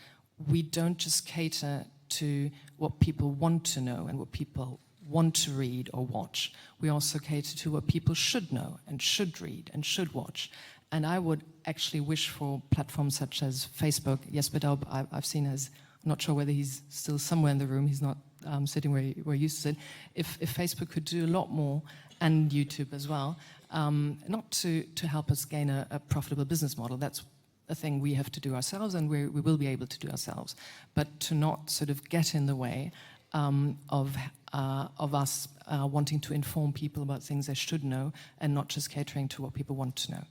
we don't just cater to what people want to know and what people want to read or watch. We also cater to what people should know and should read and should watch. And I would actually wish for platforms such as Facebook. Jesper Daub, I've seen as, I'm not sure whether he's still somewhere in the room, he's not sitting where he used to sit. If Facebook could do a lot more, and YouTube as well, not to help us gain a profitable business model. That's a thing we have to do ourselves, and we will be able to do ourselves, but to not sort of get in the way of us wanting to inform people about things they should know, and not just catering to what people want to know.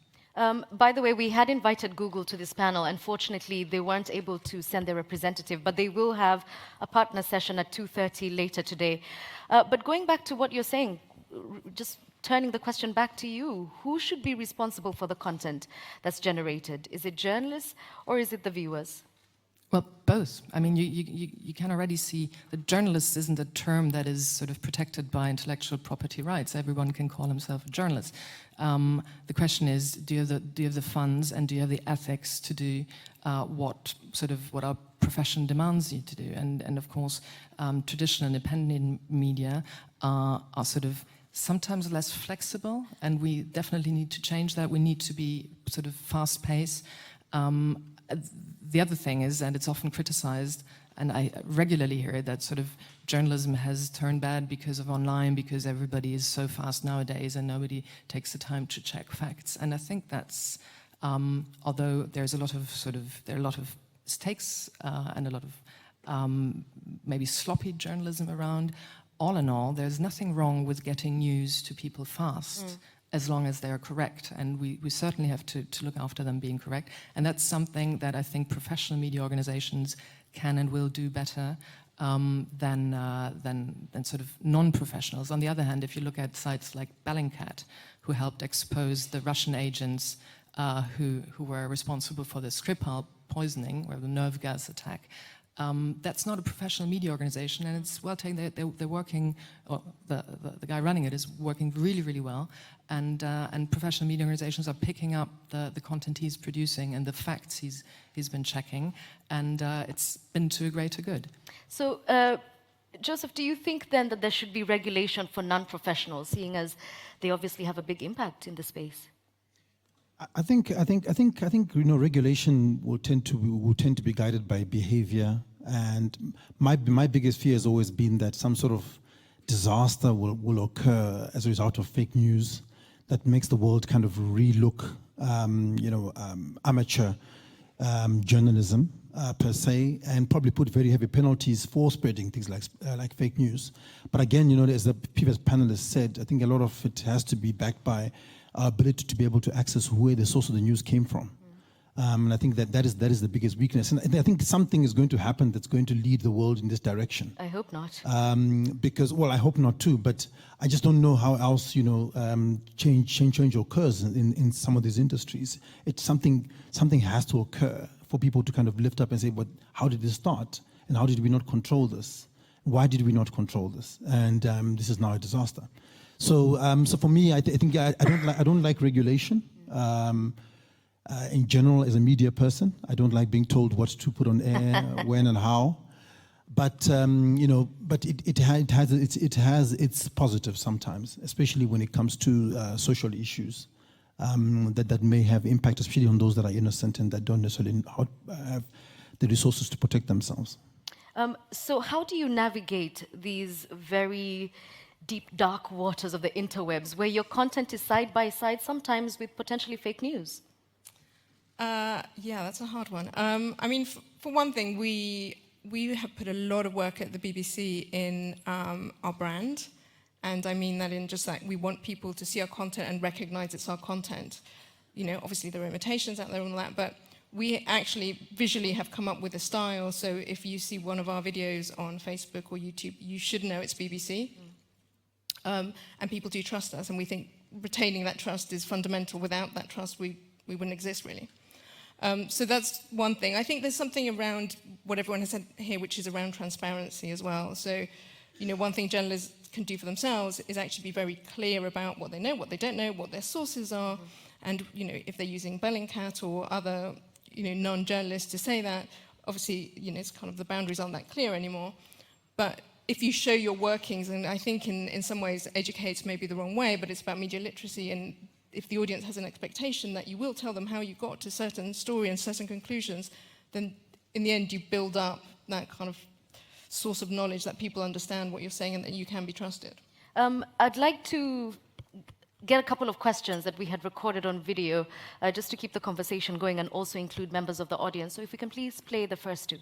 By the way, we had invited Google to this panel. Unfortunately, they weren't able to send their representative, but they will have a partner session at 2:30 later today. But going back to what you're saying, just turning the question back to you, who should be responsible for the content that's generated? Is it journalists or is it the viewers? Well, both. I mean, you can already see that journalist isn't a term that is sort of protected by intellectual property rights. Everyone can call himself a journalist. The question is, do you have the funds and do you have the ethics to do what our profession demands you to do? And of course, traditional independent media are sort of sometimes less flexible, and we definitely need to change that. We need to be sort of fast-paced. The other thing is, and it's often criticized, And I regularly hear that sort of journalism has turned bad because of online, because everybody is so fast nowadays and nobody takes the time to check facts. And I think that's, although there's a lot of there are a lot of mistakes and a lot of maybe sloppy journalism around, all in all, there's nothing wrong with getting news to people fast, as long as they're correct. And we certainly have to look after them being correct. And that's something that I think professional media organizations can and will do better than sort of non-professionals. On the other hand, if you look at sites like Bellingcat, who helped expose the Russian agents who were responsible for the Skripal poisoning, or the nerve gas attack, that's not a professional media organization, and it's well taken. They're working, or the guy running it is working really, really well, and professional media organizations are picking up the content he's producing and the facts he's been checking, and it's been to a greater good. So, Joseph, do you think then that there should be regulation for non-professionals, seeing as they obviously have a big impact in the space? I think regulation will tend to be guided by behavior, and my biggest fear has always been that some sort of disaster will occur as a result of fake news that makes the world kind of relook amateur journalism per se, and probably put very heavy penalties for spreading things like fake news. But again, as the previous panelists said, I think a lot of it has to be backed by our ability to be able to access where the source of the news came from. And I think that is the biggest weakness. And I think something is going to happen that's going to lead the world in this direction. I hope not. Because, well, I hope not too, but I just don't know how else, change occurs in some of these industries. It's something has to occur for people to kind of lift up and say, well, how did this start? And how did we not control this? Why did we not control this? And this is now a disaster. So for me, I think I don't like regulation. In general, as a media person, I don't like being told what to put on air, when and how. But it has its positives sometimes, especially when it comes to social issues that may have impact, especially on those that are innocent and that don't necessarily have the resources to protect themselves. So how do you navigate these very deep, dark waters of the interwebs, where your content is side by side, sometimes with potentially fake news? Yeah, that's a hard one. I mean, for one thing, we have put a lot of work at the BBC in our brand, and I mean that in just that we want people to see our content and recognize it's our content. Obviously there are imitations out there and all that, but we actually visually have come up with a style, so if you see one of our videos on Facebook or YouTube, you should know it's BBC. And people do trust us, and we think retaining that trust is fundamental. Without that trust, we wouldn't exist, really. So that's one thing. I think there's something around what everyone has said here, which is around transparency as well. So, one thing journalists can do for themselves is actually be very clear about what they know, what they don't know, what their sources are, and, if they're using Bellingcat or other, non-journalists to say that, obviously, it's kind of the boundaries aren't that clear anymore. But if you show your workings, and I think in some ways educates maybe the wrong way, but it's about media literacy, and if the audience has an expectation that you will tell them how you got to certain story and certain conclusions, then in the end you build up that kind of source of knowledge that people understand what you're saying and that you can be trusted. I'd like to get a couple of questions that we had recorded on video, just to keep the conversation going and also include members of the audience. So if we can please play the first two.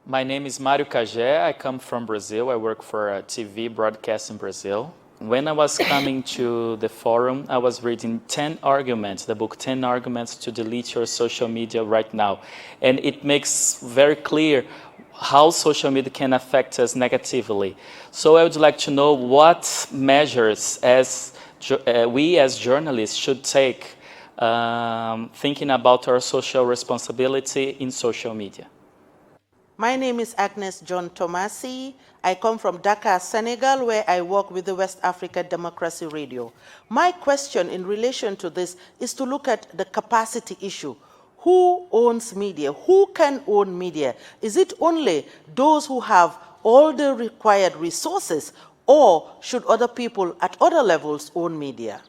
My name is Mário Cagé. I come from Brazil. I work for a TV broadcast in Brazil. When I was coming to the forum, I was reading 10 arguments, the book 10 Arguments to Delete Your Social Media Right Now. And it makes very clear how social media can affect us negatively. So I would like to know what measures we as journalists should take thinking about our social responsibility in social media. My name is Agnes John Tomasi. I come from Dakar, Senegal, where I work with the West Africa Democracy Radio. My question in relation to this is to look at the capacity issue. Who owns media? Who can own media? Is it only those who have all the required resources, or should other people at other levels own media?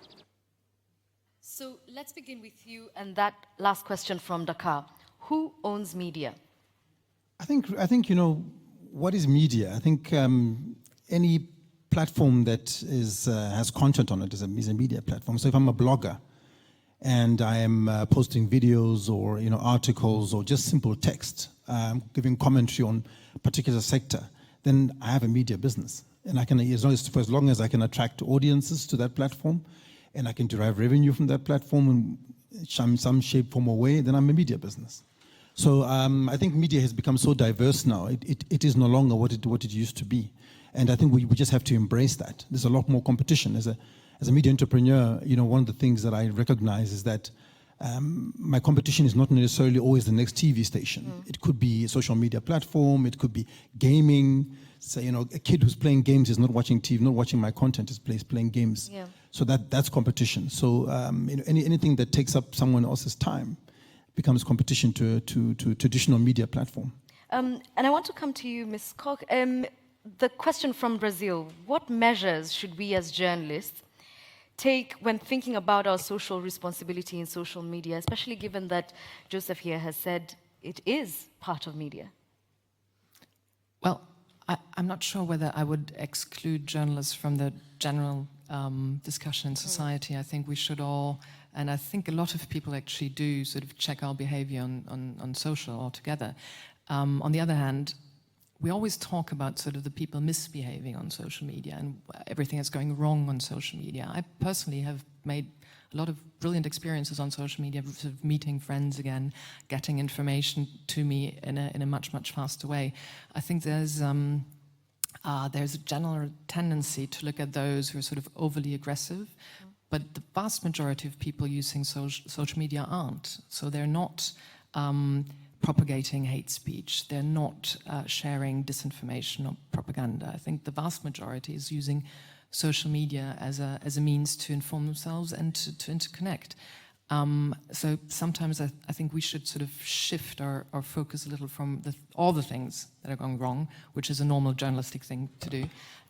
So let's begin with you and that last question from Dakar. Who owns media? I think, you know, what is media? I think any platform that has content on it is a media platform. So if I'm a blogger and I am posting videos or, you know, articles or just simple text, giving commentary on a particular sector, then I have a media business. And I can, for as long as I can attract audiences to that platform and I can derive revenue from that platform in some shape, form or way, then I'm a media business. So I think media has become so diverse now. It is no longer what it used to be. And I think we just have to embrace that. There's a lot more competition. As a media entrepreneur, you know, one of the things that I recognize is that my competition is not necessarily always the next TV station. It could be a social media platform. It could be gaming. So, you know, a kid who's playing games is not watching TV, not watching my content, is playing games. Yeah. So that's competition. So you know, anything that takes up someone else's time becomes competition to traditional media platform. And I want to come to you, Ms. Koch. The question from Brazil: what measures should we as journalists take when thinking about our social responsibility in social media, especially given that Joseph here has said it is part of media? Well, I'm not sure whether I would exclude journalists from the general discussion in society. I think we should all, and I think a lot of people actually do sort of check our behavior on social altogether. On the other hand, we always talk about sort of the people misbehaving on social media and everything that's going wrong on social media. I personally have made a lot of brilliant experiences on social media, sort of meeting friends again, getting information to me in a much, much faster way. I think there's a general tendency to look at those who are sort of overly aggressive, but the vast majority of people using social media aren't. So they're not propagating hate speech. They're not sharing disinformation or propaganda. I think the vast majority is using social media as a means to inform themselves and to interconnect. So sometimes I think we should sort of shift our focus a little from all the things that are going wrong, which is a normal journalistic thing to do,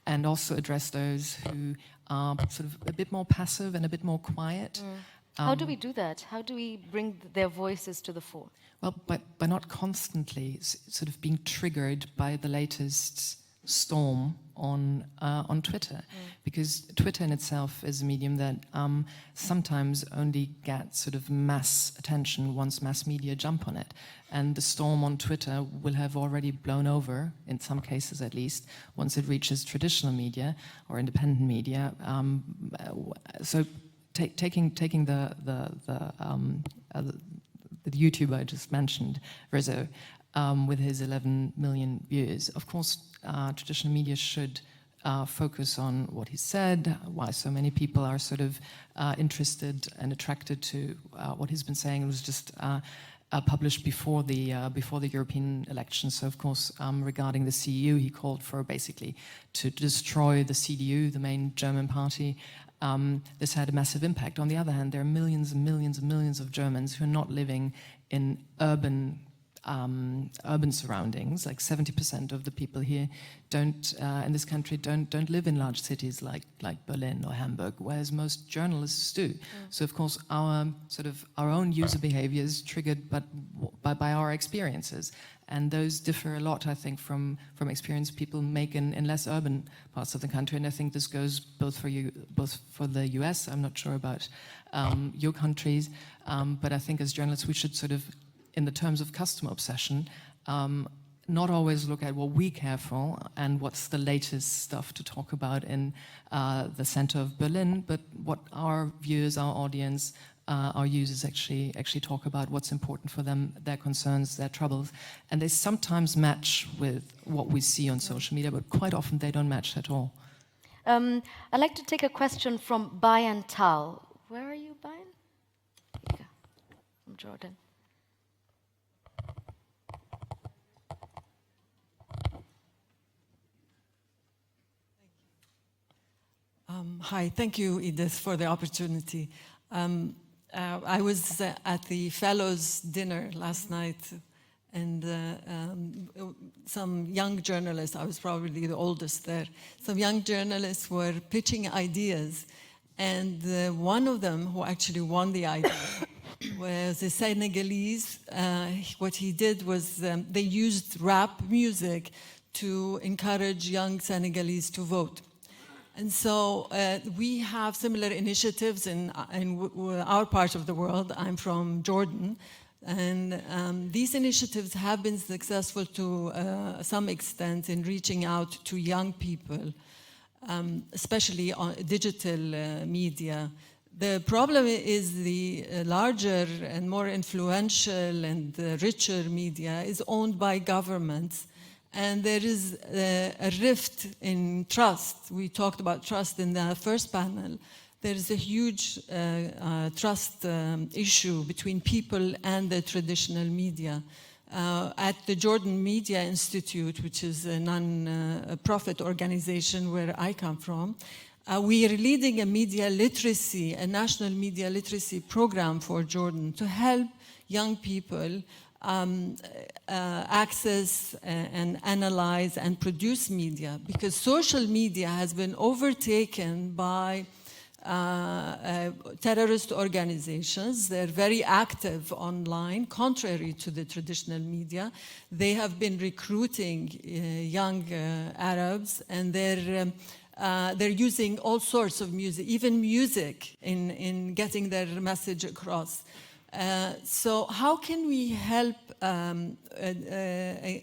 and also address those who are sort of a bit more passive and a bit more quiet. How do we do that? How do we bring their voices to the fore? Well, by not constantly sort of being triggered by the latest storm on Twitter, because Twitter in itself is a medium that sometimes only gets sort of mass attention once mass media jump on it. And the storm on Twitter will have already blown over, in some cases at least, once it reaches traditional media or independent media. So taking the YouTuber I just mentioned, Rizzo, with his 11 million views. Of course, traditional media should focus on what he said, why so many people are sort of interested and attracted to what he's been saying. It was just published before the European elections. So, of course, regarding the CDU, he called for basically to destroy the CDU, the main German party. This had a massive impact. On the other hand, there are millions and millions and millions of Germans who are not living in urban surroundings. Like 70% of the people here in this country don't live in large cities like Berlin or Hamburg, whereas most journalists do. So of course our own user behavior is triggered by our experiences, and those differ a lot, I think, from experience people make in less urban parts of the country. And I think this goes both for the US. I'm not sure about your countries, but I think as journalists we should sort of, in the terms of customer obsession, not always look at what we care for and what's the latest stuff to talk about in the center of Berlin, but what our viewers, our audience, our users actually talk about, what's important for them, their concerns, their troubles. And they sometimes match with what we see on social media, but quite often they don't match at all. I'd like to take a question from Bayan Tal. Where are you, Bayan? Yeah, from Jordan. Hi, thank you, Edith, for the opportunity. I was at the Fellows dinner last night, and some young journalists, I was probably the oldest there, some young journalists were pitching ideas, and one of them who actually won the idea where the Senegalese, what he did was they used rap music to encourage young Senegalese to vote. And so we have similar initiatives in our part of the world. I'm from Jordan. And these initiatives have been successful to some extent in reaching out to young people, especially on digital media. The problem is the larger and more influential and richer media is owned by governments. And there is a rift in trust. We talked about trust in the first panel. There is a huge trust issue between people and the traditional media. At the Jordan Media Institute, which is a non-profit organization where I come from, we are leading a media literacy, a national media literacy program for Jordan to help young people access and analyze and produce media, because social media has been overtaken by terrorist organizations. They're very active online, contrary to the traditional media. They have been recruiting young Arabs, and they're using all sorts of music, even music, in getting their message across. So how can we help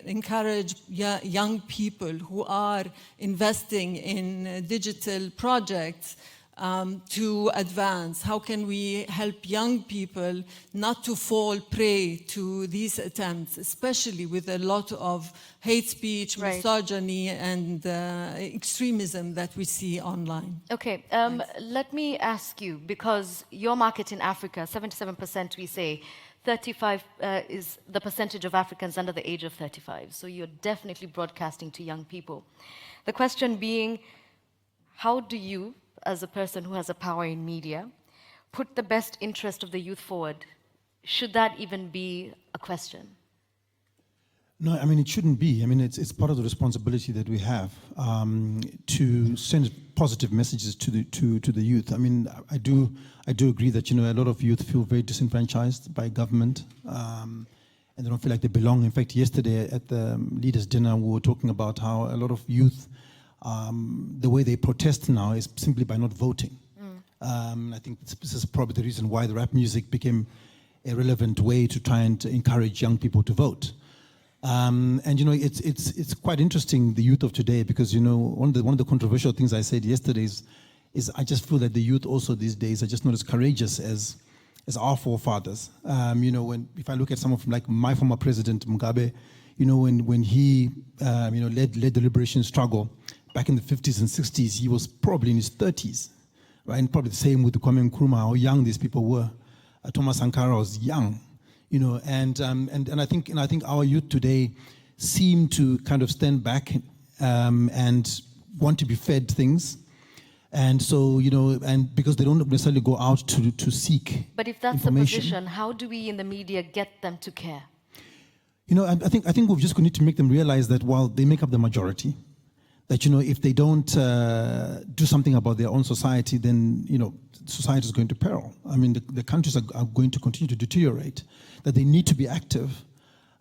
encourage young people who are investing in digital projects to advance? How can we help young people not to fall prey to these attempts, especially with a lot of hate speech, misogyny, and extremism that we see online? Okay, let me ask you, because your market in Africa, 77% we say, 35 is the percentage of Africans under the age of 35. So you're definitely broadcasting to young people. The question being, how do you, as a person who has a power in media, put the best interest of the youth forward? Should that even be a question? No, I mean, it shouldn't be. I mean, it's part of the responsibility that we have to send positive messages to the youth. I mean, I do agree that, you know, a lot of youth feel very disenfranchised by government, and they don't feel like they belong. In fact, yesterday at the leaders' dinner, we were talking about how a lot of youth, the way they protest now is simply by not voting. I think this is probably the reason why the rap music became a relevant way to try and encourage young people to vote. And you know, it's quite interesting, the youth of today, because, you know, one of the controversial things I said yesterday is I just feel that the youth also these days are just not as courageous as our forefathers. You know, if I look at some of, like, my former president Mugabe, you know, when he you know, led the liberation struggle back in the 50s and 60s, he was probably in his 30s, right? And probably the same with Kwame Nkrumah, how young these people were. Thomas Sankara was young, you know, and I think our youth today seem to kind of stand back and want to be fed things, and so, you know, and because they don't necessarily go out to seek. But if that's the position, how do we in the media get them to care? You know, I think we've just need to make them realize that while they make up the majority, that, you know, if they don't do something about their own society, then, you know, society is going to peril. I mean, the countries are going to continue to deteriorate. That they need to be active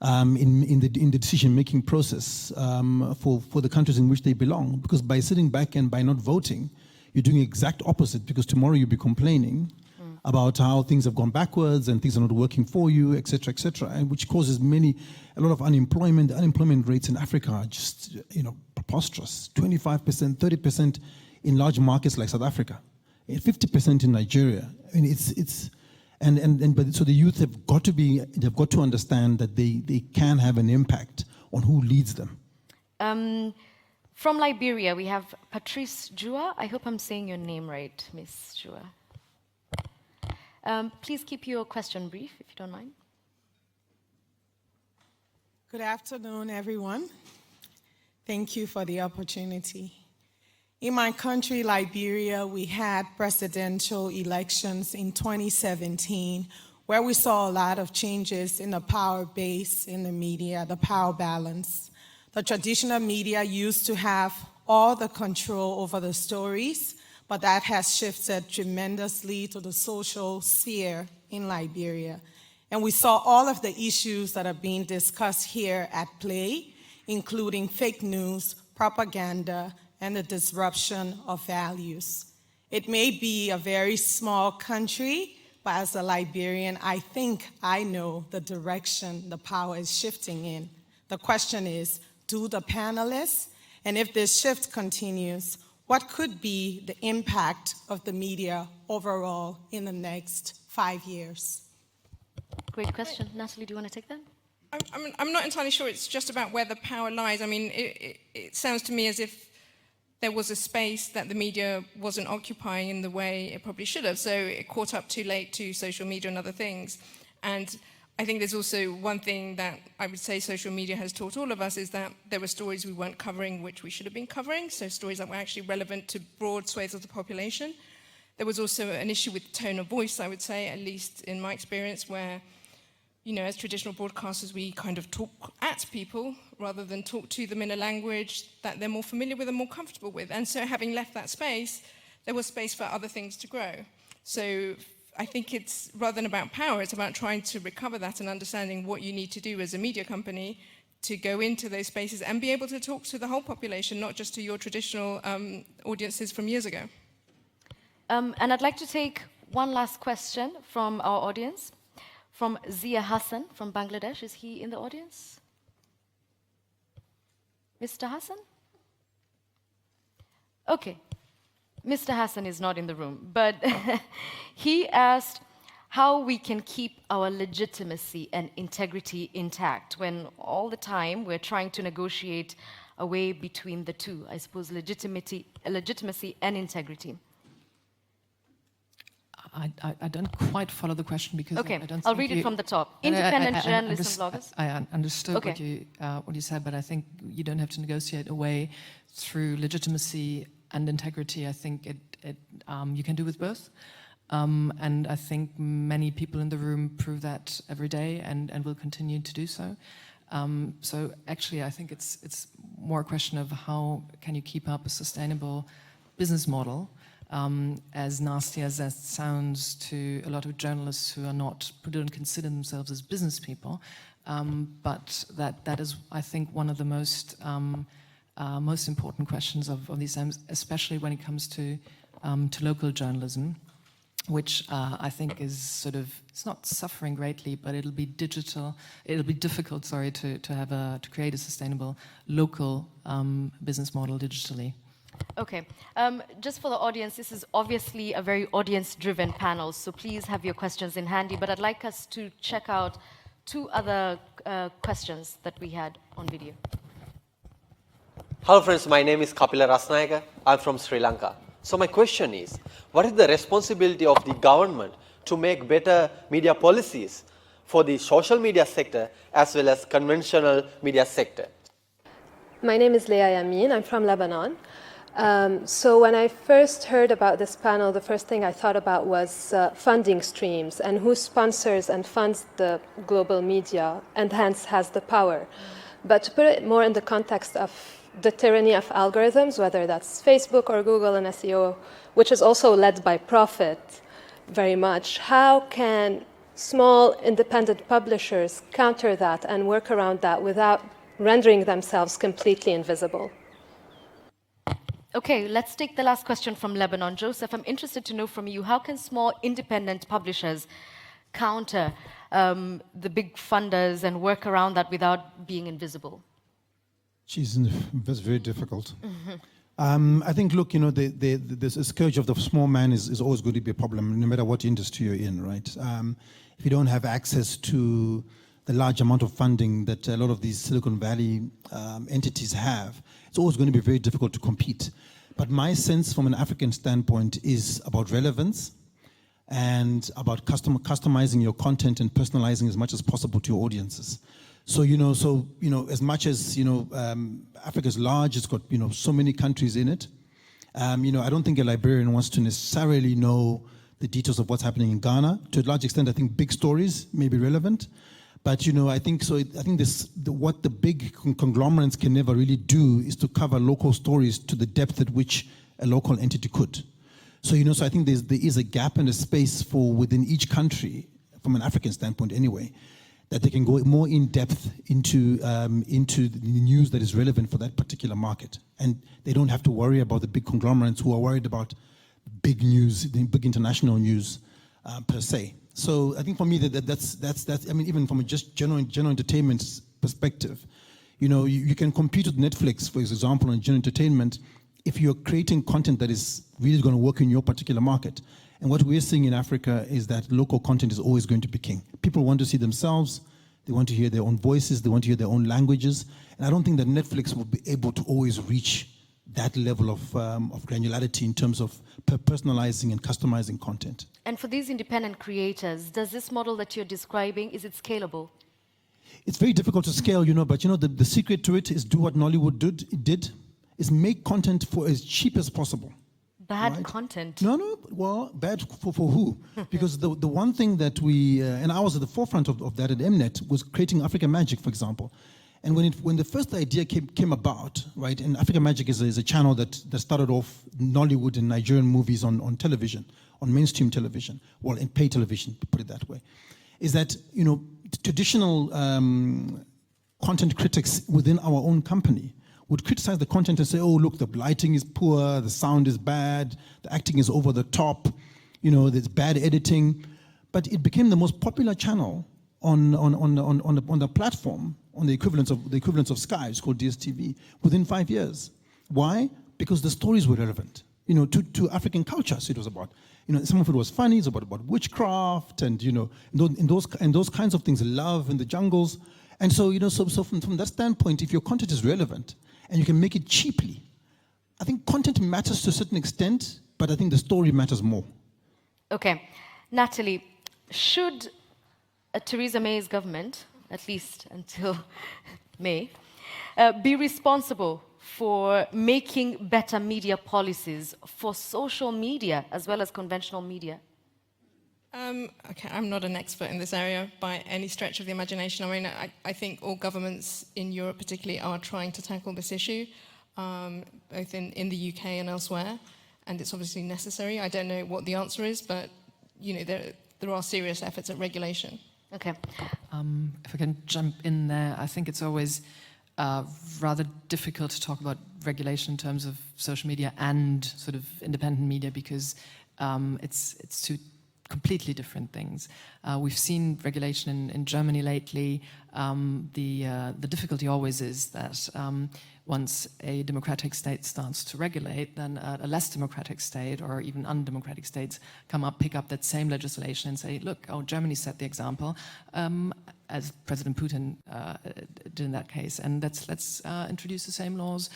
in the decision-making process for the countries in which they belong. Because by sitting back and by not voting, you're doing the exact opposite. Because tomorrow you'll be complaining about how things have gone backwards and things are not working for you, etc., and which causes a lot of unemployment. The unemployment rates in Africa are just, you know, preposterous. 25%, 30% in large markets like South Africa, 50% in Nigeria. I mean, but so the youth they've got to understand that they can have an impact on who leads them. From Liberia, we have Patrice Jua. I hope I'm saying your name right, Miss Jua. Please keep your question brief, if you don't mind. Good afternoon, everyone. Thank you for the opportunity. In my country, Liberia, we had presidential elections in 2017, where we saw a lot of changes in the power base in the media, the power balance. The traditional media used to have all the control over the stories, but that has shifted tremendously to the social sphere in Liberia. And we saw all of the issues that are being discussed here at play, including fake news, propaganda, and the disruption of values. It may be a very small country, but as a Liberian, I think I know the direction the power is shifting in. The question is, do the panelists? And if this shift continues, what could be the impact of the media overall in the next 5 years? Great question. Natalie, do you want to take that? I'm not entirely sure it's just about where the power lies. I mean, it sounds to me as if there was a space that the media wasn't occupying in the way it probably should have. So it caught up too late to social media and other things. And I think there's also one thing that I would say social media has taught all of us is that there were stories we weren't covering which we should have been covering, so stories that were actually relevant to broad swathes of the population. There was also an issue with tone of voice, I would say, at least in my experience, where, you know, as traditional broadcasters, we kind of talk at people rather than talk to them in a language that they're more familiar with and more comfortable with. And so having left that space, there was space for other things to grow. So I think it's, rather than about power, it's about trying to recover that and understanding what you need to do as a media company to go into those spaces and be able to talk to the whole population, not just to your traditional audiences from years ago. And I'd like to take one last question from our audience, from Zia Hassan from Bangladesh. Is he in the audience? Mr. Hassan? Okay. Mr. Hassan is not in the room, but he asked how we can keep our legitimacy and integrity intact when all the time we're trying to negotiate a way between the two, I suppose, legitimacy and integrity. I don't quite follow the question because okay, I don't I'll read it from the top. Independent journalists and bloggers. I understood okay. what you said, but I think you don't have to negotiate a way through legitimacy and integrity. I think you can do with both. And I think many people in the room prove that every day and will continue to do so. So actually, I think it's more a question of how can you keep up a sustainable business model. As nasty as that sounds to a lot of journalists who don't consider themselves as business people, but that is, I think, one of the most important questions of these times, especially when it comes to local journalism, which I think is sort of, it's not suffering greatly, but it'll be difficult, to create a sustainable local business model digitally. Okay, just for the audience, this is obviously a very audience-driven panel, so please have your questions in handy, but I'd like us to check out two other questions that we had on video. Hello friends, my name is Kapila Rasnayaka. I'm from Sri Lanka. So my question is, what is the responsibility of the government to make better media policies for the social media sector as well as conventional media sector? My name is Leah Yamin. I'm from Lebanon. So when I first heard about this panel, the first thing I thought about was funding streams and who sponsors and funds the global media and hence has the power. But to put it more in the context of the tyranny of algorithms, whether that's Facebook or Google and SEO, which is also led by profit very much, how can small independent publishers counter that and work around that without rendering themselves completely invisible? Okay, let's take the last question from Lebanon. Joseph, I'm interested to know from you, how can small independent publishers counter the big funders and work around that without being invisible? That's very difficult. Mm-hmm. I think, look, the scourge of the small man is always going to be a problem, no matter what industry you're in, right? If you don't have access to the large amount of funding that a lot of these Silicon Valley entities have, it's always going to be very difficult to compete. But my sense from an African standpoint is about relevance and about customizing your content and personalizing as much as possible to your audiences. So, as much as, Africa's large, it's got, so many countries in it. I don't think a Liberian wants to necessarily know the details of what's happening in Ghana. To a large extent, I think big stories may be relevant. But, I think what the big conglomerates can never really do is to cover local stories to the depth at which a local entity could. So, so I think there is a gap and a space for within each country from an African standpoint anyway, that they can go more in depth into the news that is relevant for that particular market. And they don't have to worry about the big conglomerates who are worried about big news, the big international news per se. So I think for me that's I mean, even from a just general entertainment perspective, you know, you can compete with Netflix, for example, on general entertainment if you're creating content that is really going to work in your particular market. And what we're seeing in Africa is that local content is always going to be king. People want to see themselves, they want to hear their own voices, they want to hear their own languages. And I don't think that Netflix will be able to always reach that level of granularity in terms of personalizing and customizing content. And for these independent creators, does this model that you're describing, is it scalable? It's very difficult to scale, you know, but you know, the secret to it is do what Nollywood did, is make content for as cheap as possible. Bad content? No, well, bad for who? Because the one thing that we, and I was at the forefront of that at Mnet, was creating Africa Magic, for example. And when the first idea came about, right, and Africa Magic is a channel that started off Nollywood and Nigerian movies on television, on mainstream television, well, in pay television, put it that way, is that, you know, traditional content critics within our own company would criticize the content and say, oh, look, the lighting is poor, the sound is bad, the acting is over the top, you know, there's bad editing. But it became the most popular channel on the platform, on the equivalence of Sky, it's called DSTV, within 5 years. Why? Because the stories were relevant, you know, to African culture. So it was about, you know, some of it was funny, it's about witchcraft and, you know, and those kinds of things, love in the jungles. And so, you know, so from that standpoint, if your content is relevant and you can make it cheaply, I think content matters to a certain extent, but I think the story matters more. Okay. Natalie, should Theresa May's government, at least until May, be responsible for making better media policies for social media as well as conventional media? Okay, I'm not an expert in this area by any stretch of the imagination. I mean, I think all governments in Europe particularly are trying to tackle this issue, both in the UK and elsewhere, and it's obviously necessary. I don't know what the answer is, but, you know, there are serious efforts at regulation. Okay. If I can jump in there, I think it's always rather difficult to talk about regulation in terms of social media and sort of independent media because it's two completely different things. We've seen regulation in Germany lately. The difficulty always is that once a democratic state starts to regulate, then a less democratic state or even undemocratic states pick up that same legislation and say, look, Germany set the example, as President Putin did in that case, and let's introduce the same laws,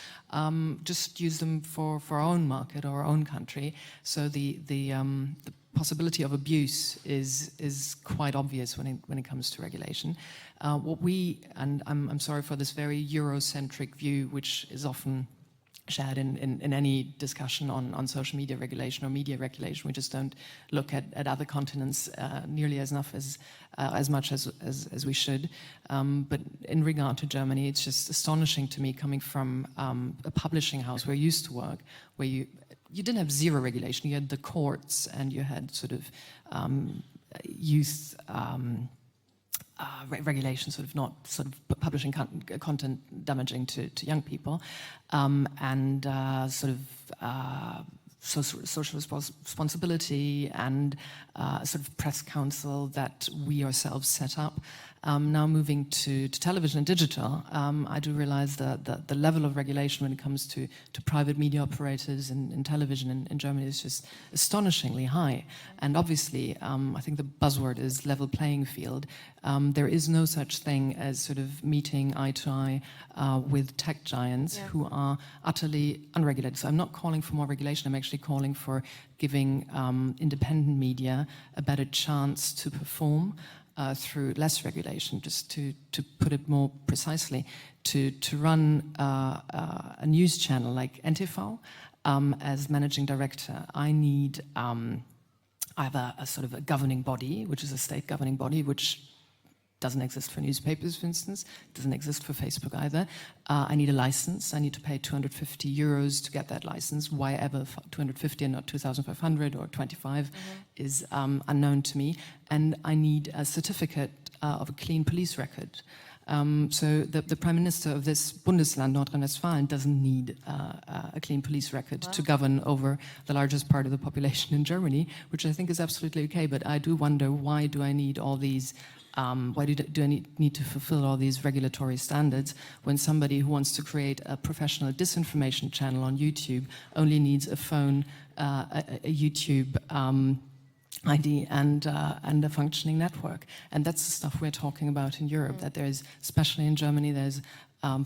just use them for our own market or our own country. So the possibility of abuse is quite obvious when it comes to regulation. And I'm sorry for this very Eurocentric view, which is often shared in any discussion on social media regulation or media regulation. We just don't look at other continents nearly as much as we should. But in regard to Germany, it's just astonishing to me coming from a publishing house where I used to work, where you didn't have zero regulation. You had the courts and you had sort of youth regulation, sort of not sort of publishing content damaging to young people, and sort of social responsibility and sort of press council that we ourselves set up. Now moving to television and digital, I do realize that the level of regulation when it comes to private media operators in television in Germany is just astonishingly high. And obviously, I think the buzzword is level playing field. There is no such thing as sort of meeting eye to eye with tech giants who are utterly unregulated. So I'm not calling for more regulation, I'm actually calling for giving independent media a better chance to perform through less regulation. Just to put it more precisely, to run a news channel like NTV as managing director, I need I have a sort of a governing body, which is a state governing body, which Doesn't exist for newspapers, for instance. Doesn't exist for Facebook either. I need a license. I need to pay 250 euros to get that license. Why ever 250 and not 2,500 or 25 is unknown to me. And I need a certificate of a clean police record. So the Prime Minister of this Bundesland, Nordrhein-Westfalen, doesn't need a clean police record to govern over the largest part of the population in Germany, which I think is absolutely okay. But I do wonder, why do I need all these why do I need to fulfill all these regulatory standards when somebody who wants to create a professional disinformation channel on YouTube only needs a phone, a YouTube ID and a functioning network? And that's the stuff we're talking about in Europe, that there's, especially in Germany, there's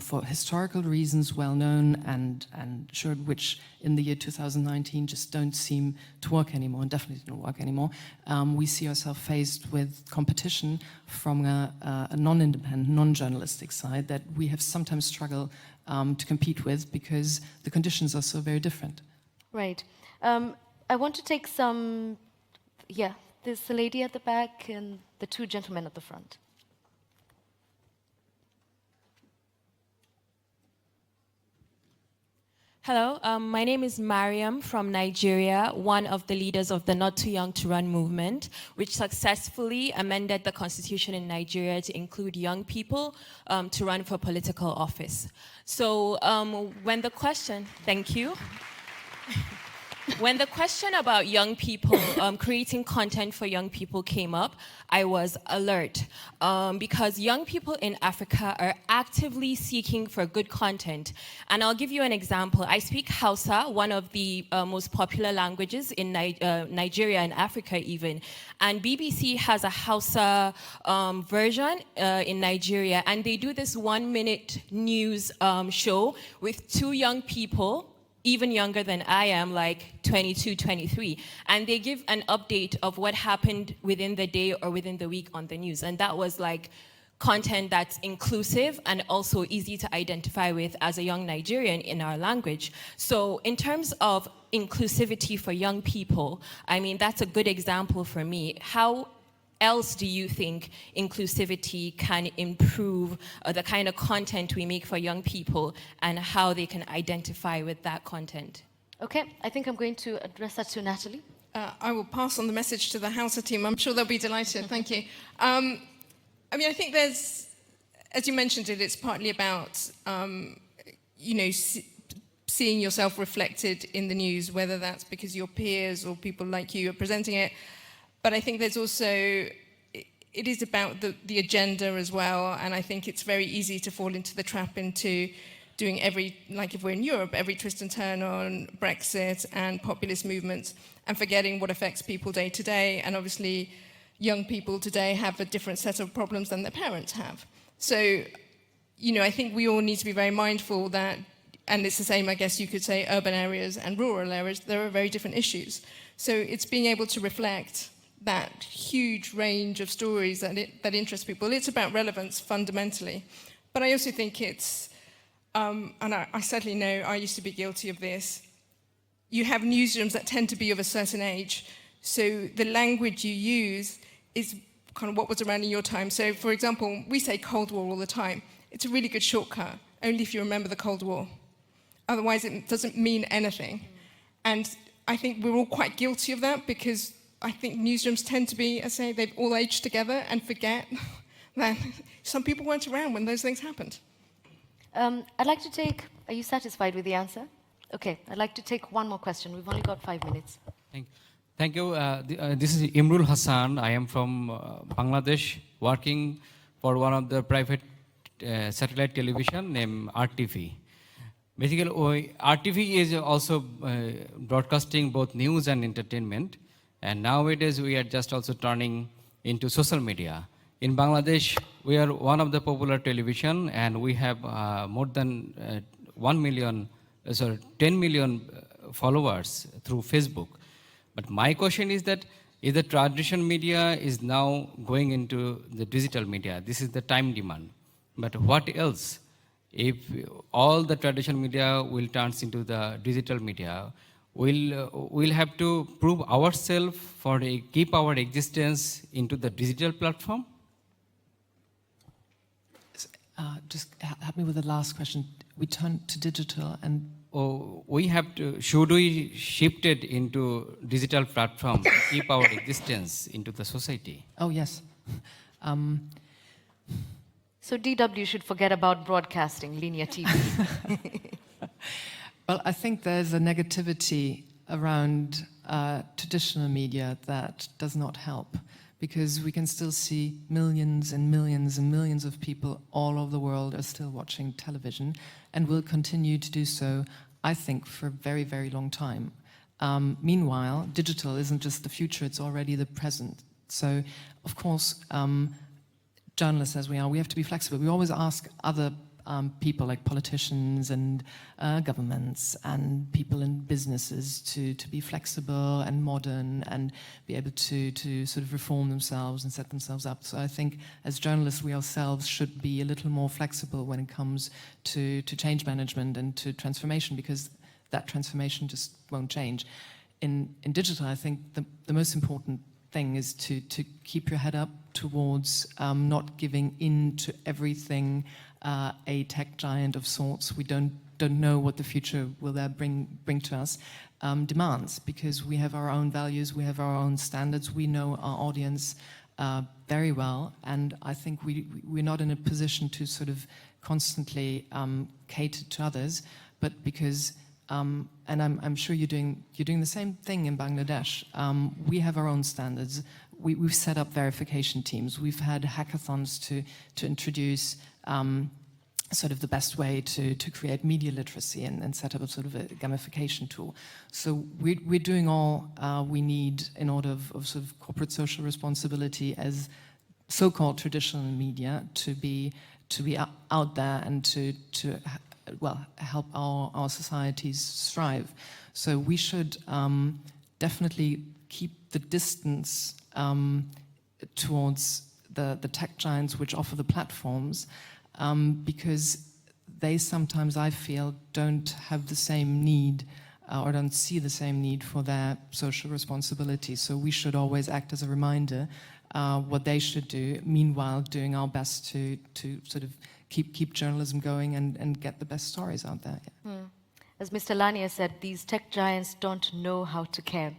for historical reasons well known and sure, which in the year 2019 just don't seem to work anymore, and definitely don't work anymore. We see ourselves faced with competition from a non-independent, non-journalistic side that we have sometimes struggled to compete with because the conditions are so very different. Right. I want to take some, yeah, there's a lady at the back and the two gentlemen at the front. Hello, my name is Mariam from Nigeria, one of the leaders of the Not Too Young to Run movement, which successfully amended the constitution in Nigeria to include young people to run for political office. So when the question, thank you. When the question about young people, creating content for young people came up, I was alert because young people in Africa are actively seeking for good content. And I'll give you an example. I speak Hausa, one of the most popular languages in Nigeria and Africa even. And BBC has a Hausa version in Nigeria, and they do this 1-minute news show with two young people, even younger than I am, like 22, 23. And they give an update of what happened within the day or within the week on the news. And that was like content that's inclusive and also easy to identify with as a young Nigerian in our language. So in terms of inclusivity for young people, I mean, that's a good example for me. How else do you think inclusivity can improve the kind of content we make for young people and how they can identify with that content? Okay, I think I'm going to address that to Natalie. I will pass on the message to the Hausa team. I'm sure they'll be delighted. Thank you. I mean, I think there's, as you mentioned it, it's partly about, you know, seeing yourself reflected in the news, whether that's because your peers or people like you are presenting it. But I think there's also, it is about the agenda as well, and I think it's very easy to fall into the trap into doing every, like if we're in Europe, every twist and turn on Brexit and populist movements, and forgetting what affects people day to day. And obviously, young people today have a different set of problems than their parents have. So, you know, I think we all need to be very mindful that, and it's the same, I guess you could say, urban areas and rural areas, there are very different issues. So it's being able to reflect that huge range of stories that interest people. It's about relevance fundamentally. But I also think it's, and I certainly know I used to be guilty of this, you have newsrooms that tend to be of a certain age. So the language you use is kind of what was around in your time. So for example, we say Cold War all the time. It's a really good shortcut, only if you remember the Cold War. Otherwise it doesn't mean anything. And I think we're all quite guilty of that because I think newsrooms tend to be, as I say, they've all aged together and forget that some people weren't around when those things happened. I'd like to take, are you satisfied with the answer? Okay, I'd like to take one more question. We've only got 5 minutes. Thank you. This is Imrul Hassan. I am from Bangladesh, working for one of the private satellite television named RTV. Basically, RTV is also broadcasting both news and entertainment. And nowadays, we are just also turning into social media. In Bangladesh, we are one of the popular television, and we have more than 10 million followers through Facebook. But my question is that if the traditional media is now going into the digital media, this is the time demand. But what else? If all the traditional media will turn into the digital media, we'll have to prove ourselves for keep our existence into the digital platform? Just help me with the last question. We turn to digital and... Oh, we have to, should we shift it into digital platform to keep our existence into the society? Oh, yes. So DW should forget about broadcasting, linear TV. Well, I think there's a negativity around traditional media that does not help, because we can still see millions and millions and millions of people all over the world are still watching television and will continue to do so, I think, for a very, very long time. Meanwhile, digital isn't just the future, it's already the present. So, of course, journalists as we are, we have to be flexible. We always ask other people like politicians and governments and people in businesses to be flexible and modern and be able to sort of reform themselves and set themselves up. So I think as journalists we ourselves should be a little more flexible when it comes to change management and to transformation, because that transformation just won't change. In digital, I think the most important thing is to keep your head up towards not giving in to everything a tech giant of sorts. We don't know what the future will there bring to us, demands, because we have our own values, we have our own standards, we know our audience very well, and I think we're not in a position to sort of constantly cater to others, but because and I'm sure you're doing the same thing in Bangladesh. We have our own standards. We've set up verification teams. We've had hackathons to introduce sort of the best way to create media literacy and set up a sort of a gamification tool. So we're doing all we need in order of sort of corporate social responsibility as so-called traditional media to be out there and to help our societies thrive. So we should definitely keep the distance towards the tech giants which offer the platforms, because they sometimes, I feel, don't have the same need or don't see the same need for their social responsibility. So we should always act as a reminder what they should do, meanwhile doing our best to sort of keep journalism going and get the best stories out there. Yeah. As Mr. Lania said, these tech giants don't know how to care.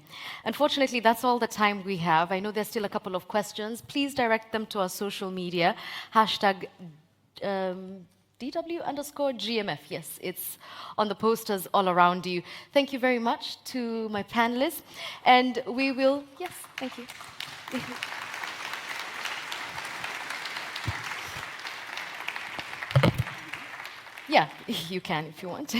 Unfortunately, that's all the time we have. I know there's still a couple of questions. Please direct them to our social media, hashtag DW_GMF. Yes, it's on the posters all around you. Thank you very much to my panelists. And we will, yes, thank you. Yeah, you can if you want.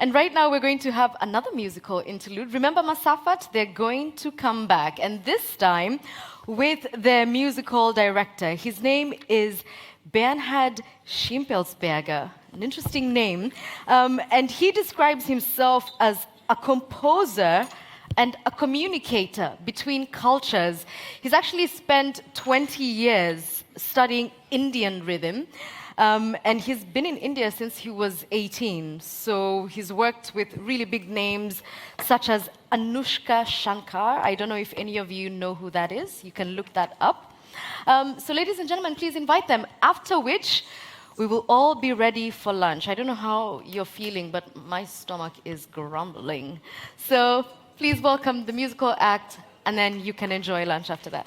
And right now we're going to have another musical interlude. Remember Masafat? They're going to come back, and this time with their musical director. His name is Bernhard Schimpelsberger, an interesting name. And he describes himself as a composer and a communicator between cultures. He's actually spent 20 years studying Indian rhythm. And he's been in India since he was 18. So he's worked with really big names such as Anushka Shankar. I don't know if any of you know who that is. You can look that up. So ladies and gentlemen, please invite them, after which we will all be ready for lunch. I don't know how you're feeling, but my stomach is grumbling. So please welcome the musical act, and then you can enjoy lunch after that.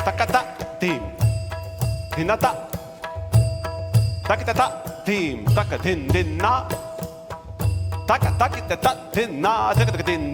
Takata team. Hinata. Takata team. Takatin din na. Takata tin na. Takatin din.